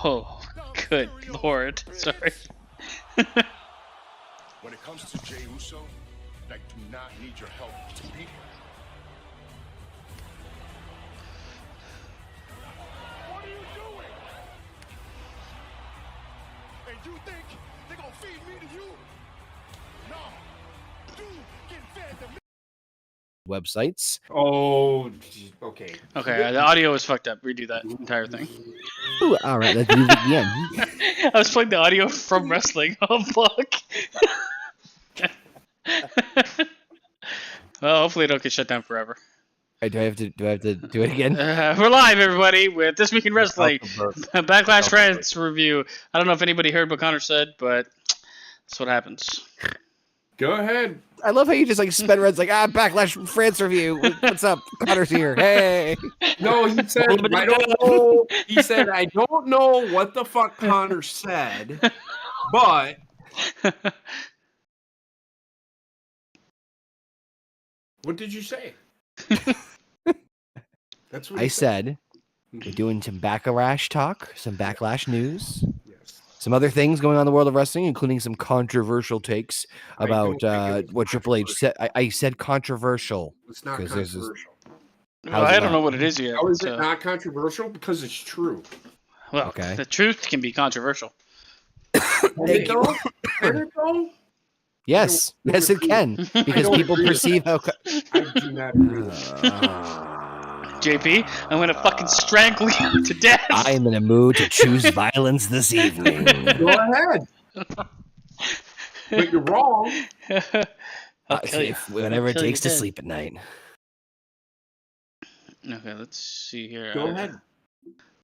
Oh, good lord. Sorry. When it comes to Jey Uso, I do not need your help to beat him. What are you doing? And you think they're gonna feed me to you? No. You get fed to me. Websites. Oh, okay. Okay, the audio was fucked up. Redo that entire thing. Ooh, all right, let's do it again. I was playing the audio from wrestling. Oh, fuck. Well, hopefully it don't get shut down forever. Right, do I have to do it again? We're live, everybody, with This Week in Wrestling, Backlash France review. I don't know if anybody heard what Connor said, but that's what happens. Go ahead. I love how you just like sped runs like Backlash France review. What's up? Connor's here. Hey. No, he said I don't know. He said I don't know what the fuck Connor said, but what did you say? That's what I said we're doing some Backlash talk, some Backlash news, Yes. some other things going on in the world of wrestling, including some controversial takes about what Triple H said. I said controversial. It's not 'Cause there's controversial. Well, I don't know what it is yet. How is so- it not controversial? Because it's true. Well, Okay. the truth can be controversial. Thank you. Can it though? Yes, yes, it can because don't people agree with perceive how. I do not agree with JP, I'm gonna fucking strangle you to death. I am in a mood to choose violence this evening. Go ahead. But you're wrong. I'll kill you. Whenever I'll it kill you takes to dead. sleep at night. Okay, let's see here. Go ahead.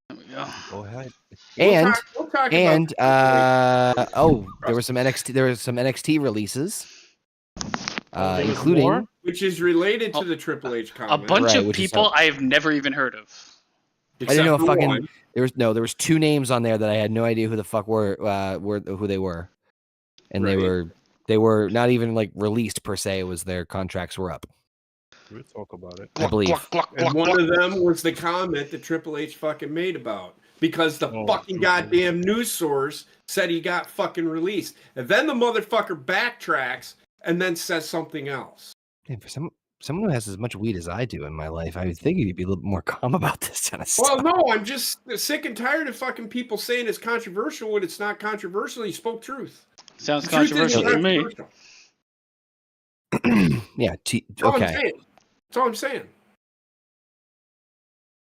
There we go. Go ahead. We'll And talk and about there were some NXT releases, including which is related to the Triple H A comment. bunch Right, of which is people how- I have never even heard of. I didn't know Except for fucking one. there was two names on there that I had no idea who the fuck were who they were, and Right. they were not even like released per se. It was their contracts were up. We'll talk about it. I believe. And one of them was the comment that Triple H fucking made about because the fucking goddamn news source said he got fucking released. And then the motherfucker backtracks and then says something else. Hey, for someone who has as much weed as I do in my life, I would think you'd be a little more calm about this kind of stuff. Well, no, I'm just sick and tired of fucking people saying it's controversial when it's not controversial. He spoke truth. Sounds The truth is controversial to me. controversial. Yeah. That's all I'm Okay. saying. That's all I'm saying.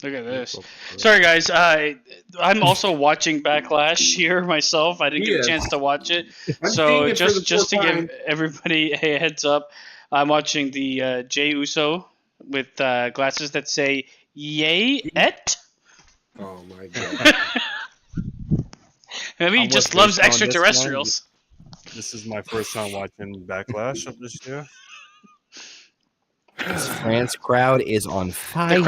Look at this. Sorry, guys. I'm also watching Backlash here myself. I didn't get a Yes. chance to watch it. I'm So seeing it for the just to fourth give time. everybody a heads up, I'm watching the Jey Uso with glasses that say "Yay et." Oh my god. Maybe he I'm just with loves Rich on this extraterrestrials. This is my first time watching Backlash of this year. This France crowd is on fire.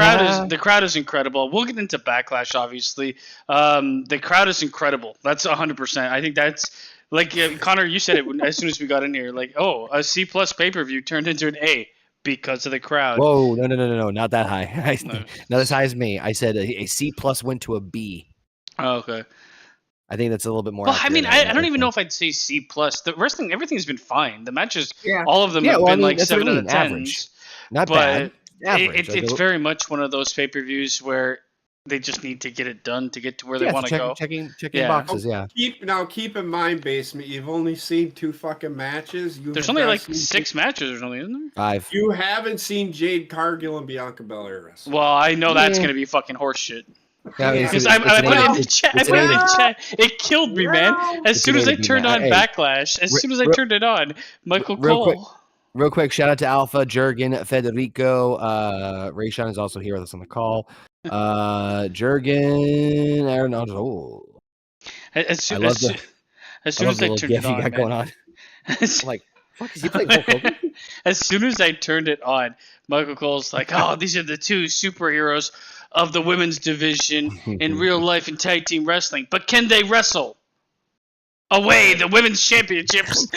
The crowd is incredible. We'll get into Backlash, obviously. The crowd is incredible. That's 100%. I think that's like Connor. You said it as soon as we got in here. Like, oh, a C+ pay-per-view turned into an A because of the crowd. Whoa, no, not that high. No. Not as high as me. I said a C+ went to a B. Oh, okay. I think that's a little bit more. Well, I mean, I don't accurate. even know if I'd say C+. The wrestling, everything's been fine. The matches, Yeah. all of them Yeah, have well, I been mean, like that's what I 7 out mean, of 10. average. Not But bad. Average. it's very much one of those pay-per-views where they just need to get it done to get to where they want to go. Checking Yeah. boxes. Yeah. Keep in mind, basement. You've only seen 2 fucking matches. There's only like 6 matches or something, isn't there? 5. You haven't seen Jade Cargill and Bianca Belair wrestle. Well, I know that's Yeah. going to be fucking horseshit. Yeah, Because I put it in the chat. I put it in the chat. It killed me, man. As It's soon as an I A-B, turned man. on Hey, Backlash, as soon as I turned it on, Michael real quick. Cole. Real quick, shout out to Alpha, Jurgen, Federico. Rayshawn is also here with us on the call. Jurgen, Aaron. Oh, As I soon love as, the- as I soon love as the I little turned gif it you on, got man. going on. I'm like, fuck, is he playing Hulk Hogan? As soon as I turned it on, Michael Cole's like, "Oh, these are the 2 superheroes of the women's division in real life and tag team wrestling. But can they wrestle? Away the women's championships."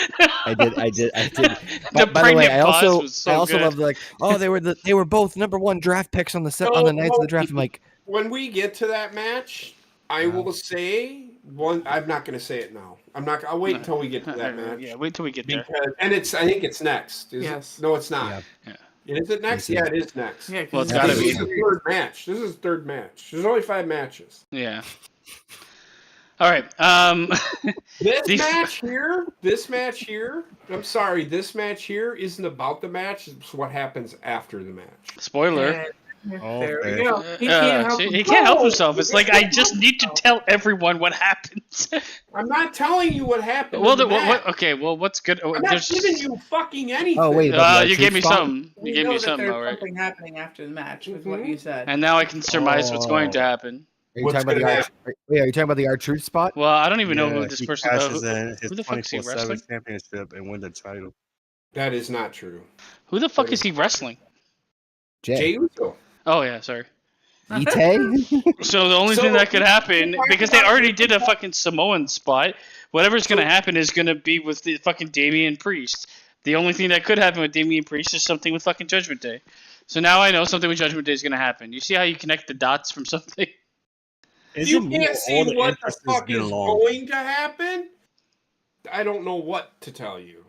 I did. The By the way, pregnant I pause also was so good. love like, oh, they were both #1 draft picks on the nights of the draft. I'm like, When we get to that match, I will say one. I'm not going to say it now. I'm not. I'll wait until we get to that match. Yeah, wait till we get there. Because, and it's. I think it's next. Is Yes. It? No, it's not. Yeah. Is it next? It is. Yeah, it is next. Yeah, Well, it's Yeah, gotta This be. is the third match. This is the third match. There's only 5 matches. Yeah. All right. This match here. I'm sorry. This match here isn't about the match. It's what happens after the match. Spoiler. There we Okay. go. He can't help See, he himself. can't help himself. It's like I just need to tell everyone what happens. I'm not telling you what happened. Well, in the what? match. Okay. Well, what's good? I'm not giving you fucking anything. Oh wait, about the You gave me R-Truth spot? some. You We gave know me that some. there's All right. something happening after the match with what you said. And now I can surmise what's going to happen. Are you What's talking about the gonna Are you talking about the R-Truth spot? Well, I don't even know who Yeah, this he person. cashes in his Who the fuck is he 24/7 wrestling? championship and win the title. That is not true. Who the fuck is he wrestling? Jay Jay. Uso. Oh yeah, sorry. Ite? So the only So- thing that could happen, because they already did a fucking Samoan spot, whatever's gonna happen is gonna be with the fucking Damian Priest. The only thing that could happen with Damian Priest is something with fucking Judgment Day. So now I know something with Judgment Day is gonna happen. You see how you connect the dots from something? You Isn't can't all see the what the entrances fuck get is along? going to happen. I don't know what to tell you.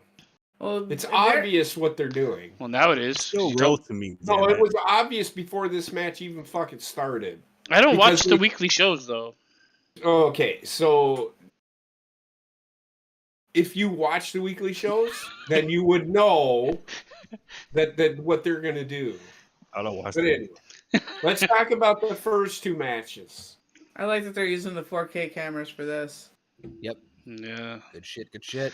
Well, It's there- obvious what they're doing. Well, now it is. Still real to me. No, damn it was obvious before this match even fucking started. I don't watch because the weekly shows though. Okay, so if you watch the weekly shows, then you would know that what they're gonna do. I don't watch But it. anyway, let's talk about the first 2 matches. I like that they're using the 4K cameras for this. Yeah. Good shit. Good shit.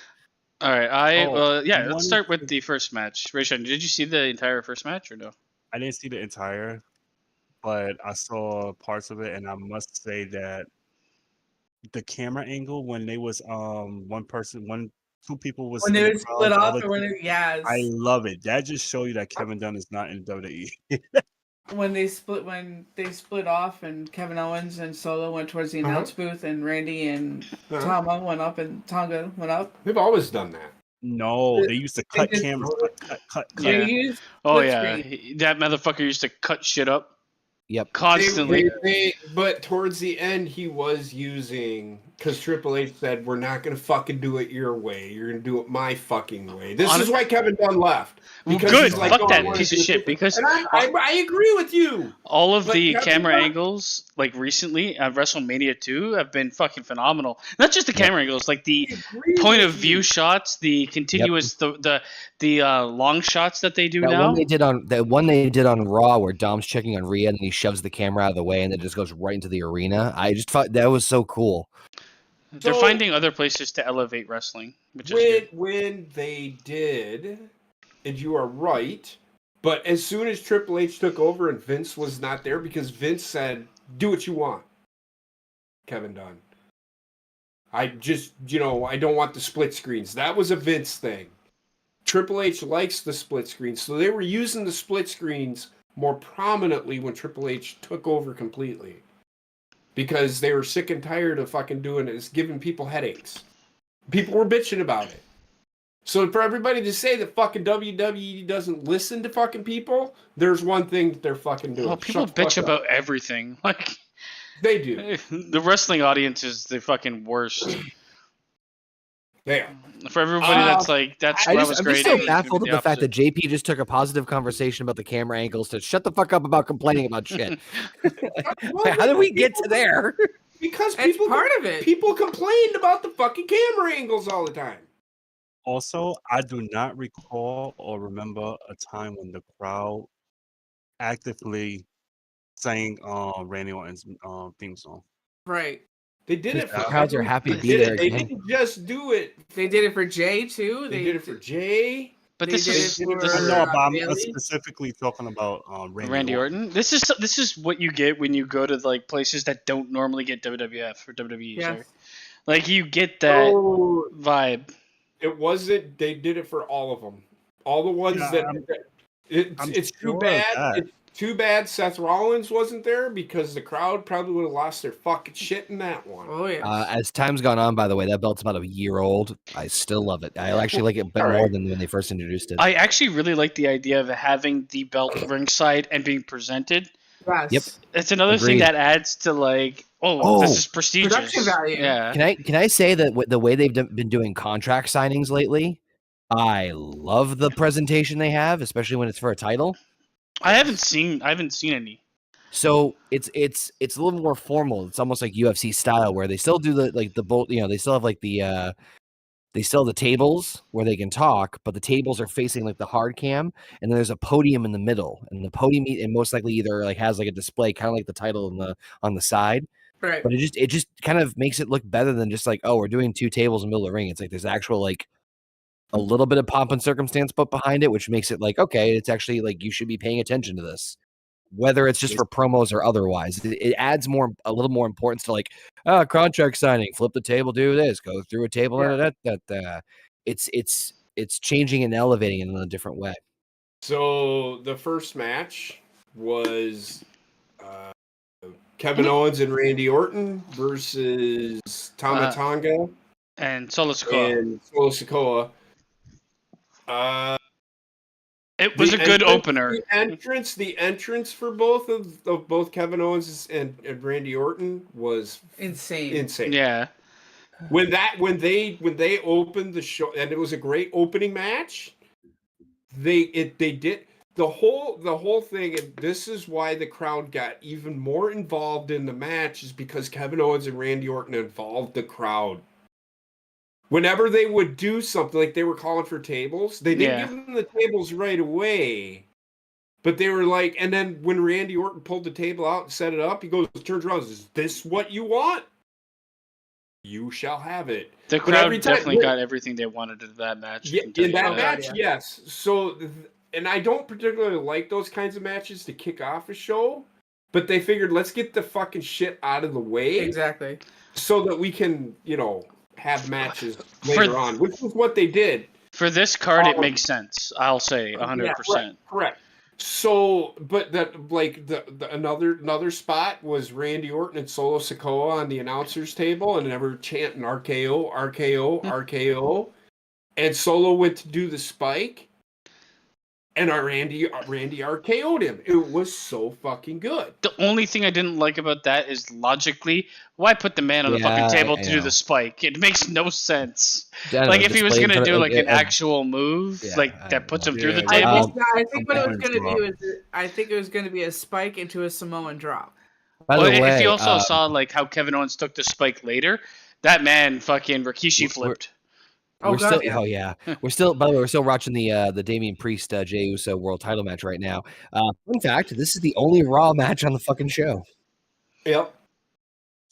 All right. I Let's start wanted with the first match. Rayshon, did you see the entire first match or no? I didn't see the entire, but I saw parts of it, and I must say that the camera angle when they was two people was When they in the were crowd, split the off, other or when two- yes, I love it. That just show you that Kevin Dunn is not in WWE. when they split off, and Kevin Owens and Solo went towards the announce booth, and Randy and Tama went up, and Tonga went up. They've always done that. No, they used to cut just- cameras, cut. Yeah. They used Oh split yeah, screen. that motherfucker used to cut shit up Yep. constantly. But towards the end, he was using, because Triple H said, "We're not gonna fucking do it your way. You're gonna do it my fucking way." This is why Kevin Dunn left. Well, Because good. he's like, Fuck "No, I that wanna piece of do it shit. different." Because And I agree with you. all of But the Kevin camera Dunn- angles, like recently at WrestleMania 2, have been fucking phenomenal. Not just the camera angles, like the I agree point with of view you. shots, the continuous, the long shots that they do That now. one they did on Raw where Dom's checking on Rhea and he shoves the camera out of the way and then just goes right into the arena. I just thought that was so cool. They're So- finding other places to elevate wrestling, which is good. When they did, and you are right, but as soon as Triple H took over and Vince was not there, because Vince said, "Do what you want," Kevin Dunn. I just, I don't want the split screens. That was a Vince thing. Triple H likes the split screens, so they were using the split screens more prominently when Triple H took over completely. Because they were sick and tired of fucking doing it. It's giving people headaches. People were bitching about it. So for everybody to say that fucking WWE doesn't listen to fucking people, there's one thing that they're fucking doing. Well, people Shut the bitch fuck up. about everything. Like They do. the wrestling audience is the fucking worst. Yeah. For everybody that's like, that was I'm great. just so and it's gonna baffled be at the fact opposite. that JP just took a positive conversation about the camera angles to shut the fuck up about complaining about shit. How did we get to there? Because It's people part of it. People complained about the fucking camera angles all the time. Also, I do not recall or remember a time when the crowd actively sang Randy Orton's theme song. Right. They did it for The crowds are happy to They be did there it. They again. didn't just do it. They did it for Jay too. They did it for Jay. But They this did is it for- this I is know, but I'm Bailey? specifically talking about Randy Orton. This is what you get when you go to like places that don't normally get WWF or WWE. Yes. Sorry. Like you get that Oh, vibe. it wasn't. They did it for all of them. All the ones Yeah, that. I'm It's sure too of bad. that. It's too bad Seth Rollins wasn't there because the crowd probably would have lost their fucking shit in that one. Oh yeah. As time's gone on, by the way, that belt's about a year old. I still love it. I actually like it better more than when they first introduced it. I actually really like the idea of having the belt ringside and being presented. Yes. Yep. It's another thing Agreed. that adds to like Oh, this is prestigious. Production value. Yeah. Can I say that the way they've been doing contract signings lately, I love the presentation they have, especially when it's for a title. I haven't seen any. So it's a little more formal. It's almost like UFC style, where they still do the bolt. They still have they still have the tables where they can talk, but the tables are facing like the hard cam, and then there's a podium in the middle, and the podium and most likely either like has like a display, kind of like the title on the side. Right. But it just kind of makes it look better than just like, oh, we're doing 2 tables in the middle of the ring. It's like there's actual like a little bit of pomp and circumstance put behind it, which makes it like, okay, it's actually like you should be paying attention to this, whether it's just for promos or otherwise. It adds a little more importance to like, contract signing, flip the table, do this, go through a table. It's changing and elevating it in a different way. So the first match was Kevin Owens and Randy Orton versus Tama Tonga and Solo Sikoa. It was a good opener. The entrance for both Kevin Owens and Randy Orton was insane. Yeah. When they opened the show, and it was a great opening match. They did the whole thing, and this is why the crowd got even more involved in the match, is because Kevin Owens and Randy Orton involved the crowd. Whenever they would do something, like they were calling for tables, they didn't give them the tables right away. But they were like, and then when Randy Orton pulled the table out and set it up, he turns around and says, "Is this what you want? You shall have it." The crowd definitely got everything they wanted in that match. Yeah, in that match, yes. So, and I don't particularly like those kinds of matches to kick off a show, but they figured, let's get the fucking shit out of the way. Exactly. So that we can, have matches later on, which is what they did. For this card, it makes sense. I'll say 100%. Yeah, correct. So, but another spot was Randy Orton and Solo Sikoa on the announcers table, and they were chanting RKO, RKO, RKO, and Solo went to do the spike, and Randy RKO'd him. It was so fucking good. The only thing I didn't like about that is logically, why put the man on the fucking table to do the spike? It makes no sense. Like if he was gonna do like an actual move, that puts him through the table. I think what it was gonna do is, I think it was gonna be a spike into a Samoan drop. By the way, if you also saw like how Kevin Owens took the spike later, that man fucking Rikishi flipped. We're still by the way, we're still watching the Damian Priest Jey Uso world title match right now. Fun fact, this is the only Raw match on the fucking show. Yep.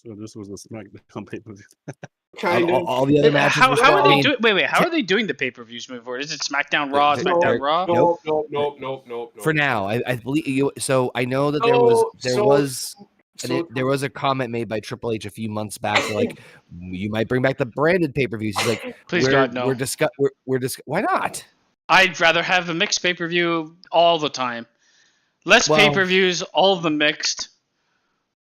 So this was a SmackDown pay-per-view. All the other matches. How are they doing? Wait. How are they doing the pay-per-views moving forward? Is it SmackDown Raw? SmackDown Raw? Nope. For now, I believe you. So I know that there was a comment made by Triple H a few months back, like you might bring back the branded pay-per-views. He's like, please God, no. Why not? I'd rather have a mixed pay-per-view all the time. Less pay-per-views, all of them mixed.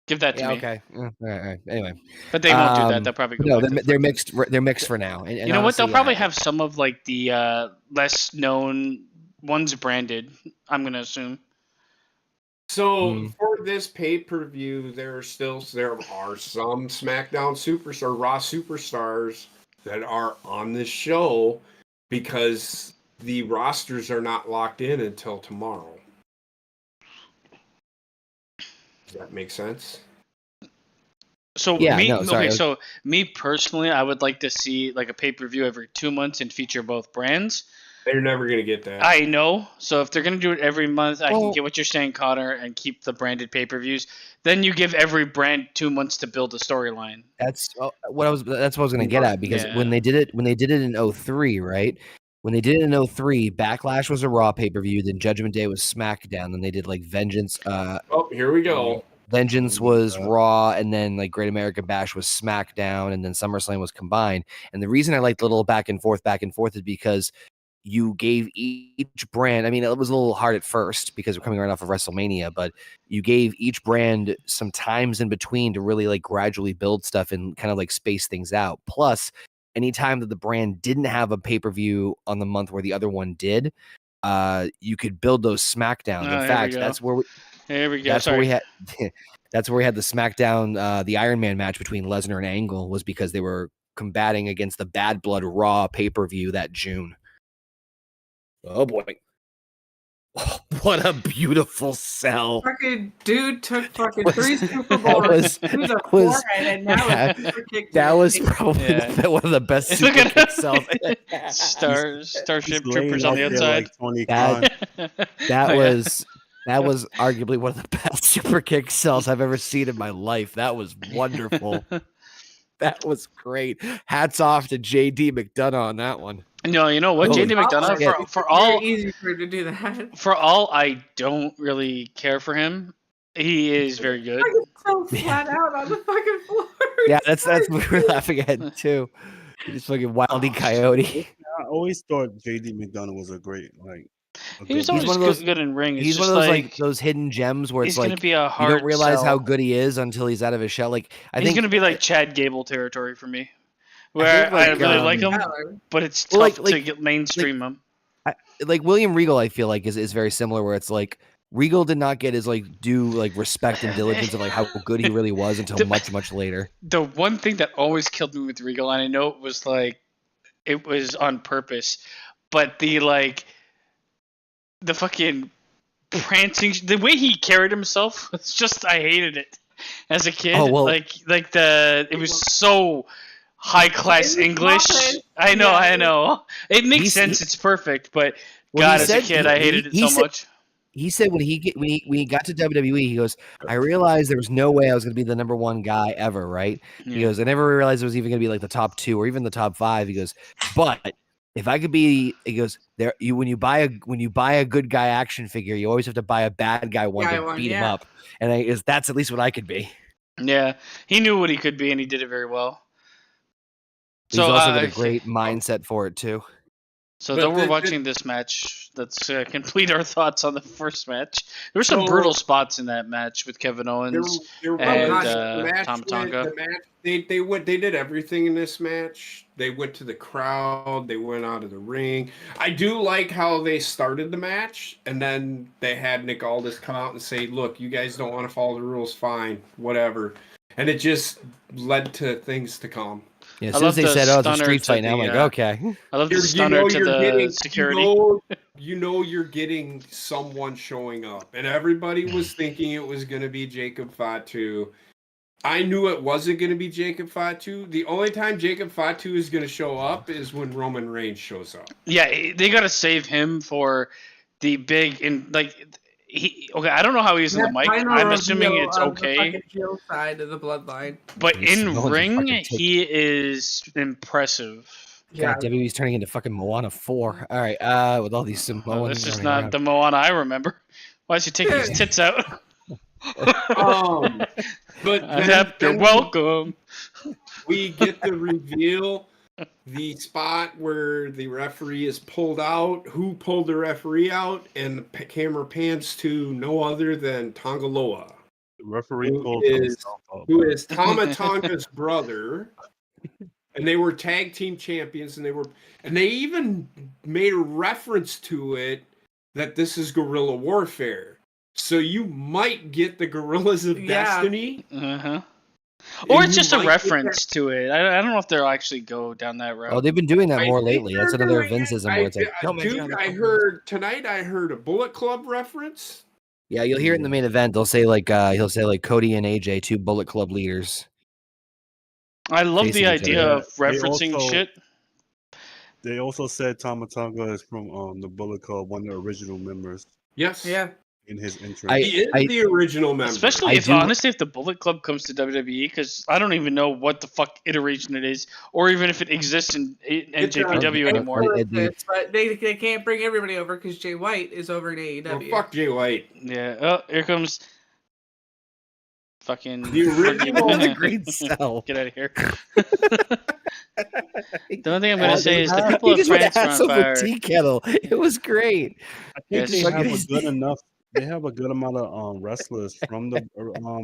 Give that to me. Okay. All right. Anyway, but they won't do that. They'll probably go. No, they're mixed. They're mixed for now. And you know what? They'll probably have some of like the less known ones branded. I'm gonna assume. So for this pay-per-view, there are some SmackDown superstar, Raw superstars that are on this show because the rosters are not locked in until tomorrow. Does that make sense? So so me personally, I would like to see like a pay-per-view every 2 months and feature both brands. They're never going to get that. I know. So if they're going to do it every month, I can get what you're saying, Connor, and keep the branded pay-per-views. Then you give every brand 2 months to build a storyline. That's what I was going to get at, because when they did it in 03, right? When they did it in 03, Backlash was a Raw pay-per-view, then Judgment Day was SmackDown, then they did like Vengeance. Here we go. Vengeance was Raw, and then like Great American Bash was SmackDown, and then SummerSlam was combined. And the reason I like the little back and forth is because you gave each brand, I mean, it was a little hard at first because we're coming right off of WrestleMania, but you gave each brand some times in between to really like gradually build stuff and kind of like space things out. Plus, anytime that the brand didn't have a pay-per-view on the month where the other one did, you could build those SmackDowns. In fact, that's where we... Here we go. That's where we had... That's where we had the SmackDown, the Iron Man match between Lesnar and Angle, was because they were combating against the Bad Blood Raw pay-per-view that June. Oh boy. Oh, what a beautiful sell. Fucking dude took fucking Was- 3 Super Bowls to the was- forehead, and now it's super kick. That was probably Yeah. one of the best Look super at kick sells. Starship He's Troopers laying on the out there outside. like Tony That- Khan. That Oh, yeah. was arguably one of the best super kick sells I've ever seen in my life. That was wonderful. That was great. Hats off to JD McDonough on that one. No, you know what, Holy JD McDonough, shit. for all Very easy for him to do that. for all I don't really care for him, he is very good. Fucking so flat out on the fucking floor. Yeah, that's what we were laughing at too. He's fucking Wildy Coyote. I always thought JD McDonough was a great He was good- always one of those- good in ring. It's He's one just of those like those hidden gems where it's he's gonna like be a you hard don't realize sell. how good he is until he's out of his shell. Like I He's think gonna be like Chad Gable territory for me, where I, think, really like him, Tyler. but it's Well, tough like- to get mainstream him. like William Regal, I feel like is very similar. Where it's like Regal did not get his like due like respect and diligence of like how good he really was until The- much later. The one thing that always killed me with Regal, and I know it was on purpose, but the fucking prancing, the way he carried himself, it's just I hated it as a kid. Oh, well- It was so high class It was English. poppin'. I know, Yeah. I know. It makes He's- sense. It's perfect, but Well, God, he as a said- kid, I hated it he so said- much. He said when he got to WWE, he goes, I realized there was no way I was going to be the number one guy ever, right? He Yeah. goes, I never realized it was even going to be like the top 2 or even the top 5. He goes, but if I could be, he goes, when you buy a good guy action figure, you always have to buy a bad guy one Guy to one, beat him yeah. up. And that's at least what I could be. Yeah, he knew what he could be, and he did it very well. He's also got a uh, great mindset for it too. So But though we're the- watching this match, let's complete our thoughts on the first match. There were some So- brutal spots in that match with Kevin Owens. There and, was Tom went- Tonga. the match, they did everything in this match. They went to the crowd. They went out of the ring. I do like how they started the match, and then they had Nick Aldis come out and say, "Look, you guys don't want to follow the rules. Fine, whatever." And it just led to things to come. Yeah, as I soon love as they the said, "Oh, it's a stunner street to fight," now I'm the, like, okay. I love the stunner to the security. You know you're getting someone showing up, and everybody was thinking it was going to be Jacob Fatu. I knew it wasn't going to be Jacob Fatu. The only time Jacob Fatu is going to show up is when Roman Reigns shows up. Yeah, they got to save him for the big okay, I don't know how he's in the mic. I'm assuming it's okay. The heel side of the bloodline. But He's in going to ring, fucking take- he is impressive. Yeah. God, WWE's turning into fucking Moana 4. All right, with all these Samoans. Oh, this is running not around. the Moana I remember. Why is he taking his tits out? But You're welcome. we get the reveal, the spot where the referee is pulled out, who pulled the referee out, and the camera pans to no other than Tongaloa, The referee Who pulled is- himself up. who is Tama Tonga's brother. And they were tag team champions, and they even made a reference to it that this is guerrilla warfare. So you might get the Gorillas of Yeah. Destiny. Uh-huh. Or it's You just a might get reference to it. I don't know if they'll actually go down that route. Oh, they've been doing that I more think lately. That's they're another doing it. Vinceism where it's like, don't mention Dude, other I companies. heard tonight. I heard a Bullet Club reference. Yeah, you'll hear it in the main event. They'll say like he'll say like Cody and AJ, 2 Bullet Club leaders. I love facing the each idea other. of referencing also- shit. They also said Tama Tonga is from the Bullet Club, one of the original members Yes. Yeah. in his entrance. He is the original member. Especially I do- honestly, if the Bullet Club comes to WWE, because I don't even know what the fuck iteration it is, or even if it exists in NJPW It's, anymore. But they can't bring everybody over because Jay White is over in Well, AEW. fuck Jay White. Yeah. Oh, here comes fucking The original- What a great sell. Get out of here. The only thing I'm gonna say is the people He of just went France are ass on over fire. tea kettle. It was great. I think Yes. they have a Fucking- good enough. They have a good amount of wrestlers from the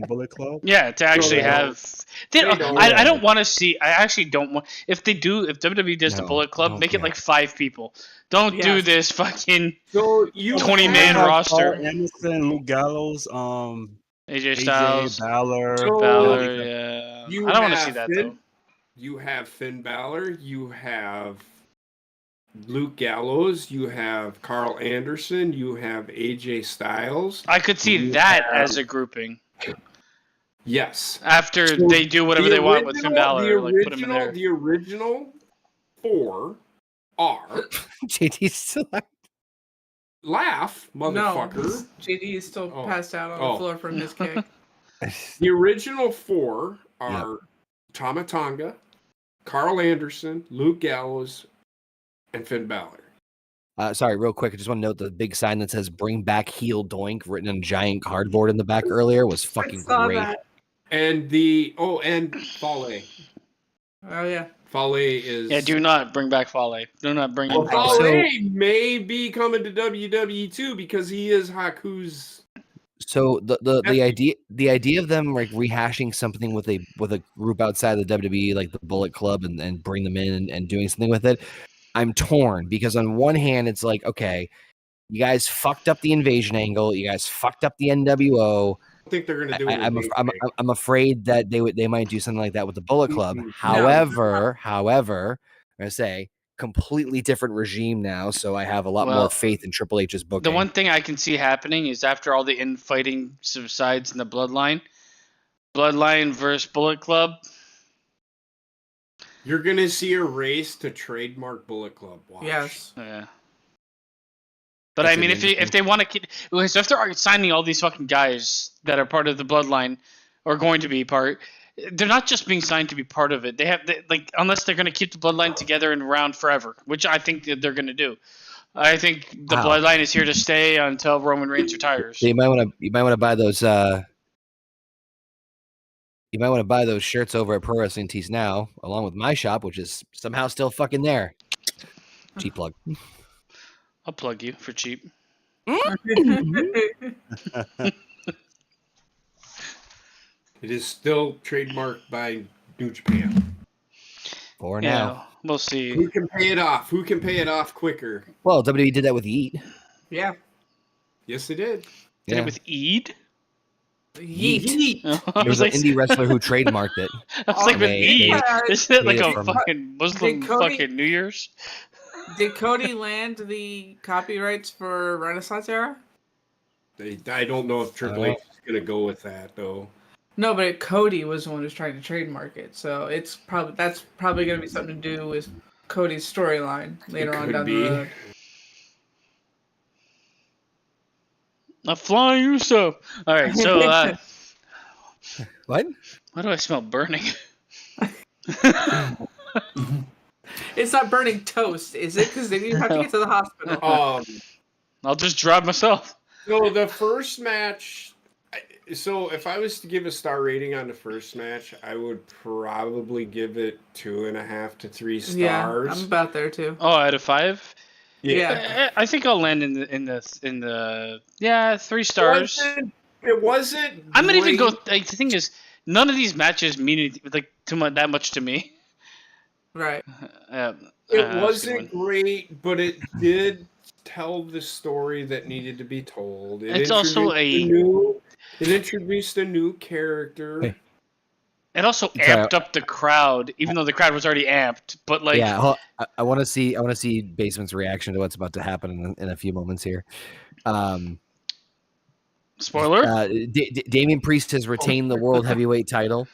Bullet Club. Yeah, to actually they don't. have. They don't, They don't. I don't want to see. I actually don't want. If WWE does the No, Bullet Club, don't make it care. like 5 people. Don't do Yes. this fucking. So you 20-man have- roster. Paul Anderson, Luke Gallows, AJ Styles, Balor. So- Balor, yeah. You I don't want to have see that Finn- though. You have Finn Balor. You have Luke Gallows. You have Carl Anderson. You have AJ Styles. I could see You that have- as a grouping Yes. after So they do whatever the they want with Finn original- Balor, like put him in there. The original 4 are JD's still laugh, motherfucker. No, JD is still Oh. passed out on Oh. the floor from his kick. The original 4 are Tama Tonga, Carl Anderson, Luke Gallows, and Finn Balor. Sorry, real quick. I just want to note the big sign that says "Bring back heel doink" written on giant cardboard in the back earlier was fucking saw great. that. And and Fale. Oh yeah. Fale is Yeah, do not bring back Fale. Do not bring Well, him Also- back. Fale may be coming to WWE too because he is Haku's. So the idea of them like rehashing something with a group outside the WWE like the Bullet Club and bring them in and doing something with it, I'm torn because on one hand it's like, okay, you guys fucked up the invasion angle, you guys fucked up the NWO. I think they're going to do it. I'm afraid that they might do something like that with the Bullet Club. Mhm. However, I'm gonna say completely different regime now, so I have a lot Well, more faith in Triple H's booking. The one thing I can see happening is after all the infighting subsides in the Bloodline versus Bullet Club. You're going to see a race to trademark Bullet Club. Watch. Yes. Yeah. But That's I mean, interesting. if they want to keep, so if they're signing all these fucking guys that are part of the Bloodline or going to be part, they're not just being signed to be part of it. Like unless they're going to keep the Bloodline together and around forever, which I think that they're going to do. I think the Wow. Bloodline is here to stay until Roman Reigns retires. So you might want to buy those shirts over at Pro Wrestling Tees now, along with my shop, which is somehow still fucking there. Cheap plug. I'll plug you for cheap. It is still trademarked by New Japan. For Yeah, now. we'll see. Who can pay it off? Who can pay it off quicker? Well, WWE did that with Yeet. Yeah. Yes, they did. Did Yeah. it with Eid? Yeet. I There was was an like, indie wrestler who trademarked it. I was like with Made- Eid. Isn't it like made a it from- fucking Muslim Did Cody- fucking New Year's? Did Cody land the copyrights for Renaissance era? I don't know if Triple H is going to go with that though. No, but Cody was the one who's trying to trademark it, so that's probably going to be something to do with Cody's storyline later on could down be. the road. A flying Uso. All right, so What? why do I smell burning? It's not burning toast, is it? Because then you have to get to the hospital. I'll just drive myself. So the first match. So if I was to give a star rating on the first match, I would probably give it 2.5 to 3 stars. Yeah, I'm about there too. Oh, out of 5. Yeah. I think I'll land in the 3 stars. It wasn't. I'm gonna even go. great. Like, the thing is, none of these matches mean anything, like that much to me. Right. It wasn't great, but it did tell the story that needed to be told. It's also It introduced a new character. Hey. It also Sorry. amped up the crowd, even though the crowd was already amped. But like, Yeah, I want to see Basement's reaction to what's about to happen in a few moments here. spoiler. Damian Priest has retained the World Heavyweight title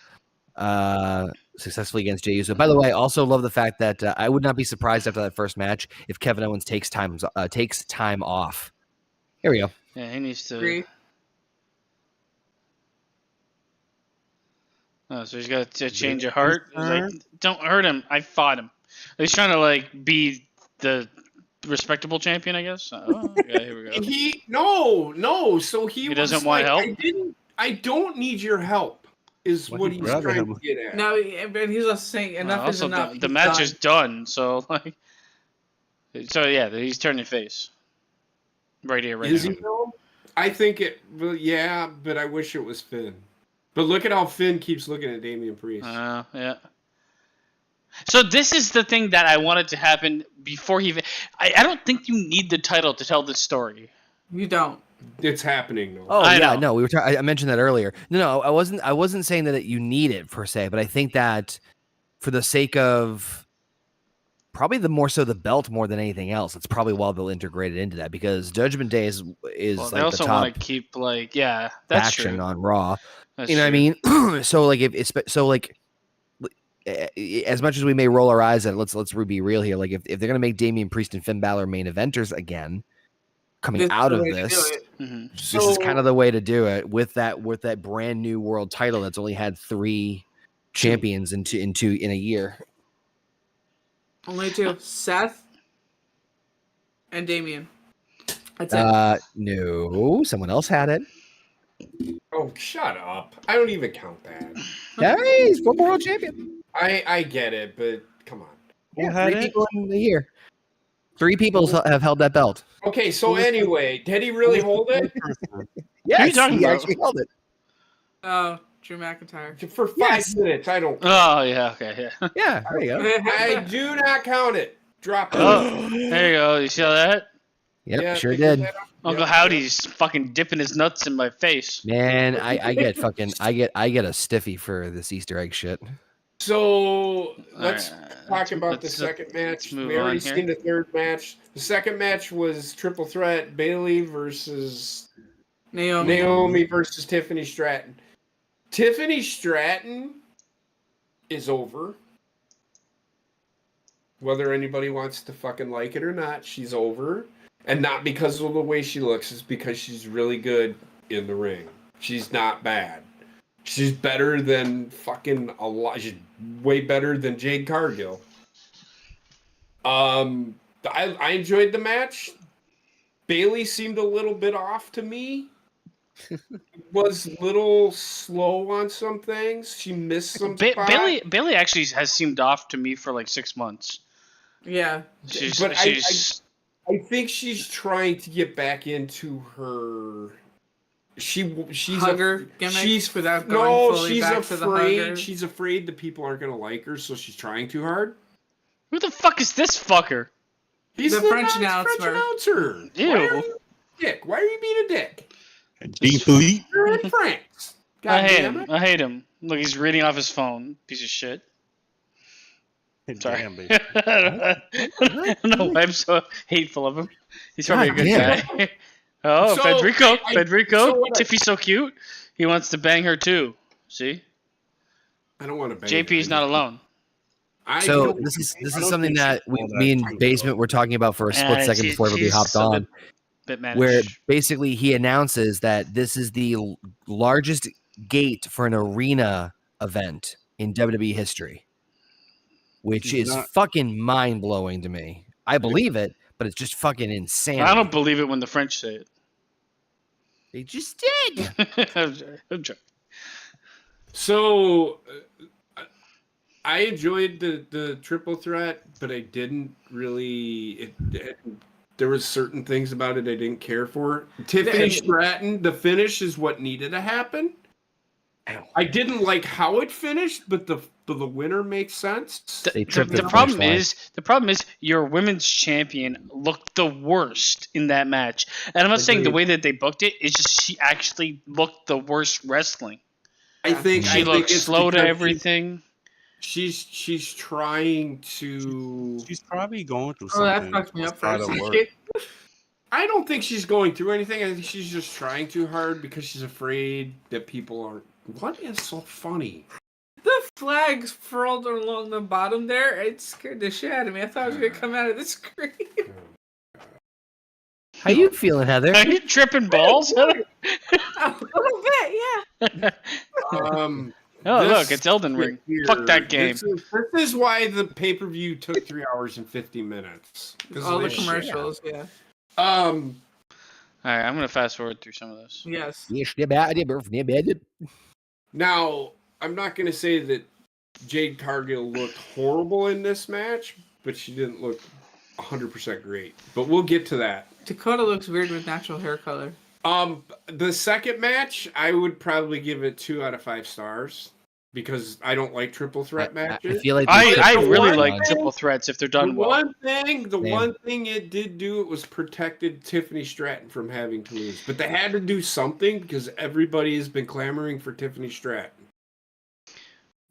successfully against Jey Uso. By the way, I also love the fact that I would not be surprised after that first match if Kevin Owens takes time off. Here we go. Yeah, he needs to. Agree. Oh, so he's got a change of heart. He's like, don't hurt him. I fought him. He's trying to like be the respectable champion, I guess. Oh, yeah, here we go. No. So he was doesn't want like, help? I don't need your help. Is Why what he he's grabbing trying him? to get at. No, but he's just saying enough is Also, enough. the He's match done. is done. So like, so yeah, he's turning face. Right here, right Is now. he though? I think it. Well, yeah, but I wish it was Finn. But look at how Finn keeps looking at Damian Priest. Yeah. So this is the thing that I wanted to happen before he. I don't think you need the title to tell this story. You don't. It's happening though. Oh I yeah, know. no, we were. I mentioned that earlier. No, I wasn't. I wasn't saying that you need it per se, but I think that for the sake of probably the more so the belt more than anything else, it's probably well they'll integrate it into that because Judgment Day is Well, like they the also top want to keep like, yeah, that's faction true. on Raw. That's You know true. what I mean? So like if it's so like as much as we may roll our eyes at it, let's be real here. Like if they're gonna make Damian Priest and Finn Balor main eventers again, coming This is out the of way to do this, it. Mhm. this is kind of the way to do it with that brand new world title that's only had 3 champions in a year. Only 2: Seth and Damien. That's it. No, someone else had it. Oh, shut up! I don't even count that. Hey, he's former world champion. I get it, but come on. Who had 3 it? people in a year. 3 people have held that belt. Okay, so anyway, did he really hold it Yes, talking he about? actually held it. Oh, Drew McIntyre. for 5 Yes. minutes? I don't. Oh yeah, okay, yeah. Yeah, there you go. I do not count it. Drop it. Oh, there you go. You see that? Yep, Yeah, sure they did. put that up. Uncle Yep. Howdy's fucking dipping his nuts in my face. Man, I get a stiffy for this Easter egg shit. So let's Alright, talk about the let's- second match. move We already on here. seen the third match. The second match was triple threat: Bailey versus Naomi versus Tiffany Stratton. Tiffany Stratton is over. Whether anybody wants to fucking like it or not, she's over. And not because of the way she looks, it's because she's really good in the ring. She's not bad. She's better than fucking a lot. She's way better than Jade Cargill. I enjoyed the match. Bailey seemed a little bit off to me. Was a little slow on some things. She missed some spots. Bailey actually has seemed off to me for like 6 months. Yeah. But She's I think she's trying to get back into her. She's Hugger gimmick she's without going fully she's back to the afraid. hugger. She's afraid that people aren't gonna like her, so she's trying too hard. who the fuck is this fucker? He's The French French announcer. Ew. Why are you a dick? Why are you being a dick? Deeply. You're in France. I God hate damn him. it. I hate him. Look, he's reading off his phone. Piece of shit. Sorry. Damn, baby. I don't know why I'm so hateful of him. He's probably God a good guy. Oh, So, Federico. I- Federico. so what I- Tiffy's so cute. He wants to bang her too. See? I don't want to bang. JP's not alone. So don't- this is I don't something think that she's all that me and cute, Basement were talking about for a split And second she's- before everybody she's hopped a on. Bit Where mannish. basically he announces that this is the largest gate for an arena event in WWE history, which He's is not- fucking mind blowing to me. I believe it, but it's just fucking insane. I don't believe it when the French say it. They just did. I'm joking. So I enjoyed the triple threat, but I didn't really. There was certain things about it I didn't care for. Tiffany Stratton, the finish is what needed to happen. I didn't like how it finished, but the winner makes sense. They The tripped the problem finish line. is your women's champion looked the worst in that match. And I'm not saying the way that they booked it, it's just she actually looked the worst wrestling. I think She looked slow to everything. She's trying to. She's probably going through Oh, that something. fucked me up outside first. of work. I don't think she's going through anything. I think she's just trying too hard because she's afraid that people aren't. What is so funny? The flags furled along the bottom there, it scared the shit out of me. I thought it was going to come out of the screen. How you feeling, Heather? Are you tripping balls? A little bit, yeah. Oh, This look, it's Elden Ring. here- Fuck that game. This is why the pay-per-view took 3 hours and 50 minutes. 'Cause All of the this shit. commercials, yeah. All right, I'm gonna fast forward through some of this. Yes. Now, I'm not going to say that Jade Cargill looked horrible in this match, but she didn't look 100% great. But we'll get to that. Dakota looks weird with natural hair color. The second match, I would probably give it 2 out of 5 stars. because I don't like triple threat I matches. feel like I The really one like thing- triple threats if they're The done well. one thing it did do, it was protected Tiffany Stratton from having to lose. But they had to do something because everybody has been clamoring for Tiffany Stratton.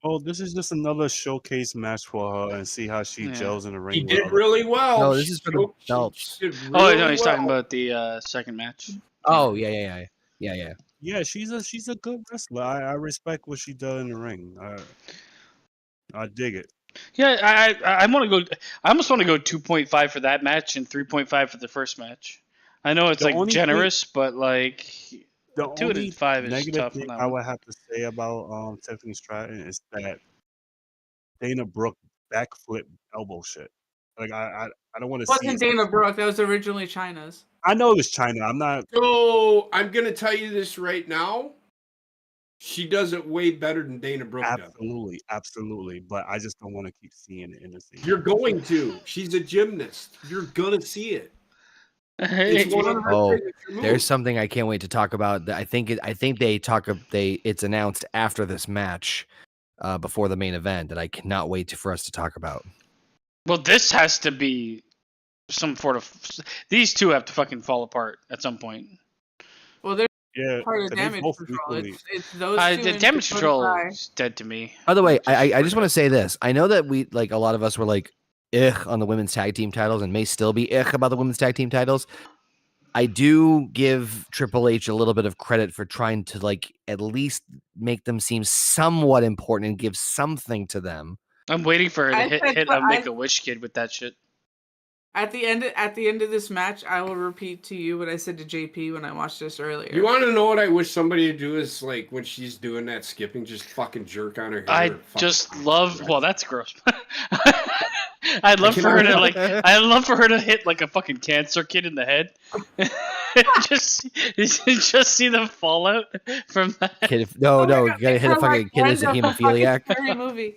Oh, this is just another showcase match for her and see how she Yeah. gels in the ring. He with did other- really well. No, this is for the She belts. did Oh, really no, he's talking well. about the second match. Oh yeah. Yeah, she's a good wrestler. I respect what she does in the ring. I dig it. Yeah, I want to go. I almost want to go 2.5 for that match and 3.5 for the first match. I know it's The like only generous, but like The 2 out only of 5 is negative tough on thing that I one. would have to say about Tiffany Stratton is that Dana Brooke backflip elbow shit. Like I don't want to see Wasn't it. Dana Brooke. That was originally China's. I know it was China. I'm not. So I'm gonna tell you this right now. She does it way better than Dana Brooke does. Absolutely. But I just don't want to keep seeing it in the scene. You're going to. She's a gymnast. You're gonna see it. It's one of her Oh, signature moves. there's something I can't wait to talk about. I think it's announced after this match, before the main event, that I cannot wait for us to talk about. Well, this has to be some sort of. These two have to fucking fall apart at some point. Well, they're Yeah, part of they damage both control. equally. It's those two. The and damage Dakota control Kai. is dead to me. By the way, I just want to say this. I know that we a lot of us were like, ugh, on the women's tag team titles, and may still be ugh about the women's tag team titles. I do give Triple H a little bit of credit for trying to at least make them seem somewhat important and give something to them. I'm waiting for her to I hit said- a I- Make a Wish kid with that shit. At the end of this match, I will repeat to you what I said to JP when I watched this earlier. You want to know what I wish somebody would do is when she's doing that skipping, just fucking jerk on her hair. I and fucking- just love. Well, that's gross. I'd love for her to I'd love for her to hit like a fucking cancer kid in the head. just see the fallout from that. Kid, no, you gotta hit a fucking kid as a hemophiliac. Scary movie.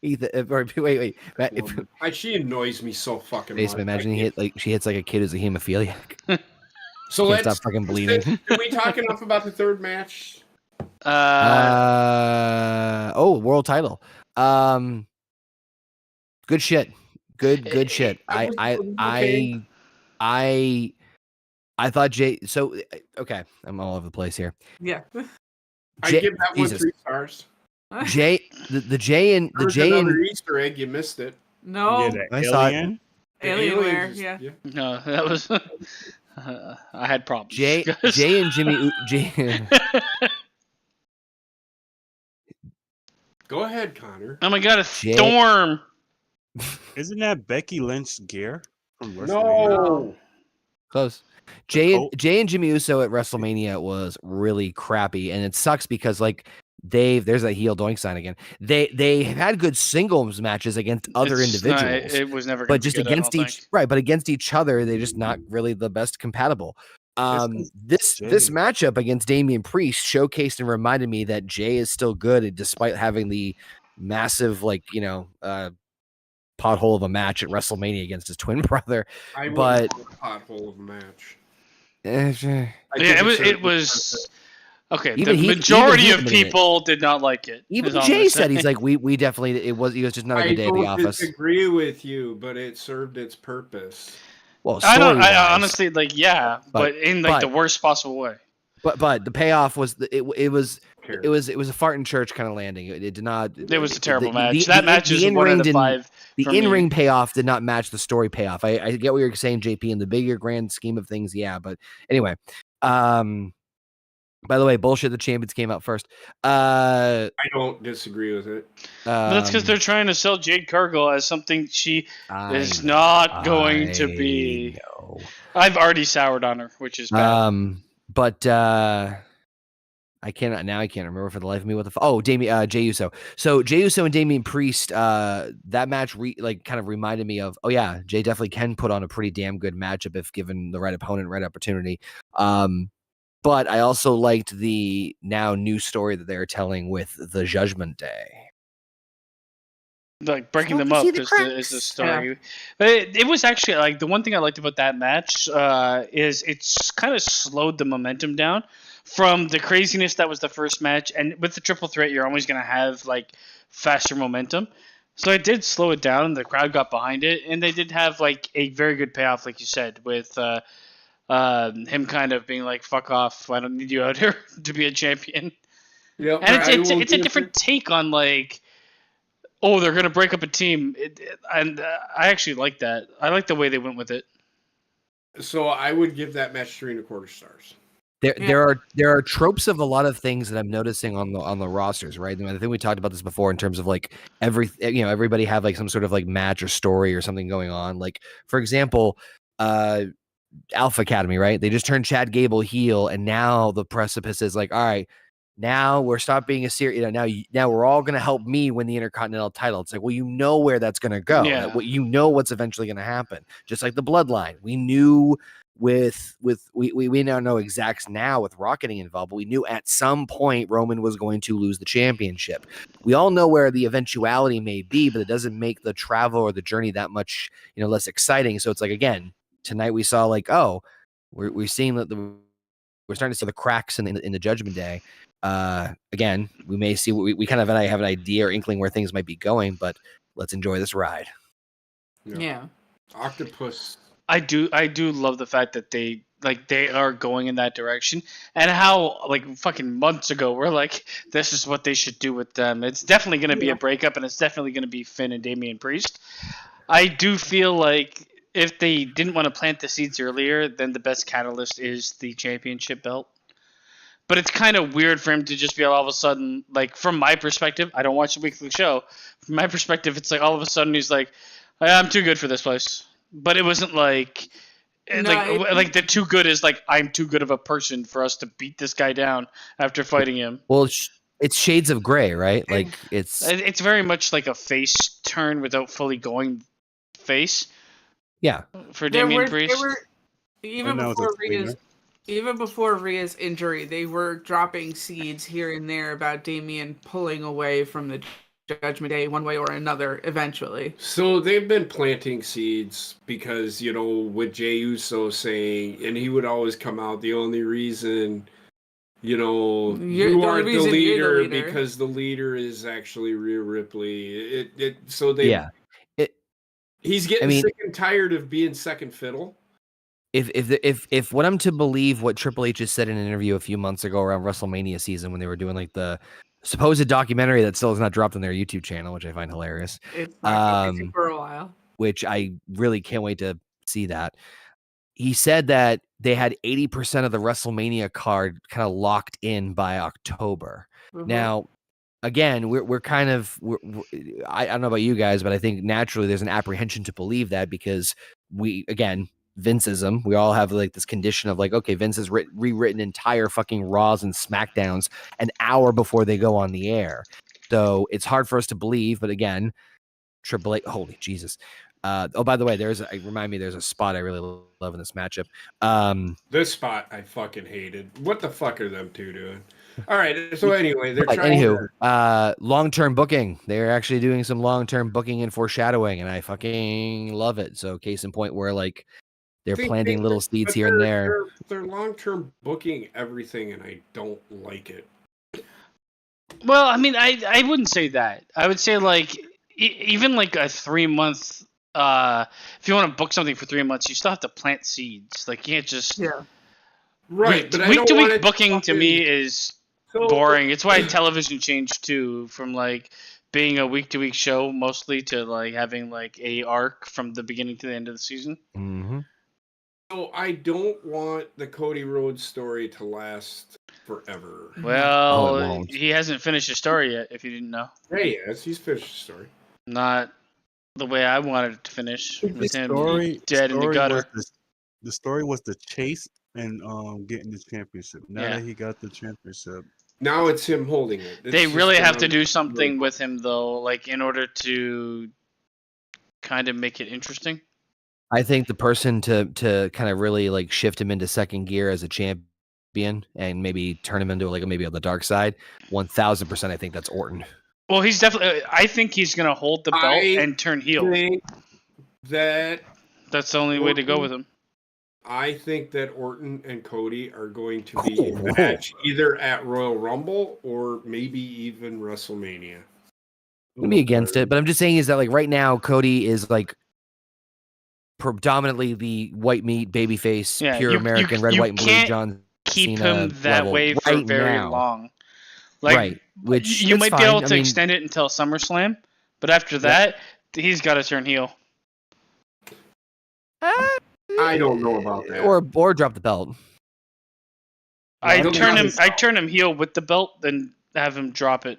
Ethan, or wait. She annoys me so fucking Basement, much. imagine she hits like a kid who's a hemophiliac. So Can't let's stop fucking bleeding. Did we talk enough about the third match? World title. Good shit. Good shit. I thought Jay. So okay, I'm all over the place here. Yeah. I Jay- give that one Jesus. 3 stars. Jay, the Jay and the There's Jay another and Easter egg. You missed it. No. Yeah, the I saw it. alien. The Alienware, aliens, yeah. No, that was. I had problems. Jay and Jimmy. Jay. Go ahead, Connor. Oh my god, a Jay- storm! Isn't that Becky Lynch gear from WrestleMania? No. Close. Jay Oh. and Jimmy Uso at WrestleMania was really crappy, and it sucks because there's a heel doink sign again. They have had good singles matches against other It's individuals, it was never. Gonna but be just good, I against don't each think. but against each other, they're just not really the best compatible. This Jay. matchup against Damian Priest showcased and reminded me that Jay is still good despite having the massive pothole of a match at WrestleMania against his twin brother. I But- wouldn't call it a pothole of a match. Eh, Yeah, I think it was. Okay, Even the he- majority even of he admitted it. people did not like it. Even is all I'm Jay gonna said say. he's like we definitely he was just not a I good day at the don't office. disagree with you, but it served its purpose. Well, I story-wise, honestly but in but- the worst possible way. but the payoff was it was Care. it was a fart in church kind of landing. It did not. It was a terrible the- match. the- That the- match the is 1 in-ring out of didn't- 5. The for me. in-ring payoff did not match the story payoff. I get what you're saying, JP, in the bigger grand scheme of things, yeah. But anyway, by the way, bullshit. The champions came out first. I don't disagree with it. That's because they're trying to sell Jade Cargill as something she I is know, not going to be. know. I've already soured on her, which is bad. But I can't remember for the life of me what the Jey Uso. So Jey Uso and Damian Priest, that match kind of reminded me of, oh yeah, Jay definitely can put on a pretty damn good matchup if given the right opponent, right opportunity. But I also liked the now new story that they're telling with the Judgment Day. Like breaking Start them to up see the is the cracks. story. But it was actually like the one thing I liked about that match is it's kind of slowed the momentum down. from the craziness that was the first match, and with the triple threat, you're always going to have like faster momentum. So it did slow it down. The crowd got behind it, and they did have like a very good payoff, like you said, with him kind of being like, "Fuck off! I don't need you out here to be a champion." Yeah, And it's a different take on like, oh, they're gonna break up a team, and I actually like that. I like the way they went with it. So I would give that match 3.25 stars. There are tropes of a lot of things that I'm noticing on the rosters, right? And I think we talked about this before in terms of like everybody have like some sort of like match or story or something going on. Like for example, Alpha Academy, right? They just turned Chad Gable heel, and now the precipice is like, all right, now we're stop being a serious. Now we're all going to help me win the Intercontinental title. It's like, well, you know where that's going to go. Yeah. What's eventually going to happen. Just like the Bloodline, we knew we now know exacts now with Rock getting involved, but we knew at some point Roman was going to lose the championship. We all know where the eventuality may be, but it doesn't make the travel or the journey that much less exciting. So it's like, again, tonight we saw like, oh, we're seeing that we're starting to see the cracks in the Judgment Day. Again, we may see we kind of have an idea or inkling where things might be going, but let's enjoy this ride. Yeah. Octopus. I do love the fact that they are going in that direction, and how like fucking months ago we're like, this is what they should do with them. It's definitely going to be a breakup, and it's definitely going to be Finn and Damian Priest. I do feel like if they didn't want to plant the seeds earlier, then the best catalyst is the championship belt. But it's kind of weird for him to just be all of a sudden, like, from my perspective, I don't watch the weekly show. From my perspective, it's like all of a sudden he's like, I'm too good for this place. But it wasn't like, like the too good is like, I'm too good of a person for us to beat this guy down after fighting him. Well, it's shades of gray, right? Like it's very much like a face turn without fully going face. Yeah. For Damian Priest. Even before Rhea's injury, they were dropping seeds here and there about Damian pulling away from the Judgment Day one way or another eventually. So they've been planting seeds because, with Jey Uso saying, and he would always come out, the only reason, you aren't the leader because the leader is actually Rhea Ripley. He's getting sick and tired of being second fiddle. If what I'm to believe what Triple H has said in an interview a few months ago around WrestleMania season when they were doing like the supposed documentary that still is not dropped on their YouTube channel, which I find hilarious. It's not for a while. Which I really can't wait to see that. He said that they had 80% of the WrestleMania card kind of locked in by October. Mm-hmm. Now, again, we're kind of I don't know about you guys, but I think naturally there's an apprehension to believe that because Vinceism. We all have like this condition of like, okay, Vince has rewritten entire fucking Raws and SmackDowns an hour before they go on the air. So it's hard for us to believe. But again, Triple H, holy Jesus. By the way, there's a spot I really love in this matchup. This spot I fucking hated. What the fuck are them two doing? All right. So anyway, long-term booking. They're actually doing some long-term booking and foreshadowing, and I fucking love it. So case in point where like, they're planting little seeds here and there. They're long-term booking everything, and I don't like it. Well, I mean, I wouldn't say that. I would say like even like a 3-month. If you want to book something for 3 months, you still have to plant seeds. Like you can't just right. But week to week booking to me is boring. It's why television changed too, from like being a week to week show mostly to like having like a arc from the beginning to the end of the season. Mm-hmm. So I don't want the Cody Rhodes story to last forever. Well, he hasn't finished his story yet, if you didn't know. Yeah, he has. He's finished his story. Not the way I wanted it to finish, with him dead in the gutter. The story was the chase and getting the championship. Now that he got the championship. Now it's him holding it. They really have to do something with him, though, like in order to kind of make it interesting. I think the person to kind of really like shift him into second gear as a champion and maybe turn him into like maybe on the dark side, 1000%. I think that's Orton. Well, he's definitely. I think he's gonna hold the belt and turn heel. That's the only way to go with him. I think that Orton and Cody are going to be a match either at Royal Rumble or maybe even WrestleMania. I'm be against it, but I'm just saying is that like right now Cody is like predominantly the white meat babyface, Yeah, pure American, red, white, and blue can't John keep Cena him that level way for right very now. long. Like, Right, which you that's might be fine. able I to mean, extend it until SummerSlam, but after that, he's got to turn heel. I don't know about that. or drop the belt. I Well, turn him heel with the belt, then have him drop it.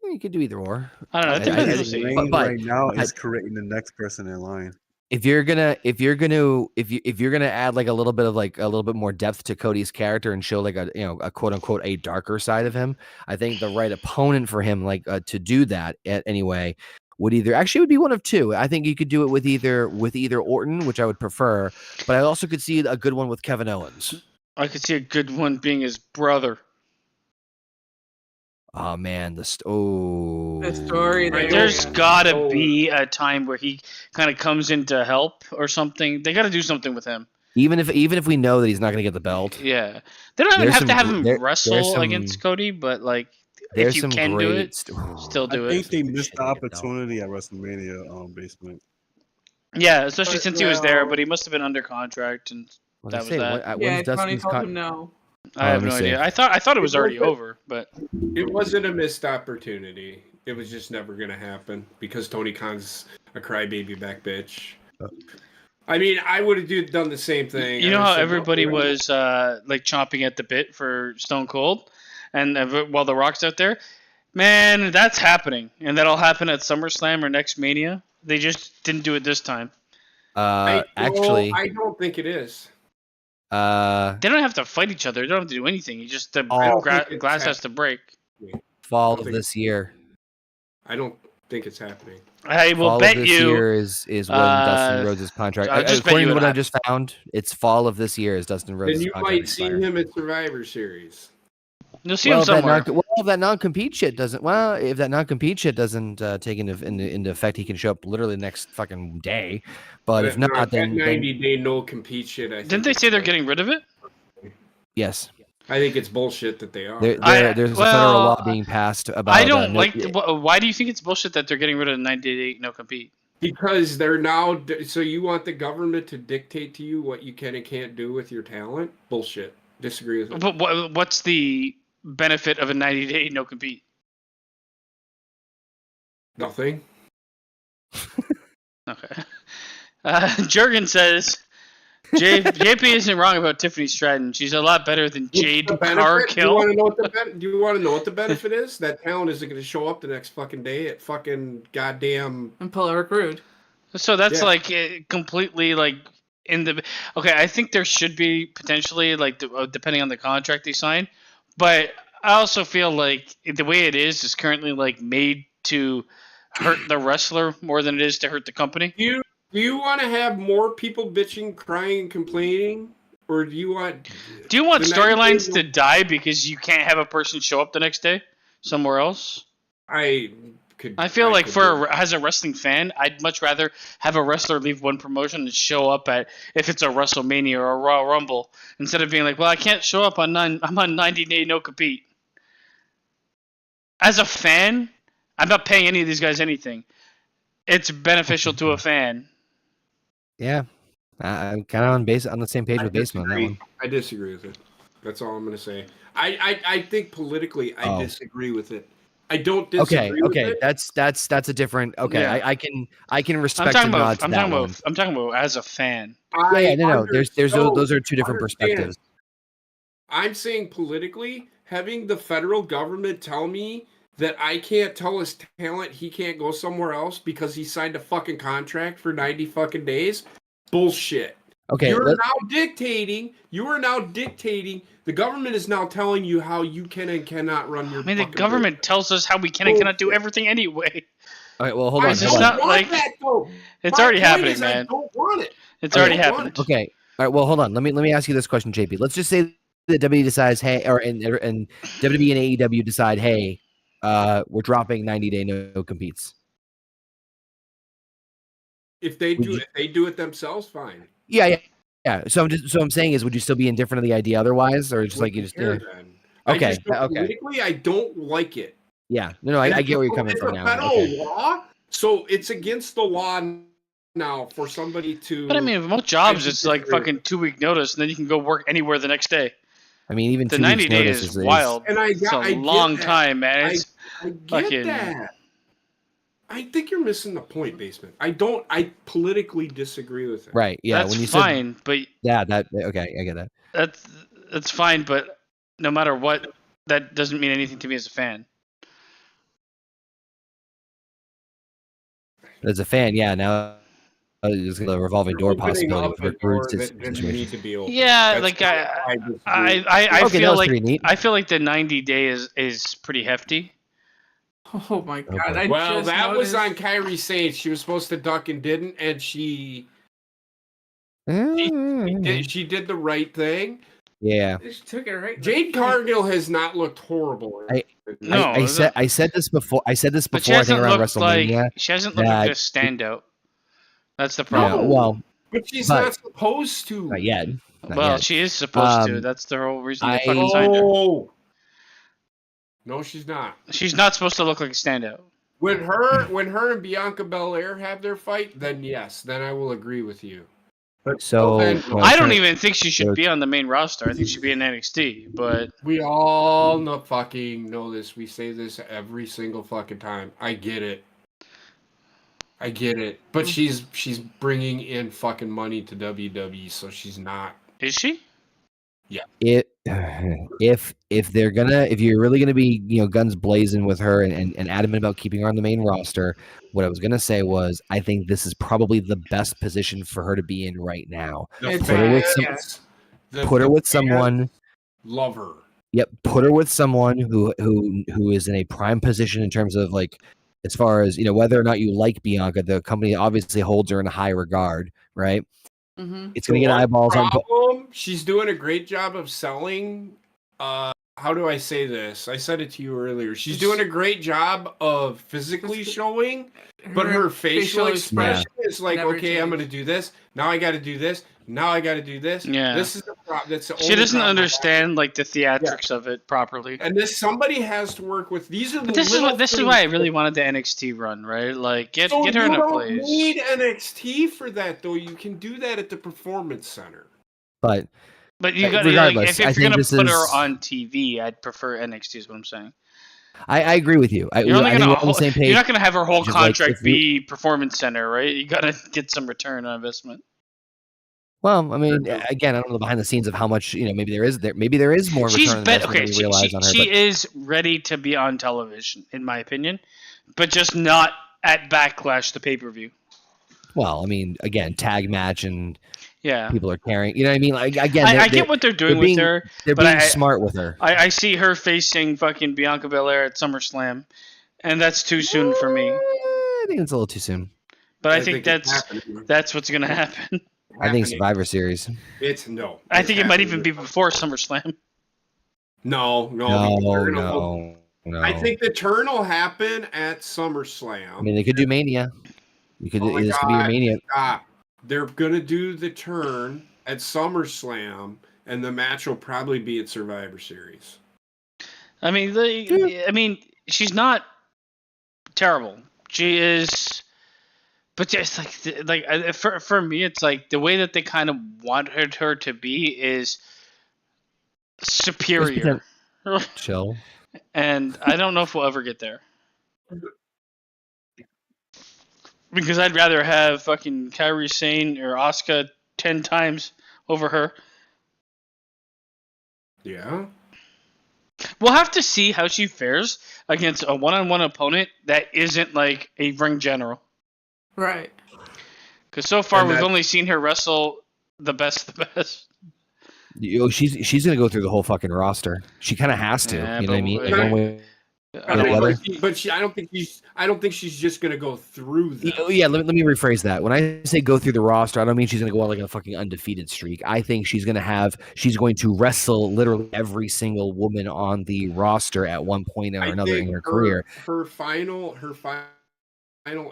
You could do either or. I don't know. It I- depends. I- We'll see. Reign but- right now but- is creating the next person in line. If you're gonna add like a little bit more depth to Cody's character and show like a quote unquote a darker side of him, I think the right opponent for him to do that anyway would be one of two. I think you could do it with either Orton, which I would prefer, but I also could see a good one with Kevin Owens. I could see a good one being his brother. Oh man, The story Right, there. There's Yeah. gotta be a time where he kind of comes in to help or something. They got to do something with him. even if we know that he's not going to get the belt, Yeah, they don't even There's have to some have gr- him there's wrestle some- against Cody, but like there's if you some can do great it, still do I think it. they missed Shit, the I get that. opportunity at WrestleMania basement. Yeah, especially since he was there, Well- but he must have been under contract, and What that I was say, that. Yeah, when's Tony Dustin's told him no. I have let me no see. idea. I thought it was already Well, but- over, but It wasn't a missed opportunity. It was just never going to happen because Tony Khan's a crybaby back bitch. I mean, I would have done the same thing. you know I how would've said, everybody "No, was like chomping at the bit for Stone Cold, and while The Rock's out there, man, that's happening, and that'll happen at SummerSlam or next Mania. They just didn't do it this time. Actually, I don't think it is. They don't have to fight each other. They don't have to do anything. You just the Oh. think it's glass has to break. fall I of think this year. I don't think it's happening. I will Fall bet of this you. year is when Dustin Rhodes' contract. I'll just bet According you to it what I just found, it's fall of this year is Dustin Rhodes' Then you contract. might see expire. him at Survivor Series. You'll see Well, him somewhere. if that non-compete shit doesn't take into effect, he can show up literally next fucking day. But if not, that then 90-day no compete shit. Didn't they say they're getting rid of it? yes, I think it's bullshit that they are. there's a federal well, law being passed about. I don't no- like. Why do you think it's bullshit that they're getting rid of the 90-day no compete? Because they're now. So you want the government to dictate to you what you can and can't do with your talent? Bullshit. Disagree with it. But what's the benefit of a 90-day no compete? Nothing. Okay. Jurgen says JP isn't wrong about Tiffany Stratton. She's a lot better than Jade The benefit? Do you Cargill. want to know what do you want to know what the benefit is? That talent isn't going to show up the next fucking day at fucking goddamn. And pull Eric Rude. So that's Yeah. like completely like in the. Okay, I think there should be potentially like depending on the contract they sign, but I also feel like the way it is currently like made to hurt the wrestler more than it is to hurt the company. Do you want to have more people bitching, crying, and complaining, or do you want? Do you want The storylines 90-day to die because you can't have a person show up the next day somewhere else? I feel like could as a wrestling fan, I'd much rather have a wrestler leave one promotion and show up at if it's a WrestleMania or a Royal Rumble instead of being like, well, I can't show up I'm on 90-day no compete. As a fan, I'm not paying any of these guys anything. It's beneficial to a fan. Yeah, I'm kind of on the same page with Baseman on that one. I disagree with it. That's all I'm going to say. I think politically, I Oh. disagree with it. I don't disagree with Okay, it. that's a different. Okay, Yeah. I can respect I'm talking your nod about. to I'm that talking one. about. I'm talking about as a fan. Yeah, no. There's understand- those are two different understand. perspectives. I'm saying politically, having the federal government tell me that I can't tell his talent he can't go somewhere else because he signed a fucking contract for 90 fucking days, bullshit. Okay, You are now dictating. The government is now telling you how you can and cannot run your. I mean, the fucking government tells us how we can and cannot do everything anyway. okay, well, hold I on. It's don't just Hold on. not want like- that, though. It's My already point happening, is I man. don't want it. It's I already don't want happened. it. Okay, all right. Well, hold on. Let me ask you this question, JP. Let's just say that WWE decides, hey, and WWE and AEW decide, hey, we're dropping 90-day no competes. If they Would do you- it, they do it themselves. Fine. Yeah. Yeah. So I'm saying is, would you still be indifferent to the idea otherwise, or just like you just? Care, then. I Okay. just don't, Okay. politically, I don't like it. Yeah. No, I get where you're coming from now. It's a federal Okay. law, so it's against the law now for somebody to. But I mean, with most jobs, it's like fucking 2-week notice, and then you can go work anywhere the next day. I mean, even The 2 weeks 90 days notice is wild. And It's a long time, man. It's I get fucking- that. I think you're missing the point, Basement. I politically disagree with it. right. Yeah. that's when you fine, but said yeah, that okay, I get that. that's fine. But no matter what, that doesn't mean anything to me as a fan. As a fan, yeah. Now it's a revolving door Opening possibility up with a Rick door Rude's that didn't situation. need to be open. Yeah, That's like why disagree. I Okay, that feel was like pretty neat. I feel like the 90-day is pretty hefty. Oh my god! Okay. I Well, just that was noticed- on Kyrie Saints. She was supposed to duck and didn't, and she did the right thing. Yeah. They just took it right. in the Jade face. Cargill has not looked horrible. No, I said this before. I said this But she before. I think hasn't around looked WrestleMania. like she hasn't looked like a standout. That's the problem. Yeah. Well, But she's but- not supposed to. not yet. Not Well, yet. she is supposed to. Um, That's the whole reason they I- fucking signed her. No, she's not. She's not supposed to look like a standout. When her and Bianca Belair have their fight, then yes, then I will agree with you. But So then, I don't even think she should be on the main roster. I think she should be in NXT. But we all fucking know this. We say this every single fucking time. I get it. But she's bringing in fucking money to WWE, so she's not. is she? If you're really gonna be guns blazing with her and adamant about keeping her on the main roster, what I was gonna say was I think this is probably the best position for her to be in right now. It's Put her with Fans- Put her with fans someone. Love her. Yep, put her with someone who is in a prime position in terms of like as far as whether or not you like Bianca, the company obviously holds her in high regard, right? Mhm. It's gonna get eyeballs on. Problem, she's doing a great job of selling. How do I say this? I said it to you earlier. She's doing a great job of physically showing, but her facial expression is like, never okay, I'm changed. going to do this. Now I got to do this. Now I got to do this. Yeah. This is the problem. That's the She only doesn't problem I have. understand like the theatrics of it properly. And somebody has to work with. These are the But this is why I really wanted the NXT run, right? Like get her in a You don't place. need NXT for that, though. You can do that at the Performance Center. But But you got regardless, I if you're think gonna this put her is- on TV, I'd prefer NXT. Is what I'm saying. I agree with you. You're only I think gonna we're on the same page. you're not gonna have her whole Which is like, contract if you- be Performance Center, right? You gotta get some return on investment. Well, I mean, again, I don't know behind the scenes of how much maybe there is more She's return on bet investment okay. than we realize on her. She But is ready to be on television, in my opinion, but just not at Backlash, the pay per view. well, I mean, again, tag match and Yeah, people are caring. You know what I mean? Like again, I get what they're doing with her. They're but being I- smart with her. I see her facing fucking Bianca Belair at SummerSlam, and that's too soon for me. I think it's a little too soon. But I think it's that's happening. what's gonna happen. I think Happening. Survivor Series. It's no. I think it might happening. even be before SummerSlam. No. No. I think the turn will happen at SummerSlam. I mean, they could do Mania. You could. Oh my This could be your God. Mania. They're gonna do the turn at SummerSlam, and the match will probably be at Survivor Series. I mean, she's not terrible. She is, but just for me, it's like the way that they kind of wanted her to be is superior, Chill. and I don't know if we'll ever get there. Because I'd rather have fucking Kairi Sane or Asuka 10 times over her. Yeah. We'll have to see how she fares against a one-on-one opponent that isn't like a ring general. Right. Because so far And we've that- only seen her wrestle the best. She's gonna go through the whole fucking roster. She kind of has to. Yeah, You know what I but mean? we- Like, one way I or the other. I don't think she's just gonna go through them. Yeah, let me rephrase that. When I say go through the roster, I don't mean she's going to go on like a fucking undefeated streak. I think she's going to wrestle literally every single woman on the roster at one point or I another think in her career. Her final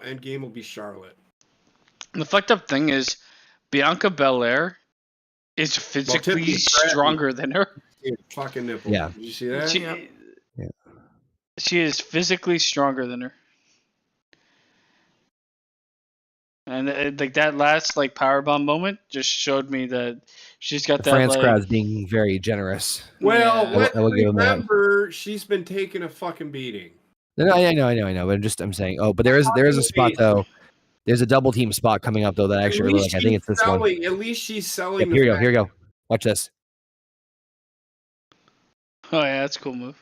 end game will be Charlotte. The fucked up thing is Bianca Belair is physically Tiffany Stratton- stronger than her. Fucking nipple. Yeah. Did you see that? She, Yeah. she is physically stronger than her. And like that last like powerbomb moment just showed me that she's got The that France like crowd's being very generous. Well, Yeah. let's I will give him that. remember she's been taking a fucking beating. No, I know. But I'm saying, but there is a spot though. There's a double team spot coming up though that I actually really like. I think it's this one. At least she's selling. Yep, here we go. Watch this. Oh yeah, that's a cool move.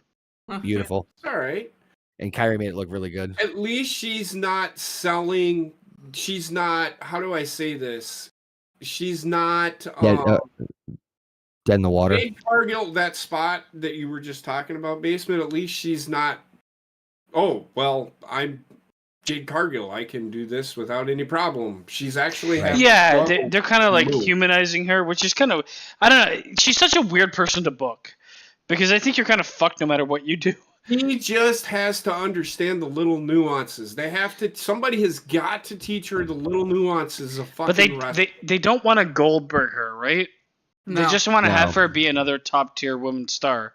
Beautiful. All right. And Kyrie made it look really good. At least she's not selling. She's not. How do I say this? She's not. Dead in the water. Jade Cargill, that spot that you were just talking about, basement. At least she's not. Oh well, I'm Jade Cargill. I can do this without any problem. She's actually having Yeah, struggle they're kind of like move. humanizing her, which is kind of I don't know. She's such a weird person to book because I think you're kind of fucked no matter what you do. He just has to understand the little nuances. They have to. Somebody has got to teach her the little nuances of fucking. But wrestling. they don't want to Goldberg her, right? No. They just want to No. have her be another top tier woman star.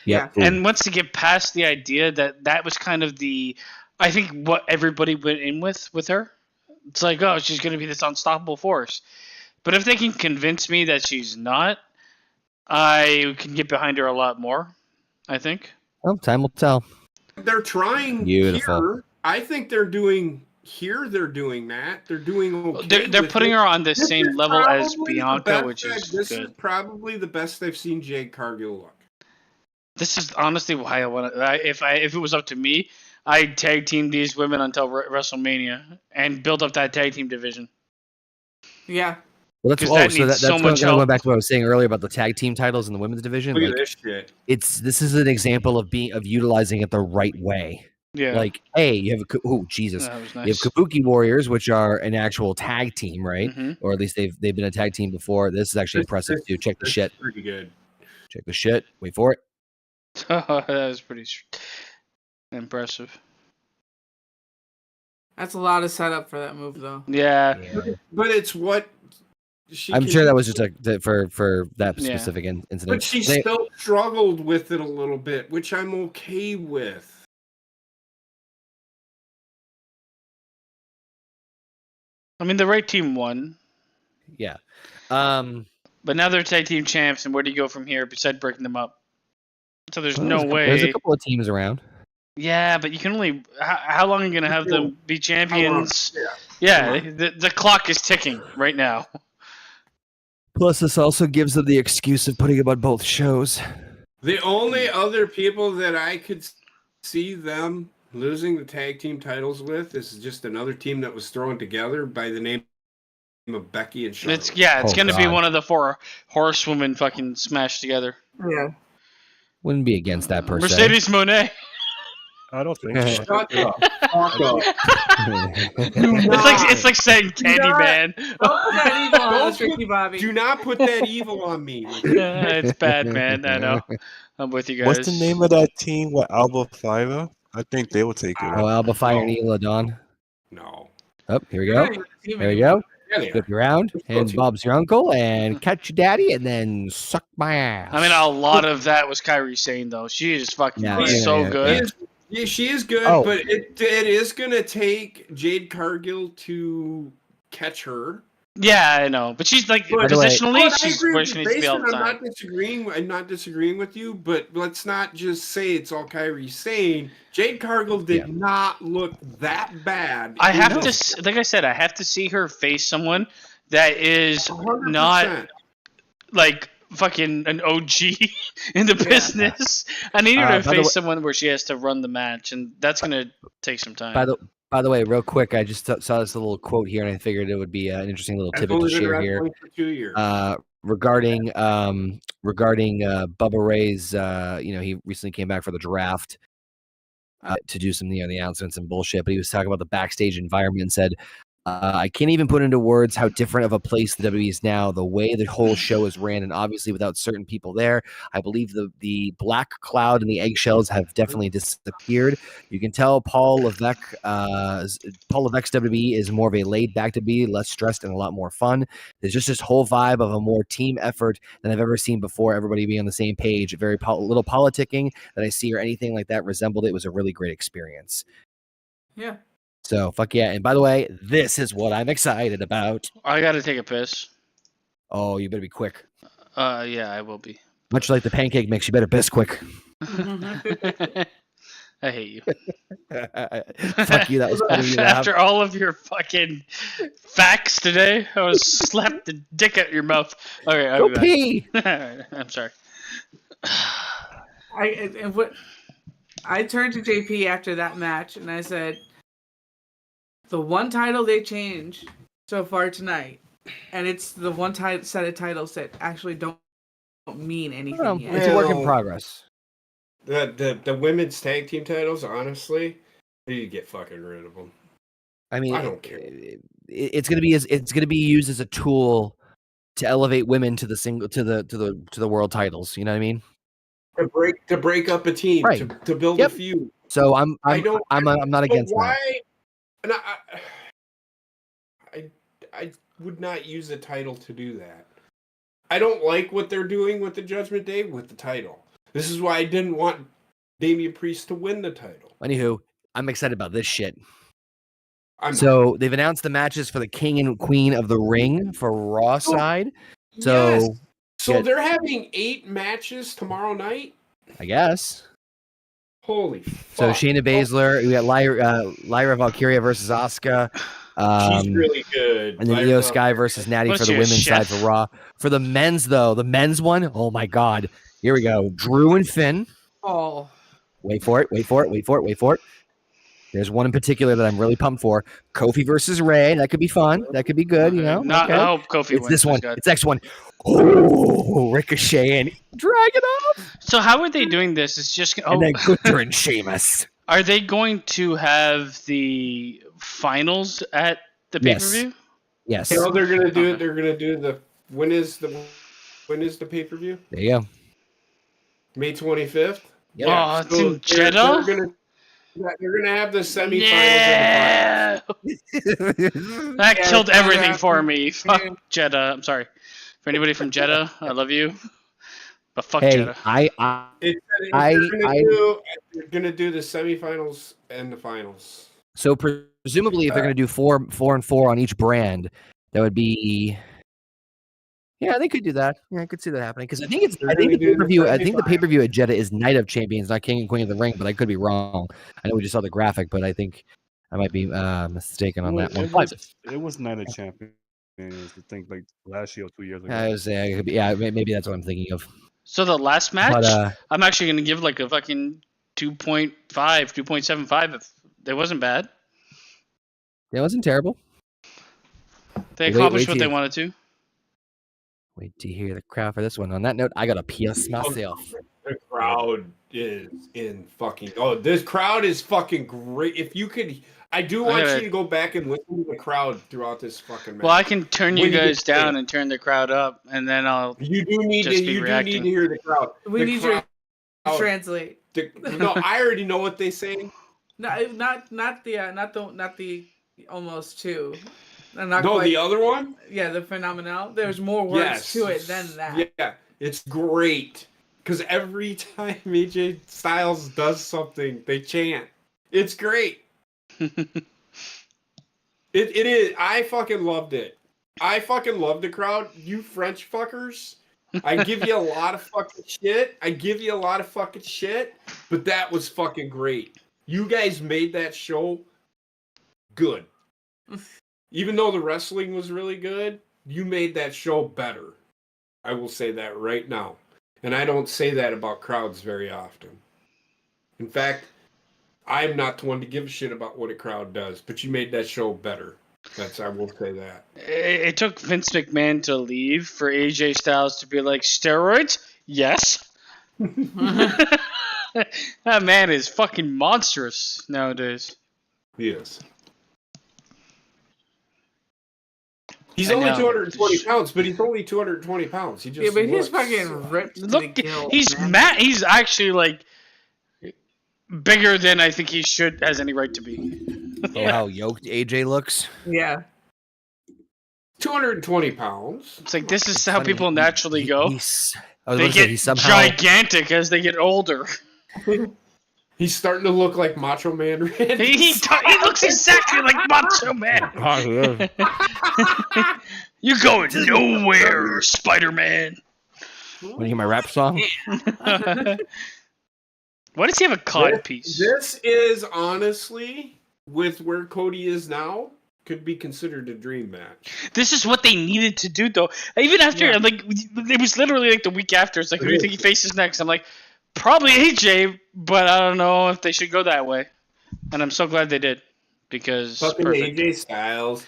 Yep. And once they get past the idea that was kind of I think what everybody went in with her. It's like, oh, she's going to be this unstoppable force. But if they can convince me that she's not, I can get behind her a lot more, I think. Well, time will tell. They're trying. Beautiful. Here. I think they're doing. Here they're doing that. They're doing okay. They're with putting it. her on the This same is level as probably the Bianca, best which is This is good. probably the best I've seen Jade Cargill look. This is honestly why I want to. If it was up to me, I'd tag team these women until WrestleMania and build up that tag team division. Yeah. Well, that's 'Cause that needs that's so much going help. back to what I was saying earlier about the tag team titles in the women's division. Look Like, at this shit. this is an example of utilizing it the right way. Yeah. Like, hey, you have Jesus. That was You have nice. Kabuki Warriors, which are an actual tag team, right? Mhm. Or at least they've been a tag team before. This is actually impressive too. Check the This shit. is pretty good. Check the shit. Wait for it. That was pretty impressive. That's a lot of setup for that move, though. Yeah. But it's what she. I'm can sure that do. was just for that Yeah. specific incident. But she They- still struggled with it a little bit, which I'm okay with. I mean, the right team won, yeah. but now they're tag team champs, and where do you go from here besides breaking them up? So there's no There's way. a couple of teams around. Yeah, but you can only. How long are you going to have them be champions? Yeah. Yeah, the clock is ticking right now. Plus, this also gives them the excuse of putting them on both shows. The only other people that I could see them losing the tag team titles with is just another team that was thrown together by the name of Becky and Charlotte. It's Oh, going to be God. one of the 4 horsewomen fucking smashed together. Yeah. Wouldn't be against that per se. Mercedes Moné. I don't think so. Shut the fuck up. It's like saying Candyman. Don't put that evil on us, Ricky Bobby. Do not put that evil on me. It's bad, man. I know. I'm with you guys. What's the name of that team with Alba Fyra? I think they will take it. Oh, Alba Fire and Ela Dawn. No. Oh, here we go. There we go. Yeah, they Flip are. you around, Let's go and to- Bob's your uncle, and catch your daddy, and then suck my ass. I mean, a lot of that was Kyrie Sane, though. She is fucking Yeah, so yeah. good. Yeah, she is good, Oh. but it is going to take Jade Cargill to catch her. Yeah, I know. But she's like, By the way- positionally, I she's agree where with she you. needs to be all the Basically, time. I'm not disagreeing with you, but let's not just say it's all Kyrie saying. Jade Cargill did not look that bad. I have enough. to, like I said, I have to see her face someone that is 100%. not like fucking an OG in the business. I need her to by the face way- someone where she has to run the match, and that's gonna take some time. By the way, real quick, I just saw this little quote here, and I figured it would be an interesting little I've tidbit to only been share here. wrestling for 2 years. Regarding Bubba Ray's, he recently came back for the draft to do some, the announcements and bullshit. But he was talking about the backstage environment and said, I can't even put into words how different of a place the WWE is now, the way the whole show is ran, and obviously without certain people there. I believe the black cloud and the eggshells have definitely disappeared. You can tell Paul Levesque's WWE is more of a laid-back WWE, less stressed and a lot more fun. There's just this whole vibe of a more team effort than I've ever seen before, everybody being on the same page. Very little politicking that I see or anything like that resembled it. It was a really great experience. Yeah. So, fuck yeah. And by the way, this is what I'm excited about. I gotta take a piss. Oh, you better be quick. Yeah, I will be. Much like the pancake mix, you better piss quick. I hate you. Fuck you, that was funny. You laugh. After all of your fucking facts today, I was slapped the dick out your mouth. Okay, I'll Go be pee. back. I'm sorry. I turned to JP after that match and I said, the one title they changed so far tonight, and it's the one set of titles that actually don't mean anything yet. It's a work in progress. The women's tag team titles, honestly, you need to get fucking rid of them. I mean, I don't care. It's gonna be used as a tool to elevate women to the world titles. You know what I mean? To break up a team, Right. to build a feud. So I'm not against why, that. And I would not use a title to do that. I don't like what they're doing with the Judgment Day with the title. This is why I didn't want Damian Priest to win the title. Anywho, I'm excited about this shit. They've announced the matches for the King and Queen of the Ring for Raw side. So, yes. So they're having 8 matches tomorrow night? I guess. Holy fuck. So Shayna Baszler, we got Lyra Valkyria versus Asuka. She's really good. And then Io Sky versus Natty for the women's side for Raw. For the men's, though, the men's one, oh my God. Here we go. Drew and Finn. Oh. Wait for it. There's one in particular that I'm really pumped for. Kofi versus Ray. That could be fun. That could be good, you know? I hope Kofi wins. It's this one. It's next one. Oh, Ricochet and Dragon off. So how are they doing this? It's just and then Gunther and Sheamus. Are they going to have the finals at the pay-per-view? Yes. You know, they're gonna do it. They're gonna do the when is the pay-per-view? There you go. May 25th. Yep. Oh, it's in Jeddah. They're gonna have the semifinals. Yeah. And the finals. That killed everything for me. Fuck Jeddah. I'm sorry. For anybody from Jeddah, I love you. But fuck Jeddah. They're gonna do the semifinals and the finals. So presumably, if they're gonna do 4 and 4 on each brand, that would be. Yeah, they could do that. Yeah, I could see that happening because I think the pay-per-view. I think the pay-per-view at Jeddah is Night of Champions, not King and Queen of the Ring. But I could be wrong. I know we just saw the graphic, but I think I might be mistaken on that one. It was Night of Champions. I think like last year or 2 years ago. I was maybe that's what I'm thinking of. So the last match, I'm actually going to give like a fucking 2.5, 2.75. If it wasn't bad. It wasn't terrible. They accomplished what they wanted to. Wait to hear the crowd for this one. On that note, I got to piss myself. The crowd is in fucking. Oh, this crowd is fucking great. If you could, I do want you to go back and listen to the crowd throughout this fucking match. Well, I can turn you guys down and turn the crowd up, and then I'll. You do need to hear the crowd. We need you to translate. No, I already know what they say. No, not the almost 2. The other one? Yeah, the Phenomenal. There's more words to it than that. Yeah, it's great. Because every time AJ Styles does something, they chant. It's great. It is. I fucking loved it. I fucking love the crowd. You French fuckers. I give you a lot of fucking shit. But that was fucking great. You guys made that show good. Even though the wrestling was really good, you made that show better. I will say that right now. And I don't say that about crowds very often. In fact, I'm not the one to give a shit about what a crowd does, but you made that show better. I will say that. It took Vince McMahon to leave for AJ Styles to be like, steroids? Yes. That man is fucking monstrous nowadays. He is. He's I only know. 220 pounds, but he's only 220 pounds. He just Yeah, but he's looks- fucking ripped to the Look, gill. he's man. mad. He's actually like bigger than I think he has any right to be. Oh, how yoked AJ looks. Yeah. 220 pounds. It's like this is It's how funny, people naturally go. I was They going to say get he somehow. gigantic as they get older. He's starting to look like Macho Man Randy. He looks exactly like Macho Man. Oh, he is. You're going nowhere, Spider-Man. Want to hear my rap song? Why does he have a cod piece? This is honestly, with where Cody is now, could be considered a dream match. This is what they needed to do, though. Even after, Yeah. like, it was literally like the week after. It's like, who do you think he faces next? I'm like, probably AJ, but I don't know if they should go that way. And I'm so glad they did, because Fucking perfect. AJ Styles.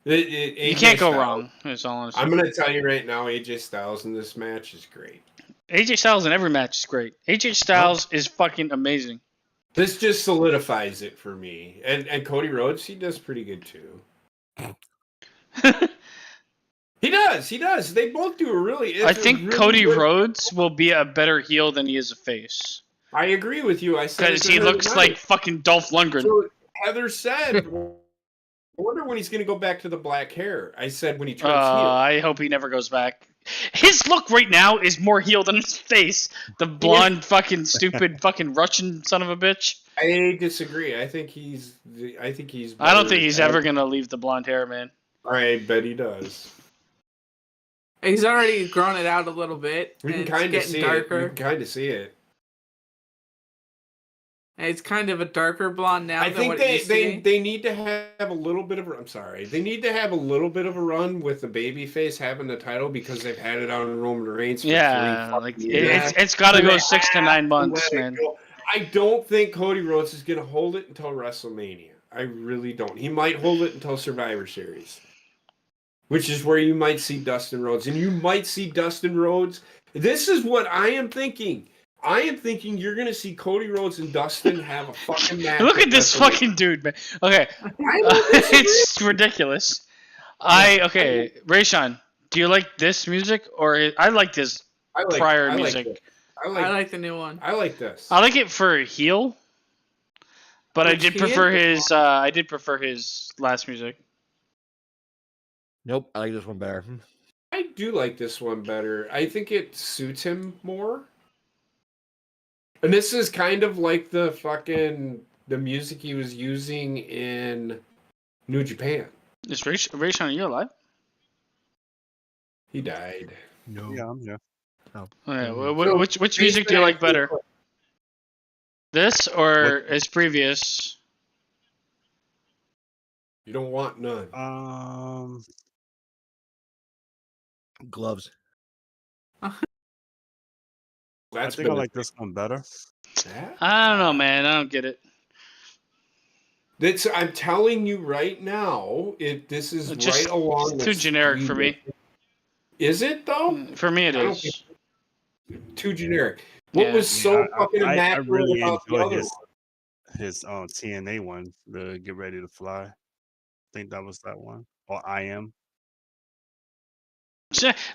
You can't go wrong. That's all I'm going to tell you right now, AJ Styles in this match is great. AJ Styles in every match is great. AJ Styles is fucking amazing. This just solidifies it for me. And Cody Rhodes, he does pretty good too. He does. They both do a really. I think really Cody good- Rhodes will be a better heel than he is a face. I agree with you. I said Because it he the other looks night. like fucking Dolph Lundgren. So Heather said, I wonder when he's going to go back to the black hair. I said when he turns heel. I hope he never goes back. His look right now is more heel than his face. The blonde, fucking stupid, fucking Russian son of a bitch. I disagree. I think he's. I don't better think he's than- ever gonna leave the blonde hair, man. I bet he does. He's already grown it out a little bit. We can and kind of it's see getting it. We darker. can kind of see it. And it's kind of a darker blonde now I than think what it used to be. they need to have a little bit of. I'm sorry. They need to have a little bit of a run with the babyface having the title because they've had it on Roman Reigns. For Yeah, 3 like fucking years. it's got to So go they 6 to have 9 to months, let it man. go. I don't think Cody Rhodes is going to hold it until WrestleMania. I really don't. He might hold it until Survivor Series, which is where you might see Dustin Rhodes. And you might see Dustin Rhodes. This is what I am thinking. I am thinking you're going to see Cody Rhodes and Dustin have a fucking match. Look at this WrestleMania. fucking dude, man. Okay, I don't disagree. it's ridiculous. Okay, Rayshawn, do you like this music or I like this I like prior I like music? it. I like the new one. I like this. I like it for heel, but I Which did he prefer is? his last music. Nope, I like this one better. I do like this one better. I think it suits him more. And this is kind of like the music he was using in New Japan. Is Rayshawn, are you alive? He died. No. Yeah, I'm here. Okay, So, which music do you like better? This or his previous? You don't want none. Gloves. I think I like this one better. that. I don't know, man. I don't get it. I'm telling you right now, this is It's just right along. too with generic for me. Is it though? For me, it I don't is. Too generic. What Yeah. was so Yeah, fucking I immaculate really about the enjoy other his one? his TNA one, the Get Ready to Fly. I think that was that one. Or I Am.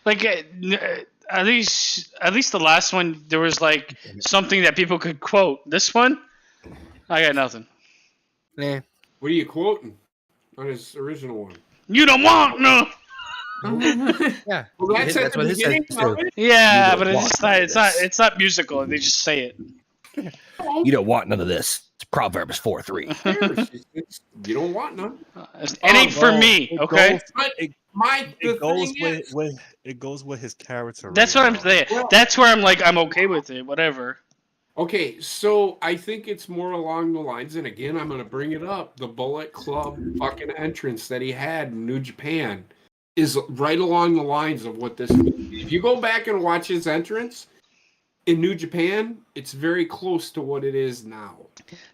Like at least the last one, there was like something that people could quote. This one, I got nothing. Nah. What are you quoting on his original one? You don't want no. Yeah. Well, that's at the what his beginning says, of too. it. Yeah, You but don't it's want just not. this. It's not musical. They just say it. You don't want none of this. It's Proverbs 4:3. You don't want none. It ain't for well, me. it Okay, goes- But It, the it goes thing with, is, it goes with his character. that's right what I'm now. saying. Well- That's where I'm like, I'm okay with it. Whatever. okay, so I think it's more along the lines, and again, I'm going to bring it up. The Bullet Club fucking entrance that he had in New Japan is right along the lines of what this. If you go back and watch his entrance in New Japan, it's very close to what it is now.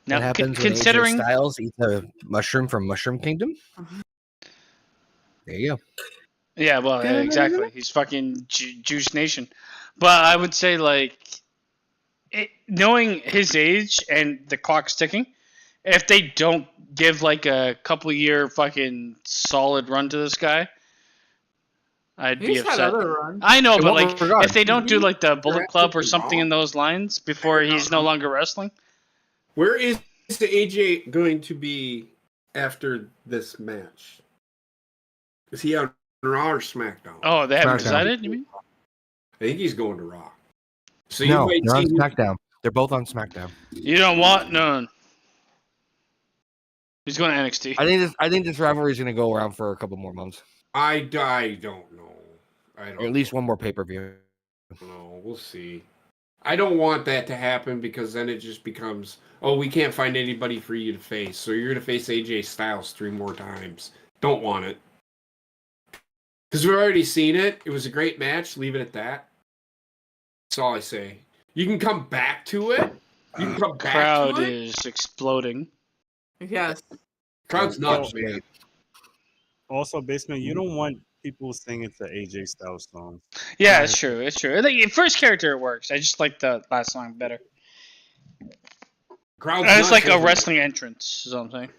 Now, What happens when considering AJ Styles eats a mushroom from Mushroom Kingdom? There you go. Yeah, well, exactly. He's fucking Juice Nation. But I would say, like, knowing his age and the clock's ticking, if they don't give, like, a couple year fucking solid run to this guy, I'd be He's had upset. other runs. I know, In but what like regard? if they don't do like the Bullet You're Club or absolutely something in wrong. those lines before he's no longer wrestling. Where is the AJ going to be after this match? Is he on Raw or SmackDown? Oh, they haven't SmackDown. decided. You mean? I think he's going to Raw. So No, might they're on see him- SmackDown. They're both on SmackDown. You don't want none. He's going to NXT. I think this rivalry is going to go around for a couple more months, I don't know. I don't or at least one more pay-per-view. know. We'll see. I don't want that to happen because then it just becomes, oh, we can't find anybody for you to face. So you're going to face AJ Styles 3 more times. Don't want it. Because we've already seen it. It was a great match. Leave it at that. That's all I say. You can come back to it. You can come back Crowd to it. is exploding. Yes. Crowd's nuts, man. Also, Basement, you don't want people singing the AJ Styles song. Yeah, it's true. It's true. Like, first character it works. I just like the last song better. Crowd's It's nuts, like a isn't it? wrestling entrance or something.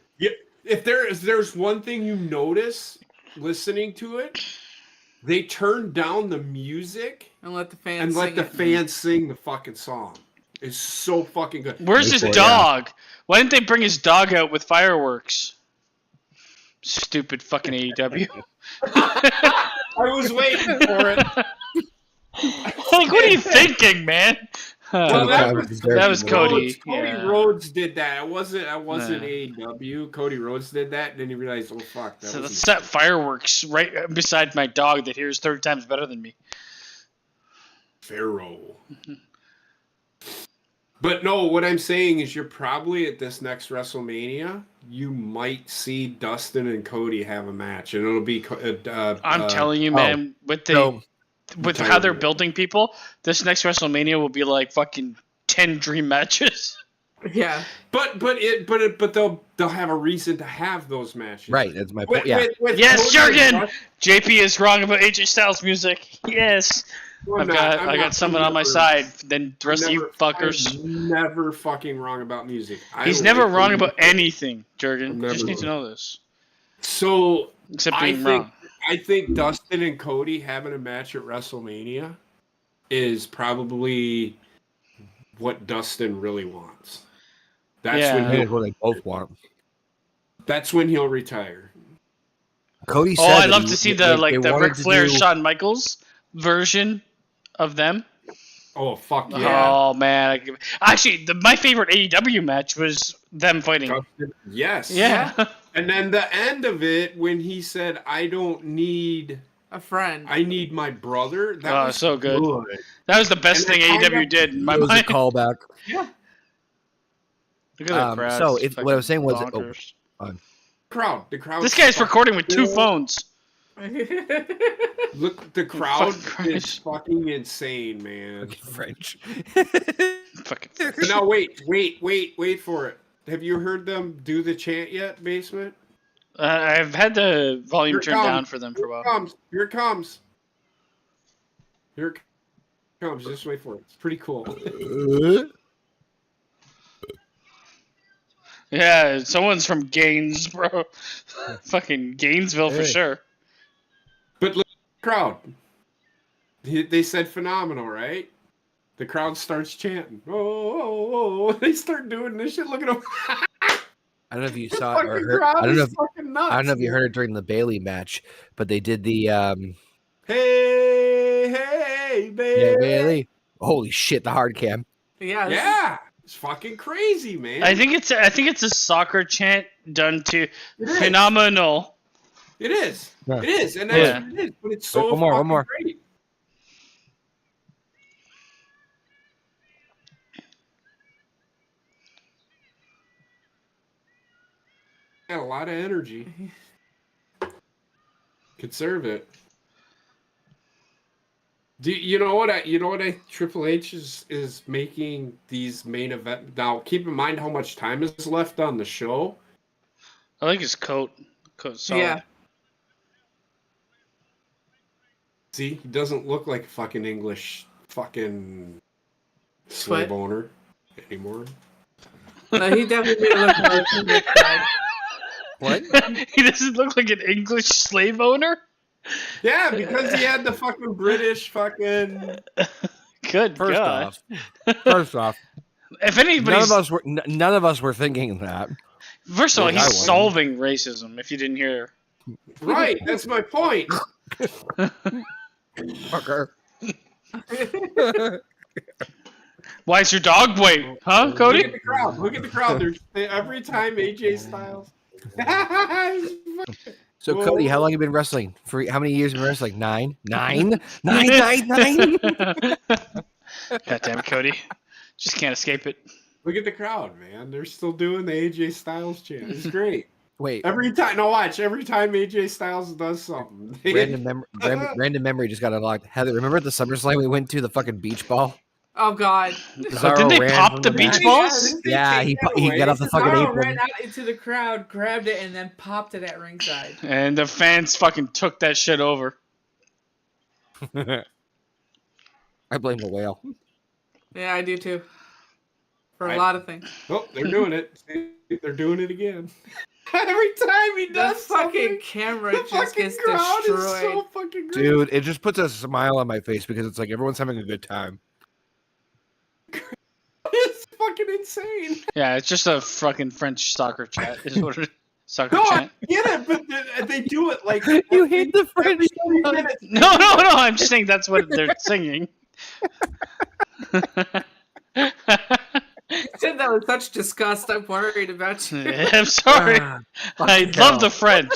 If there's one thing you notice listening to it, they turn down the music And let the fans and let sing the it. fans sing the fucking song. It's so fucking good. Where's his Yeah. dog? Why didn't they bring his dog out with fireworks? Stupid fucking AEW. I was waiting for it. Like, what are you thinking, man? Well, that was Cody. Cody Yeah. Rhodes did that. I wasn't Nah. AEW. Cody Rhodes did that, and then he realized, oh fuck, that So was let's set fireworks right beside my dog that hears 30 times better than me. Pharaoh. But no, what I'm saying is you're probably at this next WrestleMania, you might see Dustin and Cody have a match, and it'll be. I'm telling you, man, with So how they're building people, this next WrestleMania will be like fucking 10 dream matches. Yeah. But they'll have a reason to have those matches, right, that's my point. Yeah, With Yes, Cody and Jurgen! Dustin- JP is wrong about AJ Styles music. Yes. I'm not- I'm I got not- someone I'm on my never- side. Then the rest of you never- fuckers. I'm never fucking wrong about music. He's never wrong about anything, Jurgen. I'm You just never need to know this. So Except I being think wrong. I think Dustin and Cody having a match at WrestleMania is probably what Dustin really wants. That's Yeah. I think that's what they both want. that's when he'll retire. Cody Oh, said I'd that love he- to see they- the they the wanted Ric to Flair, do- Shawn Michaels version of them. Oh fuck yeah! Oh man! Actually, my favorite AEW match was them fighting. Dustin, yes. Yeah. And then the end of it when he said, "I don't need, A friend. I need my brother." That Oh, was so good. That was the best And thing it kind AEW of- did in my It was a mind. callback. Yeah. Look at that crowd. so It's if- what I was saying was- fucking oh, bonkers. The crowd. This guy's recording with 2 full. phones. Look, the crowd Fucking is Christ. fucking insane, man. French. Fucking. But now wait for it. Have you heard them do the chant yet, Basement? I've had the volume Here it turned comes. down for them for a Here it while. comes. Here it comes. Here it comes. Just wait for it. It's pretty cool. Yeah, someone's from Gaines, bro. Fucking Gainesville for Hey. sure. But look, at the crowd. They said phenomenal, right? The crowd starts chanting. Oh. They start doing this shit. Look at them. I don't know if you The saw it or fucking heard. crowd I don't know. is If, fucking nuts. I don't know if you heard it during the Bailey match, but they did the Hey, baby. yeah Bailey. Holy shit, the hard cam. Yeah. Yeah, it's fucking crazy, man. I think it's a soccer chant done to It is. phenomenal. It is. Yeah. It is, and that's Yeah. what it is. But it's so One more, one fucking more. great. Got a lot of energy. Conserve it. Do you know what Triple H is making these main event now? Keep in mind how much time is left on the show. I like his coat. Coat's solid. Yeah. See, he doesn't look like a fucking English fucking slave Sweat. owner anymore. No, he definitely made it look more to this side. What? He doesn't look like an English slave owner. Yeah, because he had the fucking British fucking. Good First God. off, If none anybody's, of us were thinking that. first of all, I he's wasn't. solving racism. If you didn't hear, Right, that's my point. Fucker. why is your dog wait? Huh, Look Cody? at the crowd. Look at the crowd. Every time AJ Styles. So Cody, how long you been wrestling? For how many years you been wrestling? 9? 9? 9? God damn it, Cody. Just can't escape it. Look at the crowd, man. They're still doing the AJ Styles chant. It's great. Wait, Every time, no, watch. Every time AJ Styles does something, random memory just got unlocked. Heather, remember the SummerSlam we went to, the fucking beach ball? Oh God! Cesaro Didn't they ran pop from the back. beach balls? Didn't they Yeah, take he that he away? got off the fucking Cesaro apron. ran out into the crowd, grabbed it, and then popped it at ringside. And the fans fucking took that shit over. I blame the whale. Yeah, I do too. For a I- lot of things. Oh, they're doing it. See, they're doing it again. Every time he The does fucking something, camera the just fucking gets crowd is destroyed. so fucking great. Dude, it just puts a smile on my face because it's like everyone's having a good time. It's fucking insane. Yeah, it's just a fucking French soccer chat. Is what it is. Soccer No, I chant. get it, but they do it like You hate the French every 3 so much. minutes. No. I'm just saying that's what they're singing. You said that with such disgust. I'm worried about you. I'm sorry. Ah, I love the French.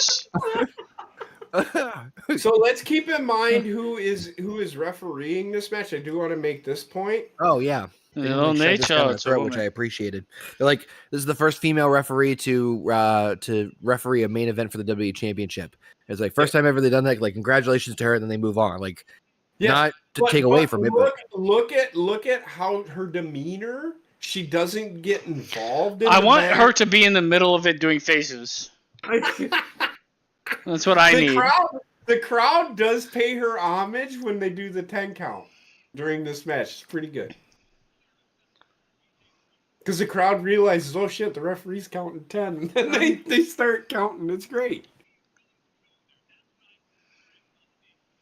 So let's keep in mind who is refereeing this match. I do want to make this point. Oh yeah. They Little really shoved this down nature, my it's a throat, which I woman. appreciated. They're like, this is the first female referee to referee a main event for the WWE Championship. It's like first time ever they've done that. Like, congratulations to her, and then they move on. Like, Yes, not to take away from it, but look at how her demeanor. She doesn't get involved. I want her to be in the middle of it doing faces. That's what I need. The crowd does pay her homage when they do the 10 count during this match. It's pretty good. Because the crowd realizes, oh shit, the referee's counting 10. And then they start counting. It's great.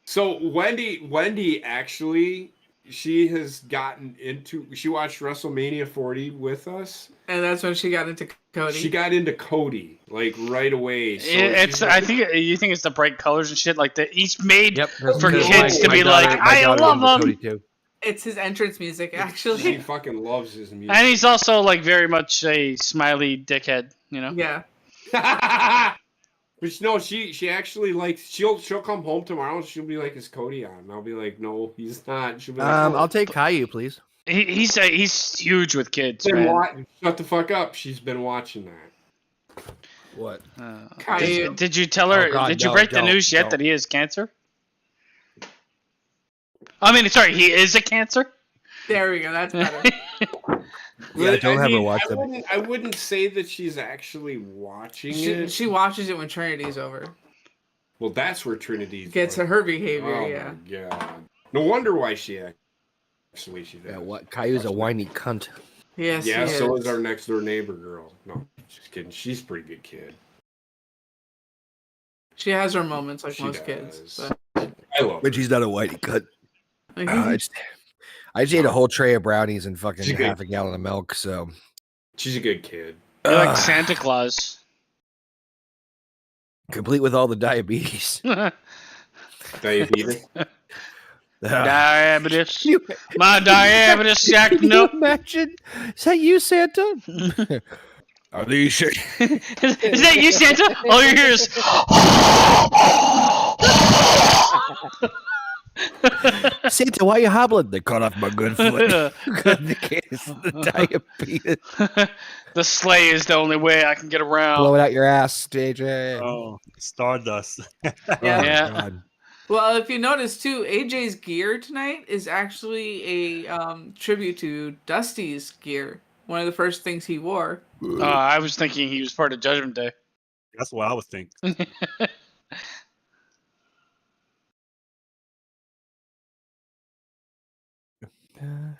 So Wendy actually, she watched WrestleMania 40 with us. And that's when she got into Cody. She got into Cody like right away. So It's. she's I think you think it's the bright colors and shit. Like each made yep. for because kids to be like, my I daughter love loves him. Cody too. It's his entrance music, She actually. fucking loves his music. And he's also like very much a smiley dickhead. You know. Yeah. But no, she actually likes. She'll come home tomorrow and she'll be like, "Is Cody on?" And I'll be like, "No, he's not." She'll be like, "Oh." I'll take Caillou, please. He's huge with kids, Been man. Shut the fuck up. She's been watching that. What? Caillou. Did you tell her? Oh, God, did you no, break the don't, news yet don't. that he has cancer? I mean, sorry, he is a cancer. There we go. That's better. Yeah, don't have her watch I them. I wouldn't say that she's actually watching it. She watches it when Trinity's over. Well, that's where Trinity's Gets like, her behavior, oh yeah. my god! No wonder why she acts the way she does. Yeah, what? Caillou's a whiny cunt. Yes, Yeah, he so is. is our next door neighbor girl. No, just kidding. She's a pretty good kid. She has her moments like She most kids. does. But I love her. But she's not a whiny cunt. like, I just ate a whole tray of brownies and fucking She's good. half a gallon of milk. So She's a good kid. You're like Ugh. Santa Claus. complete with all the diabetes. Diabetes. Diabetes. You- My diabetes jack Can you no. imagine? Is that you, Santa? Are these shit? Is that you, Santa? All you hear is. Santa, why you hobbling? They cut off my good foot. In the case of the diabetes. The sleigh is the only way I can get around. Blow it out your ass, DJ. Oh, Stardust. Yeah. Yeah. God. well, if you notice too, AJ's gear tonight is actually a tribute to Dusty's gear. One of the first things he wore. I was thinking he was part of Judgment Day. That's what I was thinking.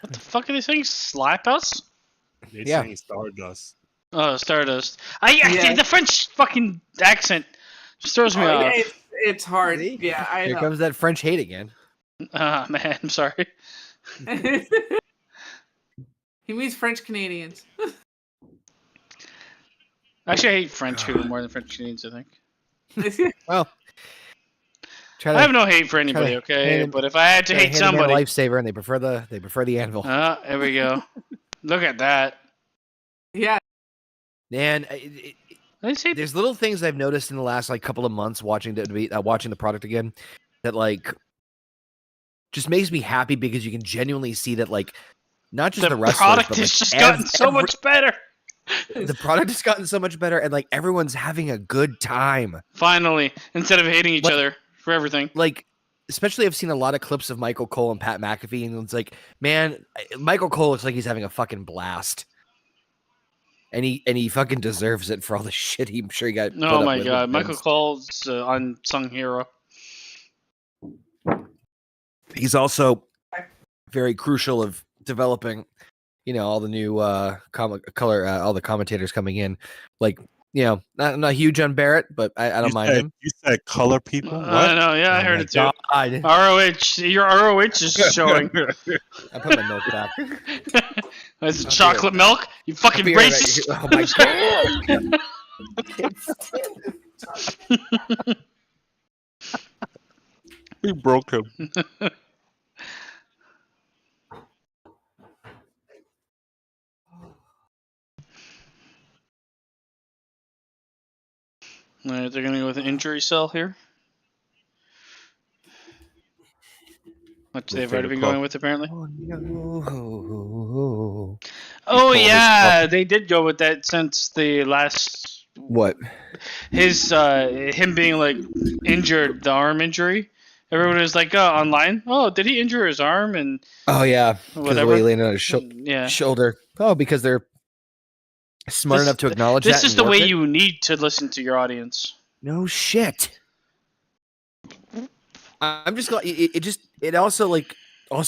What the fuck are they saying? Slap us? They're Yeah. saying Stardust. Oh, Stardust. Yeah. The French fucking accent just throws me off. it's hard. See? Yeah, I Here know. comes that French hate again. Man, I'm sorry. He means French Canadians. Actually, I hate French people more than French Canadians, I think. Well, try I have no hate for anybody, to okay? hand him- But if I had to try hate hand a man a somebody, lifesaver, and they prefer the anvil. there we go. Look at that. Yeah, Man, I say there's little things I've noticed in the last like couple of months watching the product again that like just makes me happy because you can genuinely see that like not just the wrestlers, product but has like, just gotten so much better. the product has gotten so much better, and like everyone's having a good time. Finally, instead of hating each Like- other for everything. Like, especially I've seen a lot of clips of Michael Cole and Pat McAfee, and it's like, man, Michael Cole looks like he's having a fucking blast. And he fucking deserves it for all the shit I'm sure he got. put Oh up my with god, Michael Vince. Cole's unsung hero. He's also very crucial of developing, all the new all the commentators coming in. Like, not huge on Barrett, but I don't mind him. You said color people? What? I know, yeah, I heard it too. God. ROH, your ROH is showing. I put my milk back. Is it chocolate milk? You fucking Be right back. racist. Oh my god. We broke him. Alright, they're gonna go with an injury cell here. Which they've already been going with apparently. Oh no. Oh this yeah, they did go with that since the last What? him being like injured, the arm injury. Everyone was like online. Oh, did he injure his arm? And Oh yeah, because the Whatever. way he landed on his yeah, shoulder. Oh, because they're smart This- enough to acknowledge this that. is and the work way it? you need to listen to your audience. No shit. I'm just glad it also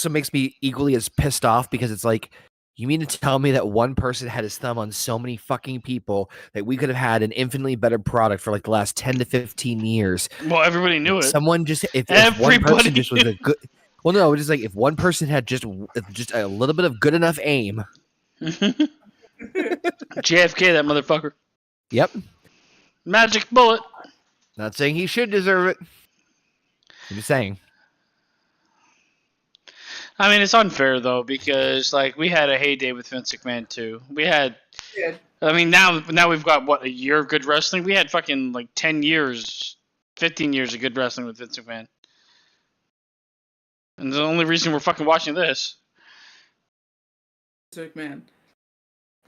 makes me equally as pissed off because it's like, you mean to tell me that one person had his thumb on so many fucking people that we could have had an infinitely better product for like the last 10 to 15 years? Well, everybody knew it. Someone just if one Everybody person just was a good well no, just like if one person had just a little bit of good enough aim. JFK, that motherfucker. Yep. Magic bullet. Not saying he should deserve it. I'm just saying. I mean, it's unfair though because like we had a heyday with Vince McMahon too. We had. Yeah. I mean, now we've got what, a year of good wrestling. We had fucking like 10 years, 15 years of good wrestling with Vince McMahon. And the only reason we're fucking watching this. McMahon.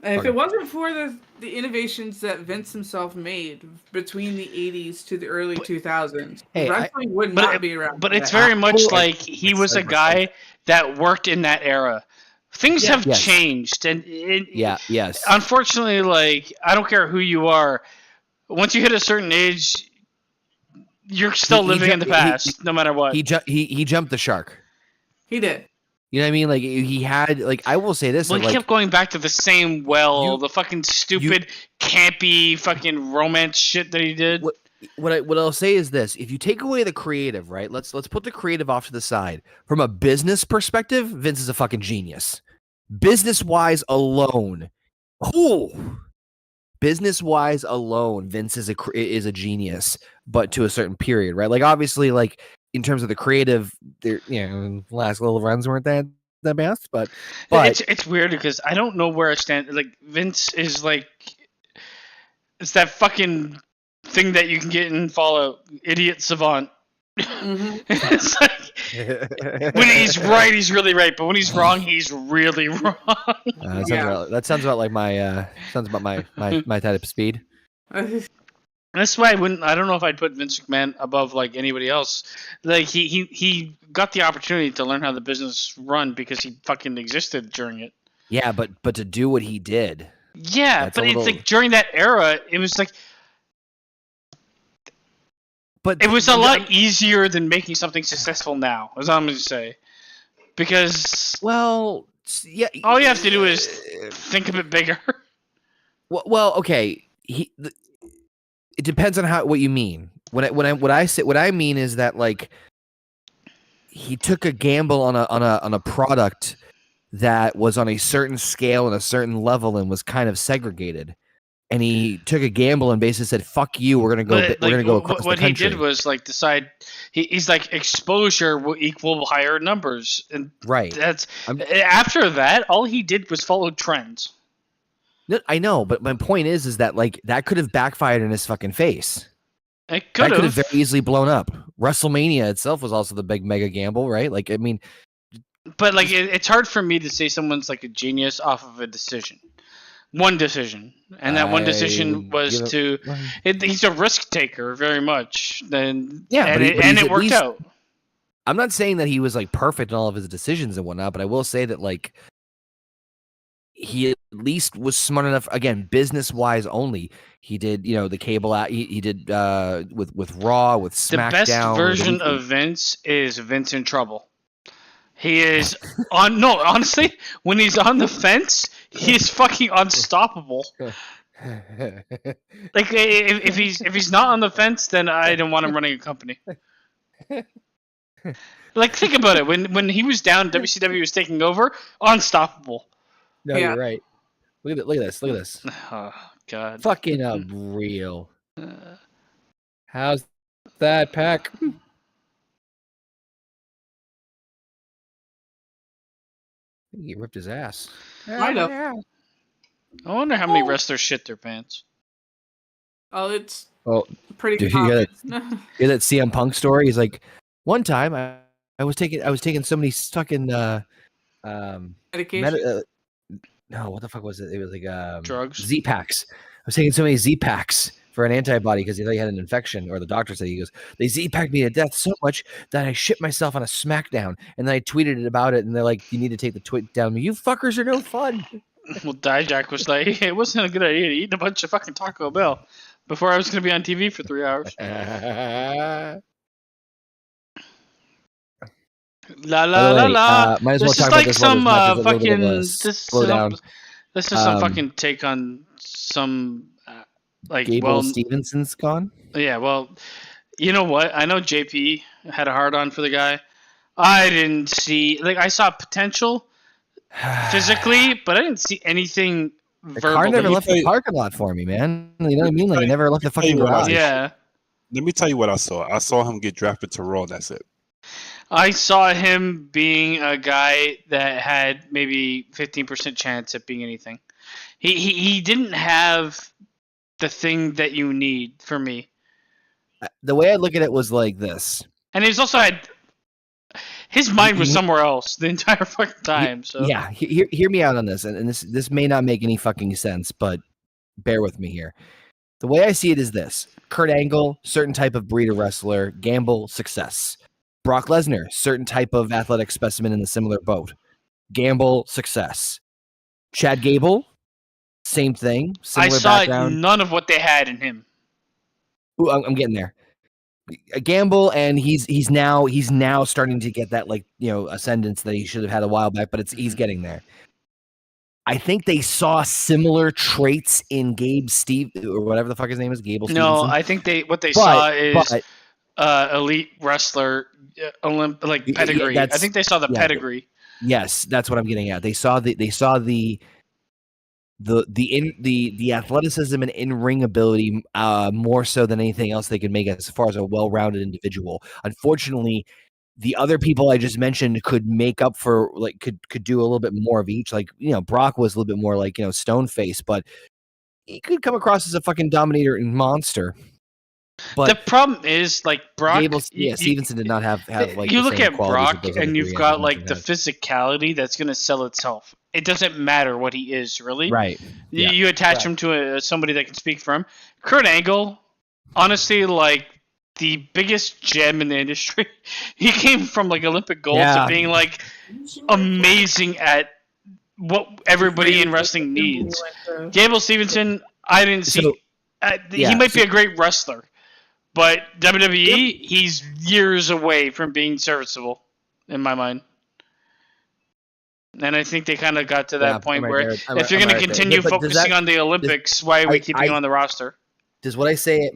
And if it wasn't for the innovations that Vince himself made between the 80s to the early 2000s, Hey, wrestling would not be around. But it's today. very much like he was a guy that worked in that era. Things have Yes. changed, and Yes. unfortunately, like I don't care who you are, once you hit a certain age, you're still He living in the jumped- he- past, no matter what. He jumped the shark. He did. You know what I mean? Like he had like I will say this. Well, that, he like, kept going back to the same well, You- the fucking stupid, campy, fucking romance shit that he did. what I'll say is this: if you take away the creative, right? Let's put the creative off to the side. From a business perspective, Vince is a fucking genius. Business wise alone, business wise alone, Vince is a genius. But to a certain period, right? Like obviously, like in terms of the creative, there last little runs weren't that the best, but It's weird because I don't know where I stand. Like Vince is like, it's that fucking thing that you can get in Fallout, idiot savant. It's like when he's right, he's really right, but when he's wrong, he's really wrong. that sounds about like my my type of speed. That's why I don't know if I'd put Vince McMahon above like anybody else. Like he got the opportunity to learn how the business run because he fucking existed during it. Yeah, but to do what he did. Yeah, That's but a it's little- like during that era, it was like But it was a lot easier than making something successful now. Is all I'm gonna say. Because well, yeah. all you have to do is think a bit bigger. Well, okay. It depends on what you mean. What I mean is that like he took a gamble on a product that was on a certain scale and a certain level and was kind of segregated. And he took a gamble and basically said, "Fuck you, we're gonna go. But, We're gonna go across what the country." he did was like decide. He's like exposure will equal higher numbers, and Right. that's I'm- after that. All he did was follow trends. No, I know, but my point is that like that could have backfired in his fucking face. It That could could have have, very easily blown up. WrestleMania itself was also the big mega gamble, right? Like, I mean, but like it's hard for me to say someone's like a genius off of a decision, one decision, and that one I decision would was give to. He's a risk taker very much. Then Yeah, and but it he's at worked least- out. I'm not saying that he was like perfect in all of his decisions and whatnot, but I will say that like he at least was smart enough. Again, business wise only. He did, the cable out. He did with Raw, with The SmackDown. best version with- of Vince is Vince in trouble. He is on. No, honestly, when he's on the fence, he's fucking unstoppable. Like if he's not on the fence, then I don't want him running a company. Like think about it. When he was down, WCW was taking over. Unstoppable. No, Yeah. you're right. Look at this. Look at this. Oh God. Fucking unreal. Uh, How's that, Pack? He ripped his ass. Might have. I wonder how many wrestlers shit their pants. Oh, it's Oh, pretty dude, you common. hear that CM Punk story? He's like, one time I was taking so many fucking Medication. no, what the fuck was it? It was like Drugs. Z packs. I was taking so many Z packs for an antibody because he thought he had an infection, or the doctor said, he goes, they Z packed me to death so much that I shit myself on a SmackDown, and then I tweeted it about it, and they're like, you need to take the tweet down. You fuckers are no fun. Well, Dijak was like, hey, it wasn't a good idea to eat a bunch of fucking Taco Bell before I was going to be on TV for 3 hours. La la la la. Might as well This talk is about like this while some this match is a little bit of fucking. a This slow down. This is some Um, fucking take on some like Gable Stevenson's gone. yeah. Well, you know what? I know JP had a hard on for the guy. I didn't see I saw potential physically, but I didn't see anything The car verbally. never left the parking lot for me, man. You know what I mean? Like, I never left the fucking garage. Yeah. Let me tell you what I saw. I saw him get drafted to Raw. That's it. I saw him being a guy that had maybe 15% chance at being anything. He didn't have the thing that you need for me. The way I look at it was like this. And he's also had his mind was somewhere else the entire fucking time. So Yeah, hear me out on this, and this may not make any fucking sense, but bear with me here. The way I see it is this: Kurt Angle, certain type of breed of wrestler; Gamble, success. Brock Lesnar, certain type of athletic specimen in the similar boat; Gamble, success. Chad Gable, same thing. I Similar saw background. none of what they had in him. Ooh, I'm getting there. A Gamble, and he's now starting to get that ascendance that he should have had a while back, but he's getting there. I think they saw similar traits in Gabe Steve or whatever the fuck his name is, Gable No, Stevenson. I think they saw is but elite wrestler, pedigree. I think they saw the pedigree. yes, that's what I'm getting at. They saw the athleticism and in-ring ability more so than anything else they could make as far as a well-rounded individual. Unfortunately, the other people I just mentioned could make up for could do a little bit more of each. Brock was a little bit more stone face, but he could come across as a fucking dominator and monster. But the problem is Brock. Gable, Stevenson did not have you the look same at qualities Brock that those other and you've three got mentioned the had. physicality that's going to sell itself. It doesn't matter what he is, really. Right. Yeah. You attach him to somebody that can speak for him. Kurt Angle, honestly, the biggest gem in the industry. He came from Olympic gold to being amazing at what everybody in wrestling needs. Gable Stevenson, I didn't see. He might be a great wrestler, but WWE, he's years away from being serviceable, in my mind. And I think they kind of got to that point where if you're going to continue focusing on the Olympics, why are we keeping him on the roster? Does what I say?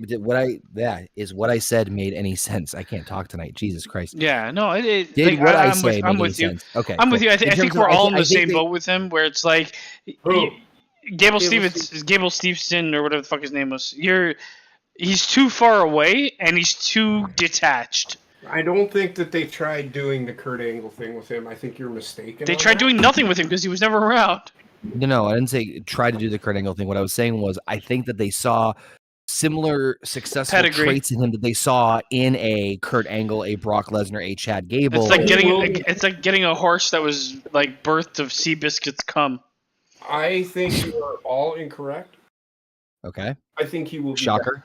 Is what I said made any sense? I can't talk tonight. Jesus Christ. Yeah, no, Did like, what I I'm say with, I'm make any with you. sense? Okay, I'm cool. with you. I In think terms of- we're all in I the think same they- boat with him, where it's like, Who? Gable Steveson or whatever the fuck his name was. He's too far away and he's too detached. I don't think that they tried doing the Kurt Angle thing with him. I think you're mistaken. They on tried that. doing nothing with him because he was never around. No, I didn't say try to do the Kurt Angle thing. What I was saying was I think that they saw similar successful Pedigree. traits in him that they saw in a Kurt Angle, a Brock Lesnar, a Chad Gable. It's like Well, getting getting a horse that was like birthed of Seabiscuit's cum. I think you are all incorrect. Okay, I think he will be shocker. back.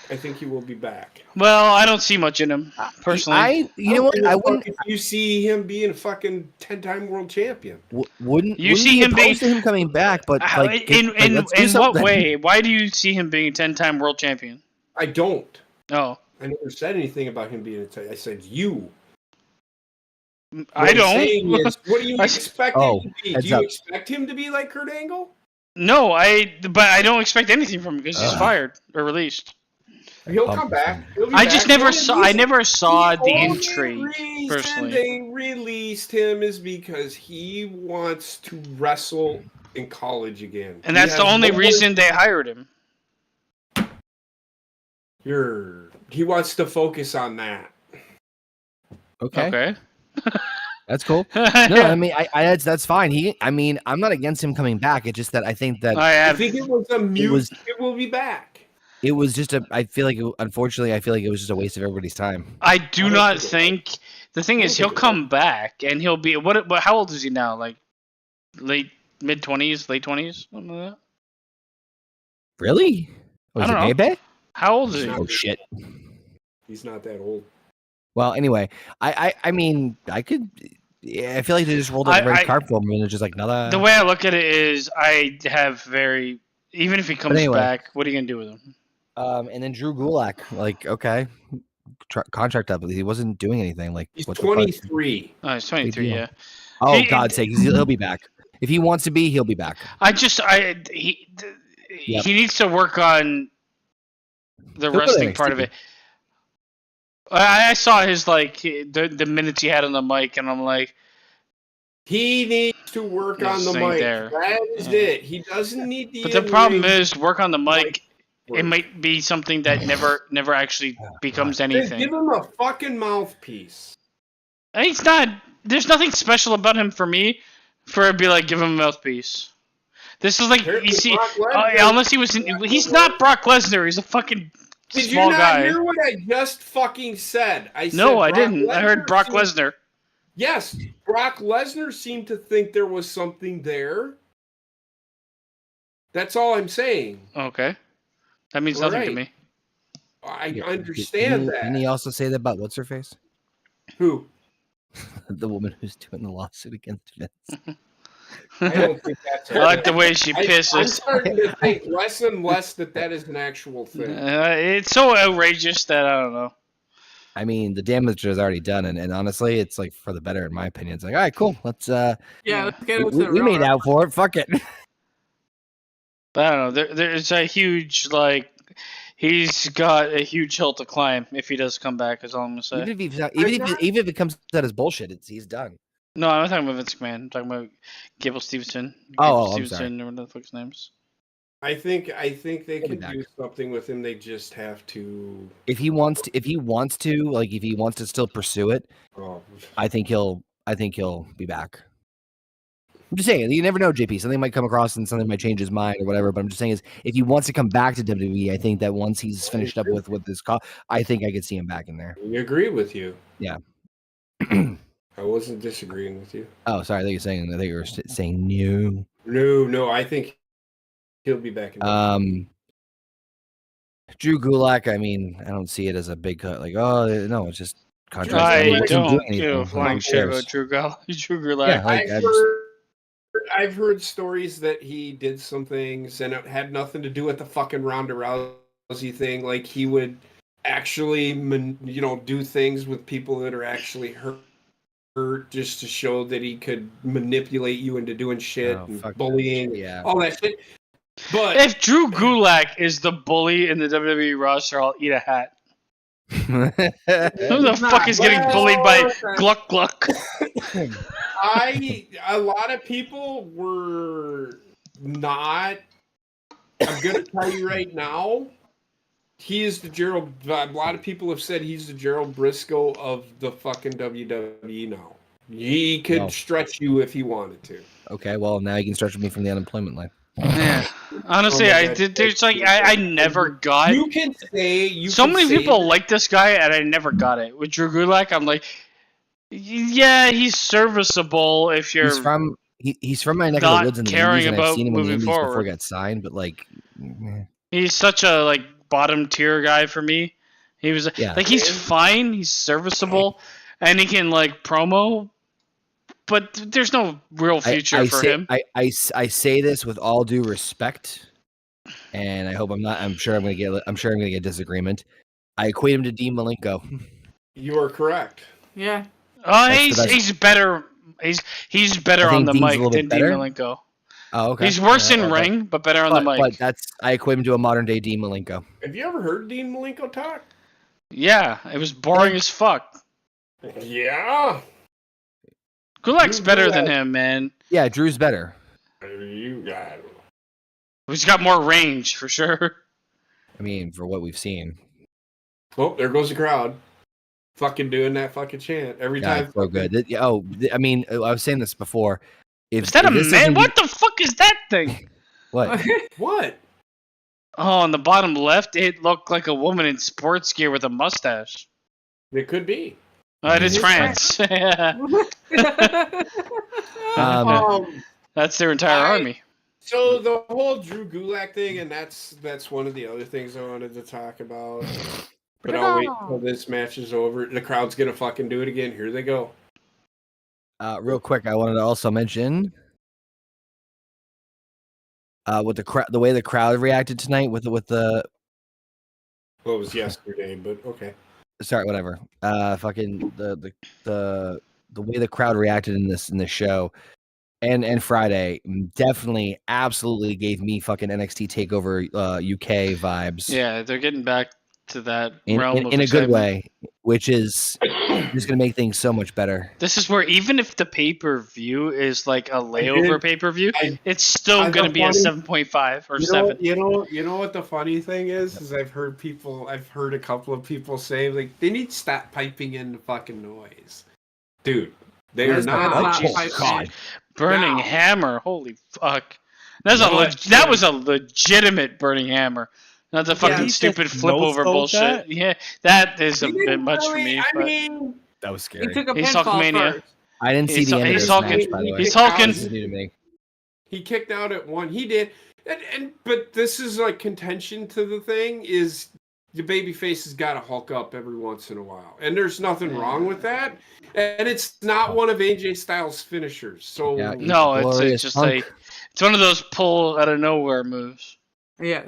I think he will be back. Well, I don't see much in him personally. You know what? I wouldn't. If you see him being a fucking 10-time world champion. Wouldn't You wouldn't see be him being- opposed to him coming back, but How- like, in let's do what something. way? Why do you see him being a 10-time world champion? I don't. Oh, I never said anything about him being a 10. I said you. I What I'm saying don't. is, what do you I- expect Oh, him to be? heads Do you up. expect him to be like Kurt Angle? No, but I don't expect anything from him because he's fired or released. He'll Bump come this back. thing. He'll be I back. just The never only saw. I reason- never saw the only intrigue reason personally. They released him is because he wants to wrestle in college again. And that's He the has only no- reason they hired him. He wants to focus on that. Okay, Okay. that's cool. No, I mean, that's fine. I mean, I'm not against him coming back. It's just that I think that I I have. think it was a mute. was- It will be back. it was just a. I feel like, unfortunately, I feel like it was just a waste of everybody's time. I do don't not think think. The thing is, he'll come back and he'll be what? How old is he now? Like mid 20s, late 20s, something like that. Really? Was I it don't know. Bebe? How old is he? Oh shit. He's not that old. Well, anyway, I mean, I could. Yeah, I feel like they just rolled out the I- red carpet for him, and they're just like, nada. The way I look at it is, I have very. Even if he comes anyway. back, what are you gonna do with him? And then Drew Gulak, like, okay, contract up. He wasn't doing anything. Like, He's what the fuck? 23. Oh, he's 23. deal. Yeah. Oh, He- God's sake, he'll be back. If he wants to be, he'll be back. He Yep. he needs to work on the He'll go to wrestling part of NXT. it. I saw his like the minutes he had on the mic, and I'm like, He needs to work Yes, on the ain't mic. there. That is it. He doesn't need the. but the problem in-ring is, work on the mic. work. It might be something that never actually becomes Then anything. give him a fucking mouthpiece. He's not. There's nothing special about him for me. For it to be like, give him a mouthpiece. This is like Apparently you see, Brock Lesnar- unless he was. He's not Brock Lesnar. He's a fucking Did you small not guy. hear what I just fucking said? I said No, I Brock didn't. I heard Brock seemed- Lesnar. Yes, Brock Lesnar seemed to think there was something there. That's all I'm saying. Okay, that means nothing to Right. me. I Yeah, understand that. Didn't he also say that about what's her face? Who? The woman who's doing the lawsuit against Vince. I don't think that's. I like the way she I'm pisses. starting to think less and less that is an actual thing. It's so outrageous that I don't know. I mean, the damage is already done, and honestly, it's like for the better, in my opinion. It's like, all right, cool. Let's Yeah, let's get into the we made Raw. out for it. Fuck it. But I don't know. There's a huge like. He's got a huge hill to climb if he does come back. Is all I'm gonna say. Even if it comes out as bullshit, he's done. No, I'm not talking about Vince McMahon. I'm talking about Gable Steveson. Oh, I'm Stevenson, or whatever the fuck his name's. I think they He'll be could back. do something with him. They just have to. If he wants to, like, if he wants to still pursue it, Oh, I think he'll be back. I'm just saying, you never know, JP. Something might come across and something might change his mind or whatever. But I'm just saying is, if he wants to come back to WWE, I think that once he's finished up with this call, I think I could see him back in there. I agree with you. Yeah. I wasn't disagreeing with you. Oh, sorry. I thought you were saying no. No, I think he'll be back in. Drew Gulak. I mean, I don't see it as a big cut. Like, oh no, it's just contract. I He wasn't doing don't anything. give a Who flying shit cares? about Drew Gulak. Yeah, like, I've heard stories that he did some things and it had nothing to do with the fucking Ronda Rousey thing. Like he would actually, do things with people that are actually hurt just to show that he could manipulate you into doing shit Oh, and fuck that bullying, shit, yeah. all that shit. But If Drew Gulak is the bully in the WWE roster, I'll eat a hat. Who the He's fuck not. is getting bullied by Well, Gluck Gluck? a lot of people were not. I'm gonna tell you right now, he is the Gerald. A lot of people have said he's the Gerald Briscoe of the fucking WWE now. He could Wow. stretch you if he wanted to. Okay, well now you can stretch me from the unemployment line. Yeah. Honestly, Oh my I God. did. There's like I never got. You can say So can many say people that- like this guy, and I never got it. With Drew Gulak, I'm like, yeah, he's serviceable if you're. He's from my neck of not the woods in the caring Indies, and I've about seen him in the moving Indies before forward. he got signed, but like, He's such a like bottom tier guy for me. He was Yeah. like he's fine, he's serviceable, and he can like promo, but there's no real future for him. I say this with all due respect, and I hope I'm not. I'm sure I'm gonna get disagreement. I equate him to Dean Malenko. You are correct. Yeah. Oh, That's the best. he's better. He's better I on think the Dean's a mic little than bit Dean better. Malenko. Oh, okay. He's worse in okay. ring, but better on the mic. But I equate him to a modern day Dean Malenko. Have you ever heard Dean Malenko talk? Yeah, it was boring as fuck. Yeah. Gulak's Drew better than Gulak. him, man. Yeah, Drew's better. You got it. He's got more range for sure. I mean, for what we've seen, Oh, there goes the crowd. Fucking doing that fucking chant every yeah, time. it's so good. I mean, I was saying this before. Is that a this man? doesn't What the fuck is that thing? What? What? Oh, on the bottom left, it looked like a woman in sports gear with a mustache. It could be. It is It's France. Yeah. That's their entire army. So the whole Drew Gulak thing, and that's one of the other things I wanted to talk about. But I'll wait until this match is over. The crowd's gonna fucking do it again. Here they go. Real quick, I wanted to also mention with the way the crowd reacted tonight with the Well, it was yesterday, but okay. sorry, whatever. Fucking the way the crowd reacted in this show and Friday definitely absolutely gave me fucking NXT Takeover UK vibes. Yeah, they're getting back to that in realm of a good excitement. way, which is just gonna make things so much better. This is where even if the pay-per-view is like a layover pay-per-view, it's still I going to be a funny- 7.5 or You 7. know what the funny thing is I've heard a couple of people say like they need to stop piping in the fucking noise, dude. They are There's not. not Oh, Jesus. God. Burning Now. Hammer, holy fuck. No, That was a legitimate Burning Hammer. Not the fucking he stupid just flip over no-sold bullshit. that? Yeah, that is a He bit didn't much for really- me. I But mean, That was He scary. took a He's pinfall Hulkamania. first. I didn't see he's- the end of he's this talking- match, by the way. he's talking- This is new to me. he kicked out at one. He did, but this is like contention to the thing is the babyface has got to hulk up every once in a while, and there's nothing wrong with that. And it's not one of AJ Styles' finishers. So Yeah, no, it's Glorious just Punk. like it's one of those pull out of nowhere moves. Yeah.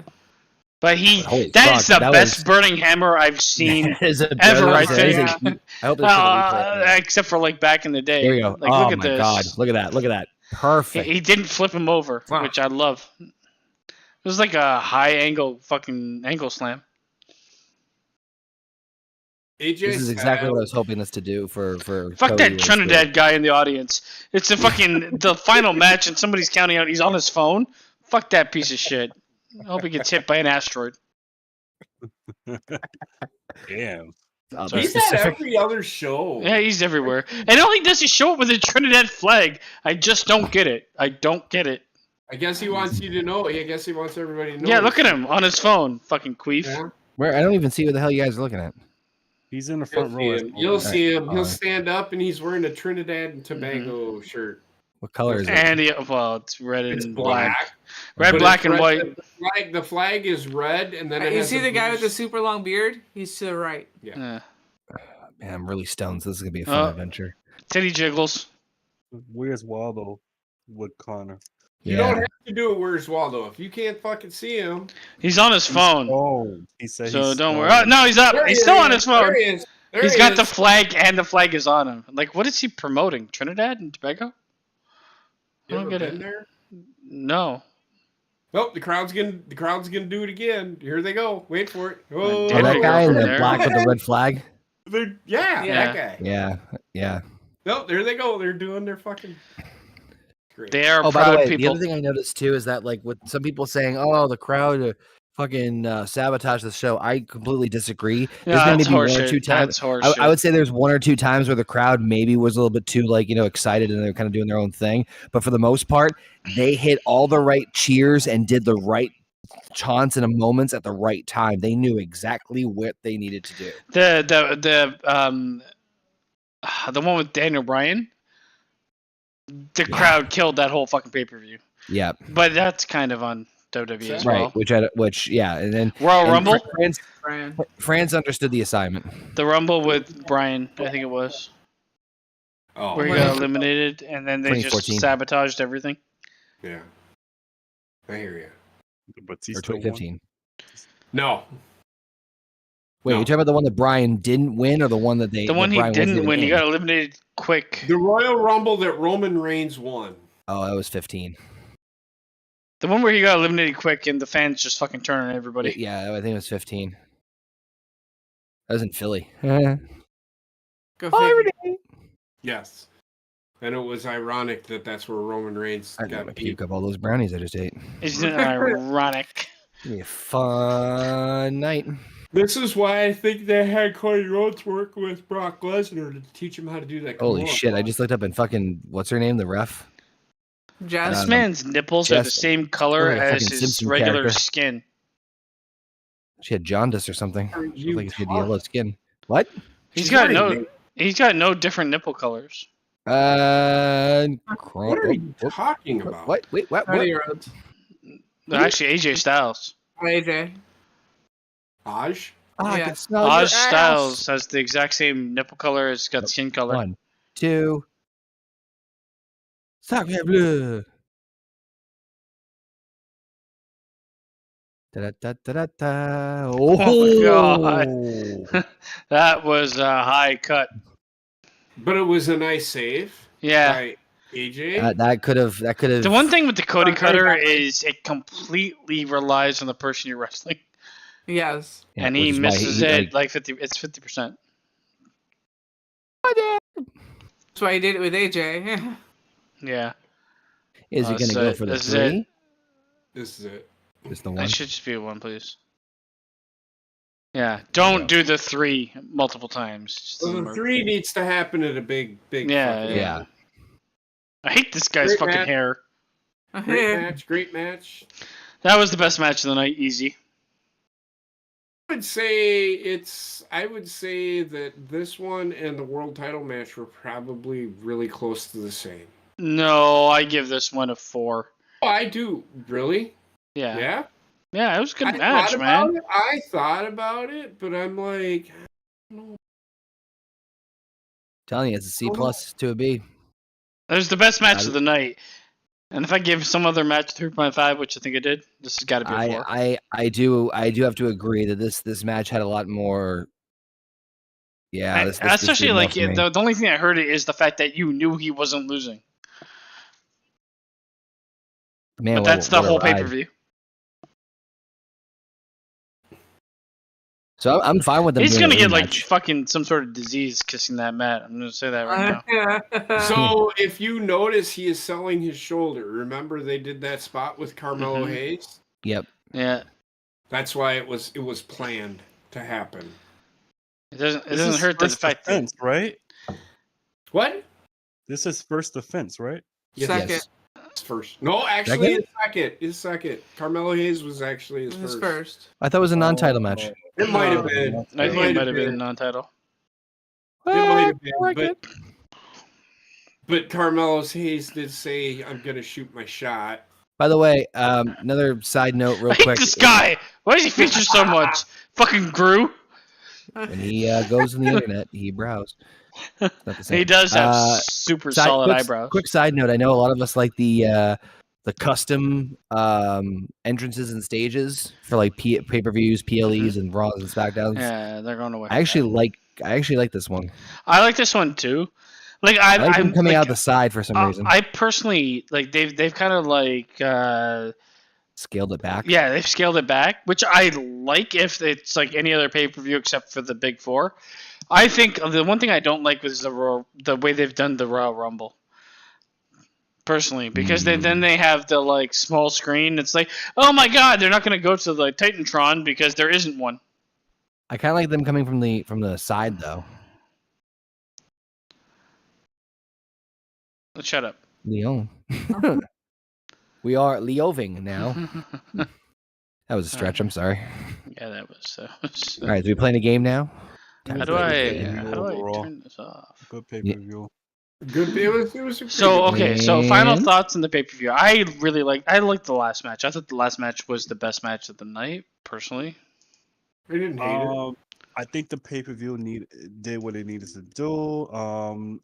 But Holy that fuck, is the that best was- Burning Hammer I've seen That is a- ever, that I is a- that is a think. huge- I hope there's a replay of that. except for like back in the day. Here we go. Like, Oh look at my this. god! Look at that! Look at that! Perfect. He didn't flip him over, Wow. which I love. It was like a high angle fucking ankle slam. AJ This is exactly what I was Styles- hoping this to do for Fuck Cody that was Trinidad guy in the audience. It's the fucking the final match and somebody's counting out. He's on his phone. Fuck that piece of shit. I hope he gets hit by an asteroid. Damn. the He's at specific- every other show. Yeah, he's everywhere. And all he does is show up with a Trinidad flag. I just don't get it. I don't get it. I guess he wants you to know. I guess he wants everybody to know. Yeah, look at him on his phone. Fucking queef. Yeah. Where I don't even see what the hell you guys are looking at. He's in the You'll front see row. him. You'll see him. He'll Alright. stand up and he's wearing a Trinidad and Tobago Mm-hmm. shirt. What color is it? And well, it's red and It's black. black. Red, But black, it's and red- white. The flag is red, and then it You has see a the guy blue with the super long beard? He's to the right. Yeah. Man, I'm really stoned. So this is gonna be a fun adventure. Titty jiggles. Where's Waldo with Connor? You don't have to do it. Where's Waldo? If you can't fucking see him, He's on his phone. Oh, he said. So he's don't worry. stoned. Oh, no, he's up. There He's he still on is. his phone. There he is. There He's he got is. the flag, and the flag is on him. Like, what is he promoting? Trinidad and Tobago? I You don't ever get been it. there? No. Oh, the crowd's gonna do it again. Here they go. Wait for it. Oh, Damn that it, guy in girl, the there. black with the red flag. yeah, Yeah. that guy. Yeah, yeah. No, there they go. They're doing their fucking. Great. They are Oh, by the proud way, people. the other thing I noticed too is that like with some people saying, "Oh, the crowd fucking sabotage the show," I completely disagree. There's Yeah, been that's maybe one or horseshit. two times. That's horseshit. I would say there's one or two times where the crowd maybe was a little bit too like excited and they're kind of doing their own thing, but for the most part, they hit all the right cheers and did the right taunts and moments at the right time. They knew exactly what they needed to do. The one with Daniel Bryan. The crowd killed that whole fucking pay-per-view. Yeah, But that's kind of on WWE as right. well. Which yeah, and then Royal and Rumble. Brian. France understood the assignment. The Rumble with Bryan, I think it was, Oh, where he got eliminated, and then they just 2014. sabotaged everything. yeah. I hear you. The Or Batista one. 2015. No, Wait, No. you talking about the one that Brian didn't win, or the one that they? The one that he Bryan wasn't didn't even win, he in? got eliminated quick. the Royal Rumble that Roman Reigns won. Oh, that was 15. The one where he got eliminated quick, and the fans just fucking turn on everybody. Yeah, I think it was 15. That was in Philly. Go figure. Yes, and it was ironic that that's where Roman Reigns I got got to beat. puke up all those brownies I just ate. Isn't it ironic? Be a fun night. This is why I think they had Cody Rhodes work with Brock Lesnar to teach him how to do that. Holy Kimura shit! I block. just looked up and fucking what's her name? The ref. Jess. This man's nipples are the Jess- same color like a as fucking his Simpson regular character. skin. She had jaundice or something. Are Looked you like she had talking- yellow skin. What? He's got wearing he's got no different nipple colors. What are you What? talking about? What? Wait, what? Cody What? Rhodes. They're actually AJ Styles. AJ. Aj? Ah, I Yeah. can smell your Aj ass. Styles has the exact same nipple color as got skin color. 1, 2. Sacre bleu. Da-da-da-da-da. Oh, God. Oh. That was a high cut. But it was a nice save Yeah. by AJ. That could have. The one thing with the Cody Sorry, cutter sorry. is it completely relies on the person you're wrestling, Yes. Yeah, and which he is why misses he, it like 50. It's 50%. That's why he did it with AJ. Yeah, Is he Oh, going to so go for the this is it. 3? This is it. Just the it 1. should just be a 1, please. Yeah, don't do the 3 multiple times. It just Well, doesn't the work. 3 needs to happen at a big. Yeah, fucking- Yeah. I hate this guy's Great fucking match. hair. Great match. Great match. That was the best match of the night. Easy. I would say that this one and the world title match were probably really close to the same. No, I give this one a 4. Oh, I do. Really? Yeah, Yeah. it was a good I match, thought man. about it. I thought about it, but I'm like, Telling you, it's a C plus to a B. It was the best match I- of the night. And if I give some other match 3.5, which I think I did, this has got to be a 4. I do have to agree that this match had a lot more. Yeah, this Especially did more like for me. the only thing I heard is the fact that you knew he wasn't losing. Man, But what- that's the what a whole ride. pay per view. So I'm fine with them. He's doing gonna a get like rematch. fucking some sort of disease kissing that mat. I'm gonna say that right now. so if you notice, he is selling his shoulder. Remember, they did that spot with Carmelo Mhm. Hayes. Yep. Yeah, That's why it was planned to happen. it doesn't This doesn't is hurt the first fact that defense, right? What? This is first defense, right? Second. Yes. It's first. No, actually, it's second. It's second. Carmelo Hayes was actually his His first. first. I thought it was a non-title match. It might have been. I think it might have been a non-title. It might have been, like but Carmelo Hayes did say, "I'm gonna shoot my shot." By the way, another side note, real I hate quick. this guy. Why does he feature so much? Fucking Gru. When he goes on the internet, he browse. It's not the same. He does have super solid quick, eyebrows. Quick side note: I know a lot of us like the custom entrances and stages for like pay-per-views, PLEs, and Raws and Smackdowns. Yeah, they're going away. I actually like this one. I like this one too. Like I like I'm them coming like, out the side for some reason. I personally like they've kind of like scaled it back. Yeah, they've scaled it back, which I like if it's like any other pay-per-view except for the big four. I think the one thing I don't like was the way they've done the Royal Rumble. Personally, because then they have the like small screen. It's like, oh my god, they're not going to go to the Titantron because there isn't one. I kind of like them coming from the side though. Let's shut up. Leo. We are Leoving now. That was a stretch. I'm sorry. Yeah, that was. All right, so we playing a game now? How do I overall. turn this off? Good pay-per-view. Good. It was a pretty So good okay, so final And- thoughts on the pay-per-view. I liked the last match. I thought the last match was the best match of the night, personally. I didn't hate it. I think the pay-per-view did what it needed to do.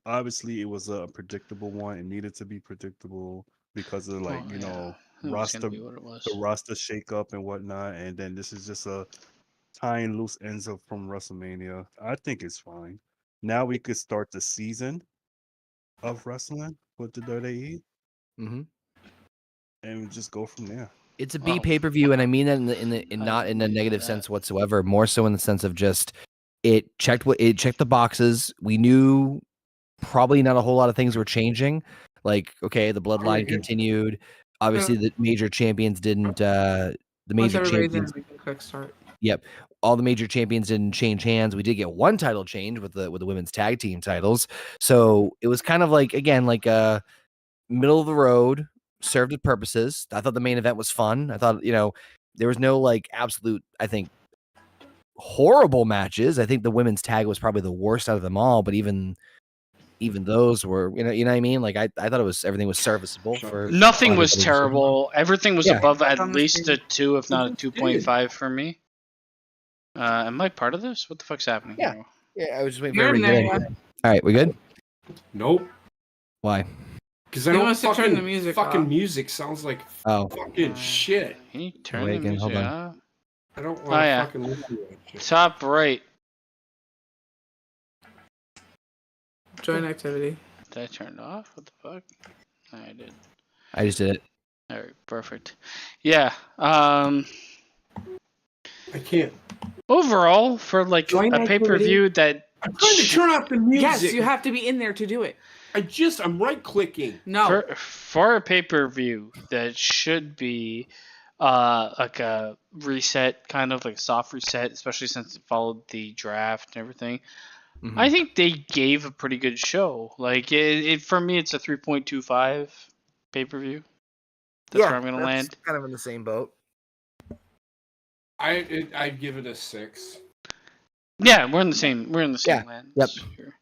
Obviously it was a predictable one. It needed to be predictable because of like, Oh, you know, It was roster gonna be what it was. the roster shake up and whatnot, and then this is just a tying loose ends up from WrestleMania. I think it's fine. Now we could start the season of wrestling with the WWE Mm-hmm. and just go from there. It's a B pay-per-view, and I mean that not in a negative sense whatsoever. More so in the sense of just it checked the boxes. We knew probably not a whole lot of things were changing. Like, okay, the bloodline continued. Obviously, the major champions didn't. The Once major everybody's in, champions. we can quick start. Yep, all the major champions didn't change hands. We did get one title change with the women's tag team titles. So it was kind of like again like a middle of the road. Served its purposes. I thought the main event was fun. I thought, there was no like absolute, I think, horrible matches. I think the women's tag was probably the worst out of them all, but even those were, you know what I mean? Like I thought everything was serviceable for Nothing for was everybody. terrible. Everything was Yeah. above at On the least screen. a 2, if not a It 2.5 for me. Am I part of this? What the fuck's happening? Yeah. here? Yeah, I was just waiting You're in there, yeah. All right, we good? Nope. Why? Because I He don't wants to turn fucking the music fucking off. music sounds like Oh, fucking shit. Can you turn Wait the again, music hold on. off? I don't want Oh, to yeah. fucking listen to that shit. Top right. Join activity. Did I turn it off? What the fuck? I did. I just did it. All right, perfect. Yeah. I can't. Overall, for like Join a pay-per-view that I'm trying to turn off the music. Yes, you have to be in there to do it. I'm right clicking. No. for a pay-per-view that should be like a reset, kind of like a soft reset, especially since it followed the draft and everything. Mhm. I think they gave a pretty good show. Like it for me, it's a 3.25 pay-per-view. That's where I'm gonna land. Kind of in the same boat. I'd give it a 6. Yeah, we're in the same Yeah, land. yep. Here.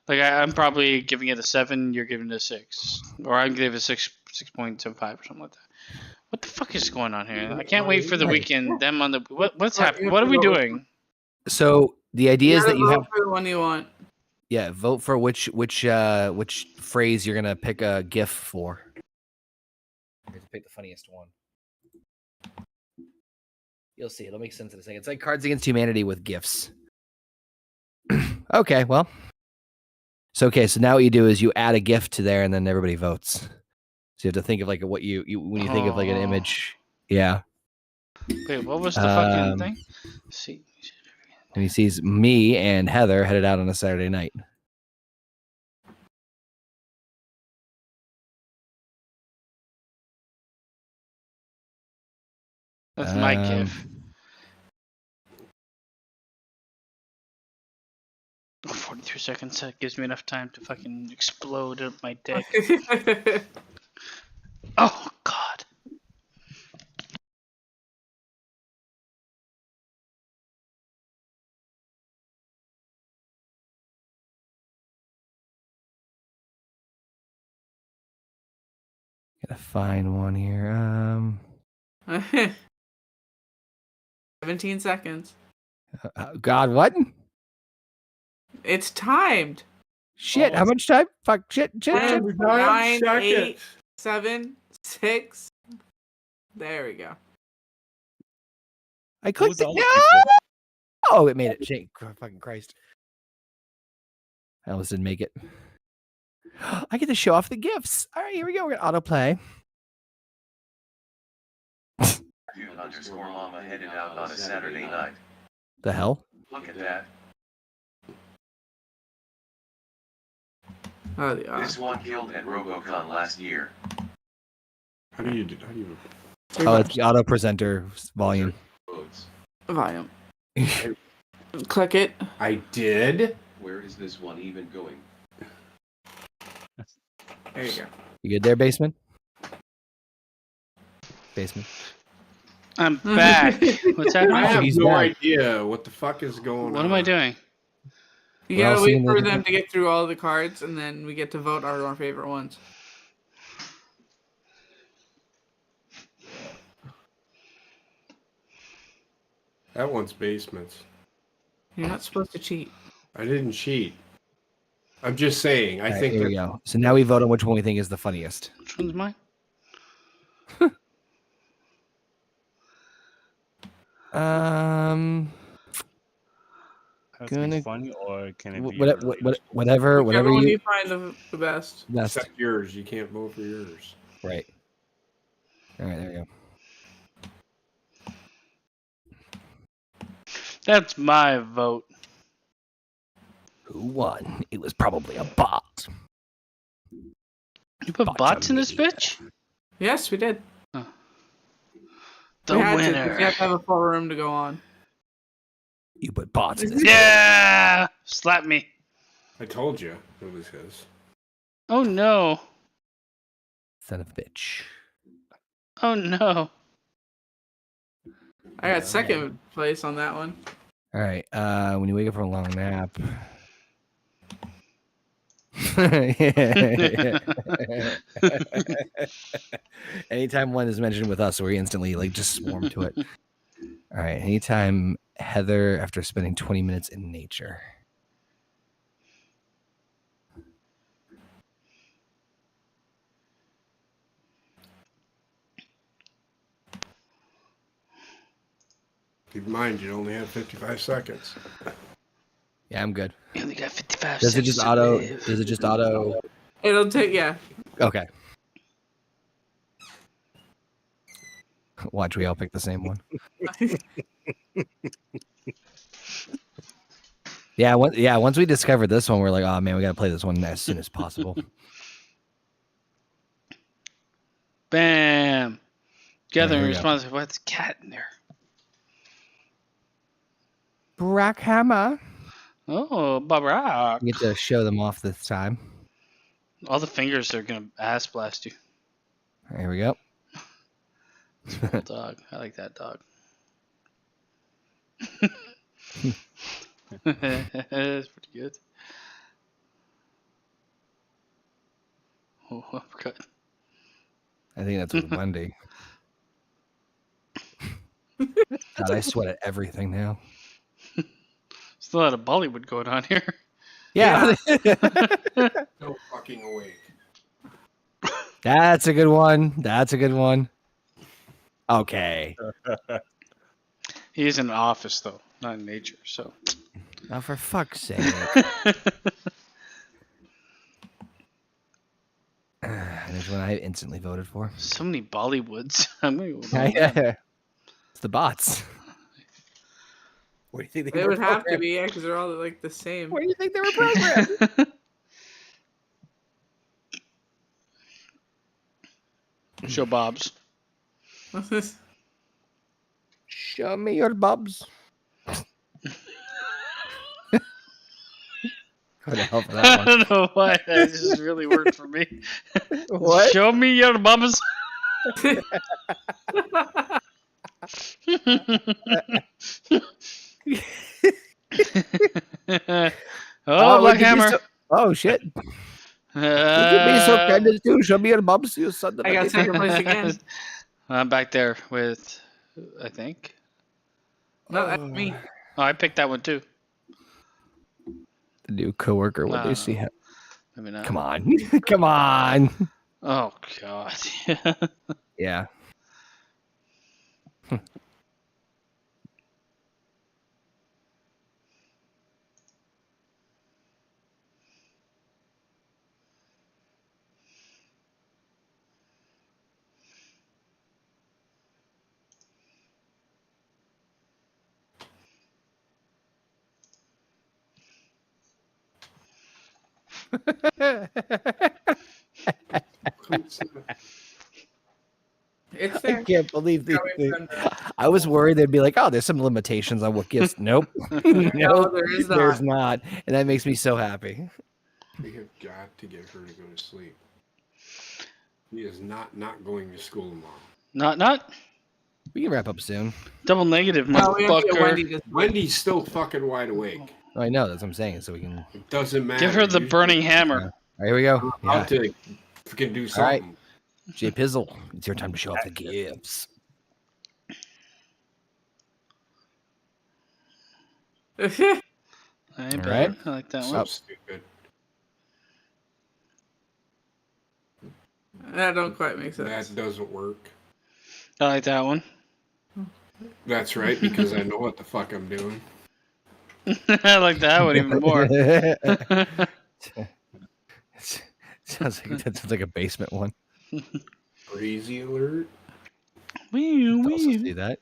Like I'm probably giving it a 7. You're giving it a 6, or I'm giving it a 6.75 or something like that. What the fuck is going on here? I can't wait for the weekend. Them on the what's happening? What are we doing? So the idea is that you have for the one you want. vote for which phrase you're gonna pick a GIF for. You have to pick the funniest one. You'll see. It'll make sense in a second. It's like Cards Against Humanity with GIFs. Okay, well. So now what you do is you add a GIF to there, and then everybody votes. So you have to think of like what you when you think of like an image. Yeah. Wait, what was the fucking thing? Let's see. And he sees me and Heather headed out on a Saturday night. That's my GIF. 43 seconds. That gives me enough time to fucking explode up my dick. Oh God. Gotta find one here. 17 seconds. God, what? It's timed. Shit, how much time? Fuck, shit. 10, 9 9, seconds. 8, 7, 6. There we go. I What clicked was the it. other No! people? Oh, it made it. Shit, fucking Christ. I almost didn't make it. I get to show off the gifts. All right, here we go. We're gonna autoplay. Dude_mama headed out on a Saturday night. The hell? Look at that. Oh, the This one killed at RoboCon last year. How do you do? How do you? Oh, it's the auto presenter volume. Roads. volume. Click it. I did. Where is this one even going? There you go. You good there, basement? Basement. I'm back. What's I happening? have he's no back. idea what the fuck is going on. What am I doing? You We're all gotta wait seeing for the- them to get through all the cards, and then we get to vote our favorite ones. That one's basements. You're not supposed to cheat. I didn't cheat. I'm just saying. I All right, think here we go. So now we vote on which one we think is the funniest. Which one's mine? Has to be Gonna- funny, or can it be Whatever Whichever one you you find the best. best. except yours. You can't vote for yours. Right. All right, there we go. That's my vote. Who won? It was probably a bot. You put bots in this bitch? Yes, we did. The we had to, 'cause winner. you have to have a full room to go on. You put bots in this. Yeah! Slap me. I told you it was his. Oh no. Son of a bitch. Oh no. I got second place on that one. All right. When you wake up from a long nap. Anytime one is mentioned with us, we instantly like just swarm to it. All right. Anytime Heather after spending 20 minutes in nature. Keep in mind, you only have 55 seconds. Yeah, I'm good. You only got 55 Does it seconds just to auto? live. Does it just auto? It'll take, yeah. Okay. Watch, we all pick the same one. Yeah, once we discovered this one, we're like, oh man, we gotta play this one as soon as possible. Bam. Gathering There we go. response. What's cat in there? Brackhammer. Oh, Bob Rock. You get to show them off this time. All the fingers are gonna ass blast you. Here we go. Cool dog. I like that dog. That's pretty good. Oh, uppercut. I think that's with Wendy. God, I sweat at everything now. Still a lot of Bollywood going on here. Yeah. No fucking awake. That's a good one. That's a good one. Okay. He is in an office though, not in nature. So. Now, for fuck's sake. There's one I instantly voted for. So many Bollywoods. I'm gonna go with all that. Yeah. It's the bots. What do you think It would have to be, yeah, because they're all like the same. Where do you think they were programmed? Show Bob's. Show me your bubs. Go to hell for I that one. don't know why that just really worked for me. What? Show me your bubbles. Oh, Black would you be Hammer. Oh shit! Would you be so kind as to show me your bubs, you son of I a got bitch? second place again. I'm back there with, I think. No, that's me. Oh, I picked that one too. The new coworker when No, they see him. Maybe not. Come on, come on. Oh God. Yeah. It's I there. can't believe How we've done I was worried they'd be like, "Oh, there's some limitations on what gifts." Nope, nope, there is not. there's not, and that makes me so happy. We have got to get her to go to sleep. He is not going to school tomorrow. Not. We can wrap up soon. Double negative, No, we have to get Wendy motherfucker. to Wendy's still fucking wide awake. Oh, I know that's what I'm saying. So we can. It doesn't matter. Give her the You- burning All hammer. right, here we go. I'm about Yeah. to fucking do All right. something. Jay Pizzle, it's your time to show off the gifts. Hey, All better. right. I like that So one. stupid. That don't quite make sense. That doesn't work. I like that one. That's right, because I know what the fuck I'm doing. I like that one even more. Sounds like a basement one. Crazy alert. Wee, Also wee. see that.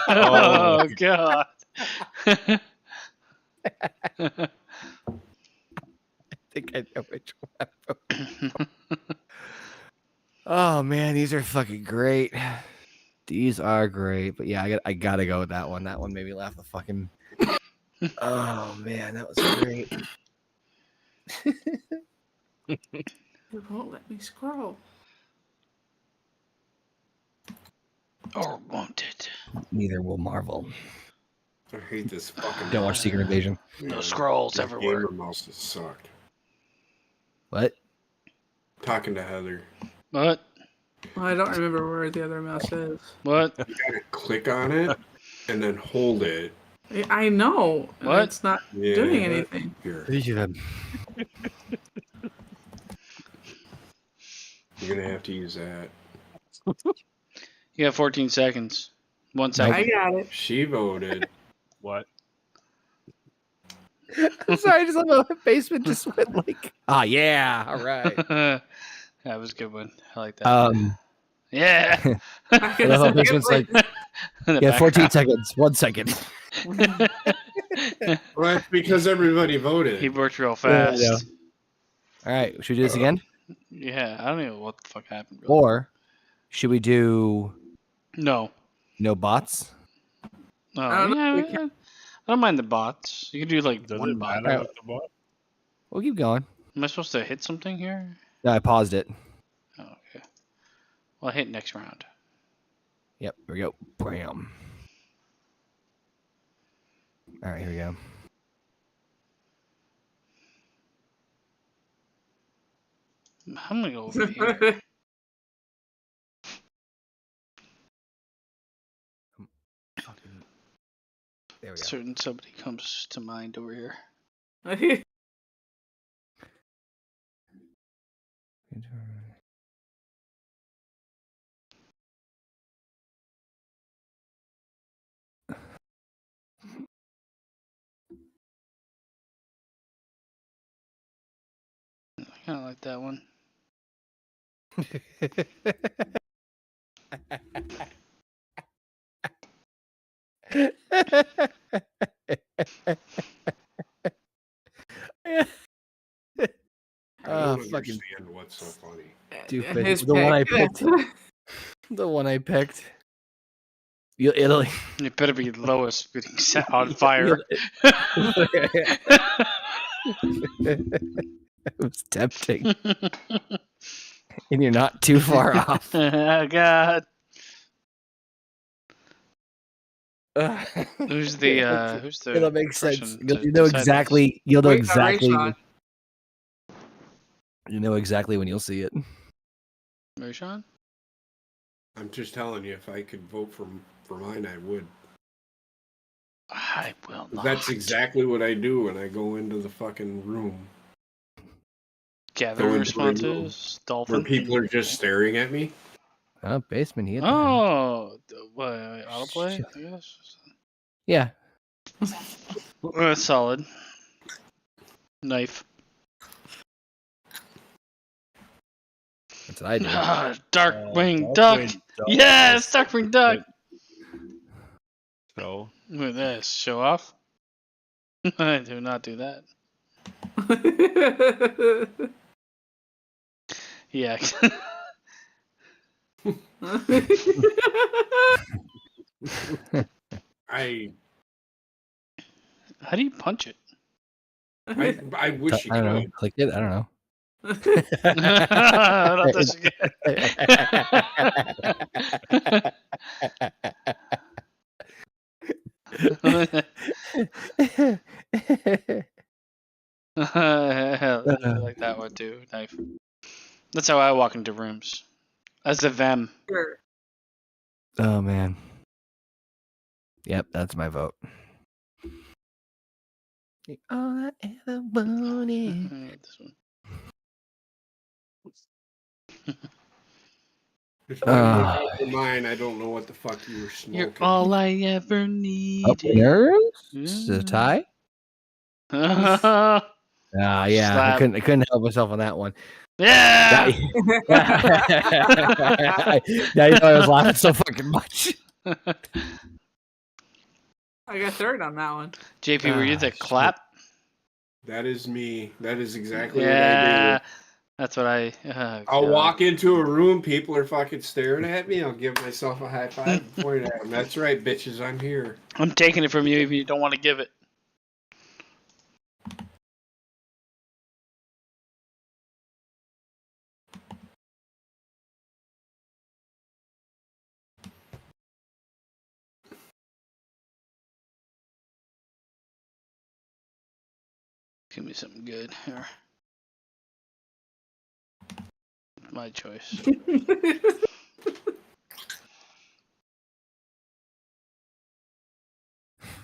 Oh god. I think I know which one. Oh man, these are fucking great. These are great, but yeah, I gotta go with that one. That one made me laugh the fucking. Oh man, that was great. It won't let me scroll. Or won't it? Neither will Marvel. I hate this fucking. Don't watch Secret Invasion. No scrolls The everywhere. Gamer mouses suck. What? Talking to Heather. What? Well, I don't remember where the other mouse is. What? You gotta click on it and then hold it. I know. and What? It's not Yeah, doing anything. Here, You're you're gonna have to use that. You got 14 seconds. 1 second. I got it. She voted. What? I'm sorry, I just love how basement just went like. Ah, yeah, all right. That was a good one. I like that. I Yeah. love how basement's like. In the Yeah, 14 background. seconds. 1 second. Well, that's because everybody voted. He worked real Yeah, I know. fast. All right, should we do this again, Yeah, I don't know what the fuck happened. Really. or should we do No. no bots? No, I don't know, we yeah, I don't mind the bots. You can do like Does one it bot. matter with the bot? We'll keep going. Am I supposed to hit something here? No, I paused it. Oh, okay. Well, I hit next round. Yep, here we go. Bam. All right, here we go. I'm gonna go over here. There we go. Certain somebody comes to mind over here. I kind of like that one. I Oh, don't fucking understand what's so funny. stupid. His The one I pick. picked. The one I picked. Italy. It better be Lois getting set on fire. It was tempting, and you're not too far off. Oh God. Who's the It'll make sense. person You'll, to you know decide this? exactly. You'll know Wait, exactly. Rayshon. You know exactly when you'll see it. Rayshon? I'm just telling you, if I could vote for mine, I would. I will not. That's exactly what I do when I go into the fucking room Gather Going to responses. where Dolphin. people are just staring at me. Oh, basement. He hit that. Oh, what? Autoplay? I guess. Yeah. Solid. Knife. That's what I do. Darkwing Duck. Yes, Darkwing Duck. So Look at this. Show off. I do not do that. Yeah. I How do you punch it? I wish you I don't know. could. Click it. I don't know. Not this again. I like that one too. Knife. That's how I walk into rooms. As a them. Sure. Oh man. Yep, that's my vote. All I ever wanted. This one. If you make up your mind, I don't know what the fuck you were smoking. You're all I ever needed. Up there? It's a tie? yeah. Yeah. Slap. I couldn't help myself on that one. Yeah. Now you know I was laughing so fucking much. I got third on that one. JP, were you the shit. clap? That is me. That is exactly Yeah. what I do. That's what I. I'll walk into a room, people are fucking staring at me. I'll give myself a high five and point at them. That's right, bitches, I'm here. I'm taking it from you if you don't want to give it. Give me something good here. My choice.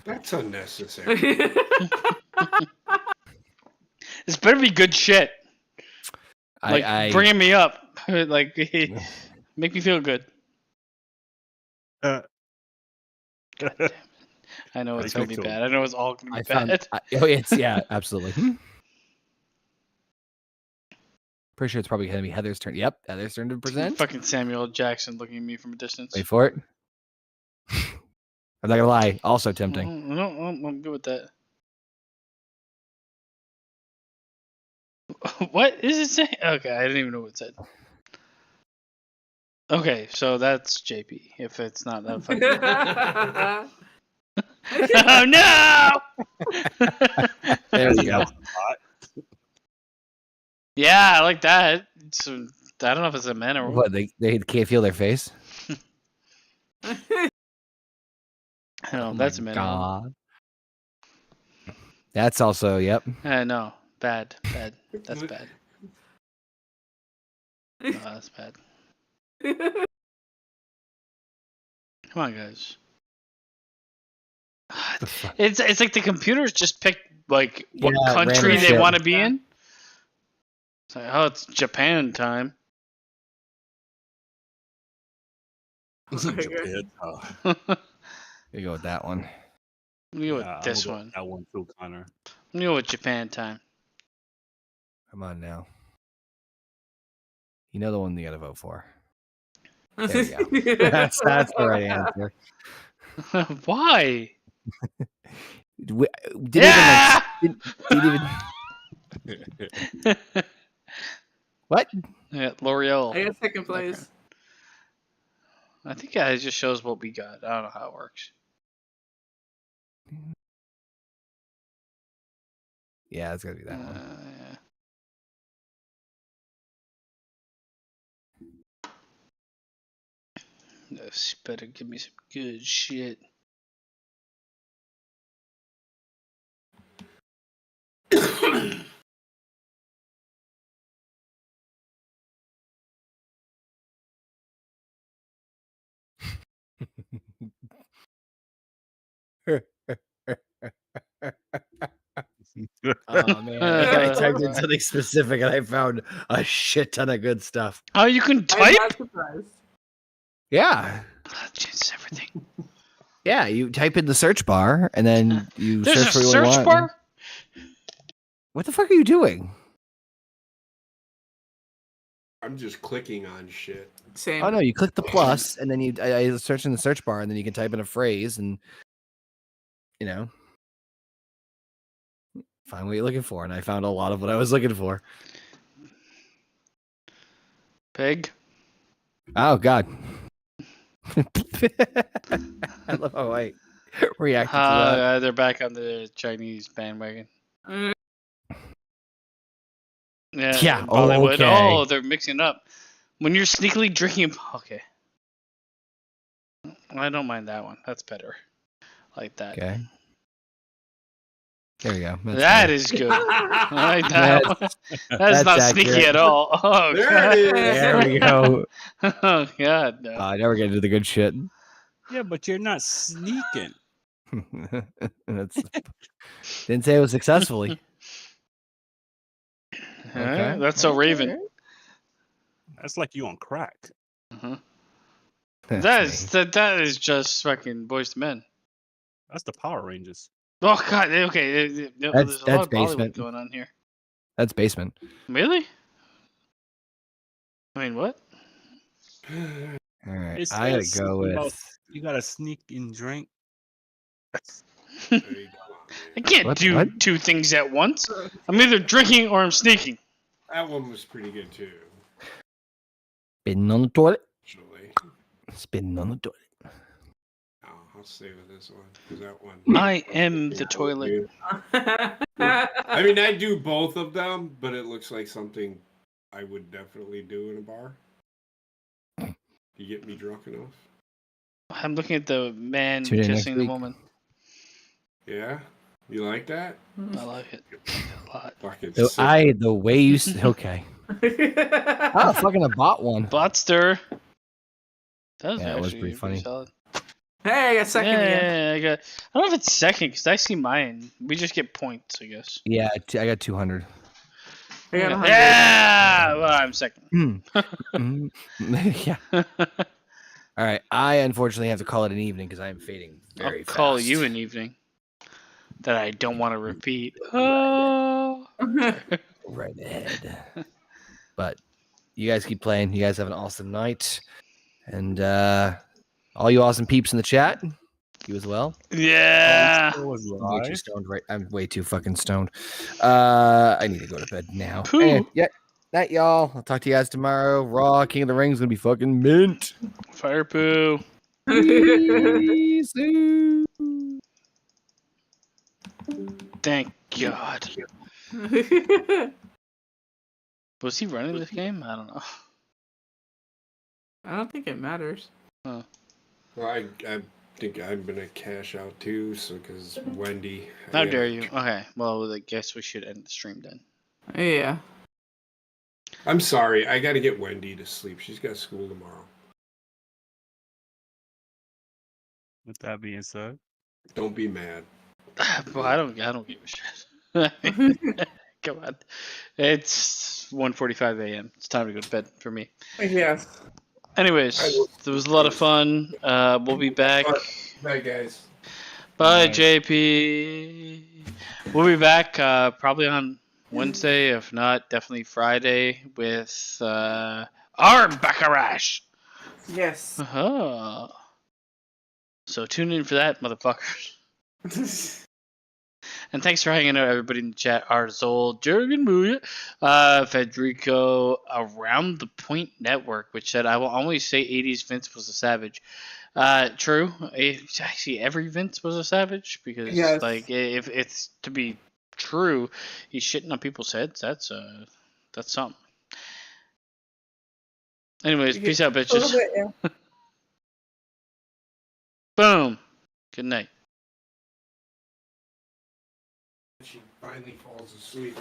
That's unnecessary. This better be good shit. Like bringing me up, like make me feel good. God damn it. I know it's gonna be bad. I know it's all gonna be bad. Yeah, absolutely. Pretty sure it's probably gonna be Heather's turn. Yep, Heather's turn to present. Fucking Samuel L. Jackson looking at me from a distance. Wait for it. I'm not gonna lie. Also tempting. No, I'm good with that. What is it saying? Okay, I didn't even know what it said. Okay, so that's JP. If it's not that fucking. Oh no! There we go. Yeah, I like that. I don't know if it's a man or What? They can't feel their face. No, that's a man. God. That's also yep. No, bad. That's bad. No, that's bad. Come on, guys. It's like the computers just pick like what country random they shit. want to be in. It's like, oh, it's Japan time. Japan. You go with that one. Let me go with this I'll go one. That one too, Connor. Let me go with Japan time. Come on now. You know the one you got to vote for. There we go. That's the right answer. Why? Didn't Yeah! even what? Yeah, L'Oreal. I got second place. I think it just shows what we got. I don't know how it works. Yeah, it's gotta be that one. Yeah. This better give me some good shit. Oh man, I typed in something specific and I found a shit ton of good stuff. Oh, you can I'm type? not surprised. Yeah, Changes everything. yeah. You type in the search bar and then you There's search a for what you search want. bar? What the fuck are you doing? I'm just clicking on shit. Same. Oh no, you click the plus, and then I search in the search bar, and then you can type in a phrase, and find what you're looking for. And I found a lot of what I was looking for. Pig. Oh God. I love how I reacted to that. They're back on the Chinese bandwagon. Mm. Yeah, Bollywood. okay. Oh, they're mixing it up. When you're sneakily drinking. Okay. I don't mind that one. That's better. Like that. Okay. There we go. That's That better. is good. I like that one. That's not accurate. sneaky at all. Oh, There God. it is. There we go. Oh, God. No. I never get into the good shit. Yeah, but you're not sneaking. Didn't say it was successfully. Okay. That's so Raven. That's like you on crack. Uh-huh. That's That is just fucking Boys to Men. That's the Power Rangers. Oh, God. Okay. There's a lot of Bollywood basement. going on here. That's basement. Really? I mean, what? All right, It's I gotta it's go about- with. You gotta sneak and drink. There you go. I can't What- do what? two things at once. I'm either drinking or I'm sneaking. That one was pretty good too. Spitting on the toilet. Actually, Spitting on the toilet. oh, I'll stay with this one because that one. I am the toilet. I mean, I do both of them, but it looks like something I would definitely do in a bar. You get me drunk enough? I'm looking at the man Tune in next kissing the week. woman. Yeah, you like that? I like it a lot. Fucking So sick. the way you okay. Oh, fucking I bought one. Botster. That was Yeah, it was actually pretty funny. solid. Hey, I got second again. I don't know if it's second because I see mine. We just get points, I guess. Yeah, I got 200. I got 100. Yeah, well, I'm second. Yeah. All right. I unfortunately have to call it an evening because I am fading very I'll call fast. you an evening that I don't want to repeat. Oh. right ahead. But you guys keep playing. You guys have an awesome night. And all you awesome peeps in the chat, you as well. Yeah. It was I'm way too live. stoned, right? I'm way too fucking stoned. I need to go to bed now. Pooh. Anyway, yeah. Night, y'all. I'll talk to you guys tomorrow. Raw King of the Ring is gonna be fucking mint. Fire poo. Peace. Thank God. Was he running this game? I don't know. I don't think it matters. Well, I think I'm gonna cash out too, so because Wendy. How dare you? Okay, well, I guess we should end the stream then. Yeah. I'm sorry. I got to get Wendy to sleep. She's got school tomorrow. With that being said, Don't be mad. Well, I don't give a shit. Come on. It's 1:45 a.m. It's time to go to bed for me. Yes. Anyways, there was a lot of fun. We'll be back. Bye, guys. Bye, Bye. JP. We'll be back probably on Wednesday, if not, definitely Friday with our Bacarash. Yes. Uh-huh. So tune in for that, motherfuckers. And thanks for hanging out, everybody in the chat. Arzol, Jurgen Muya, Federico, Around the Point Network, which said, I will always say 80s Vince was a savage. True. Actually, every Vince was a savage because, Yes. like, if it's to be true, he's shitting on people's heads. That's something. Anyways, peace out, A little bitches. bit, yeah. Boom. Good night. She finally falls asleep.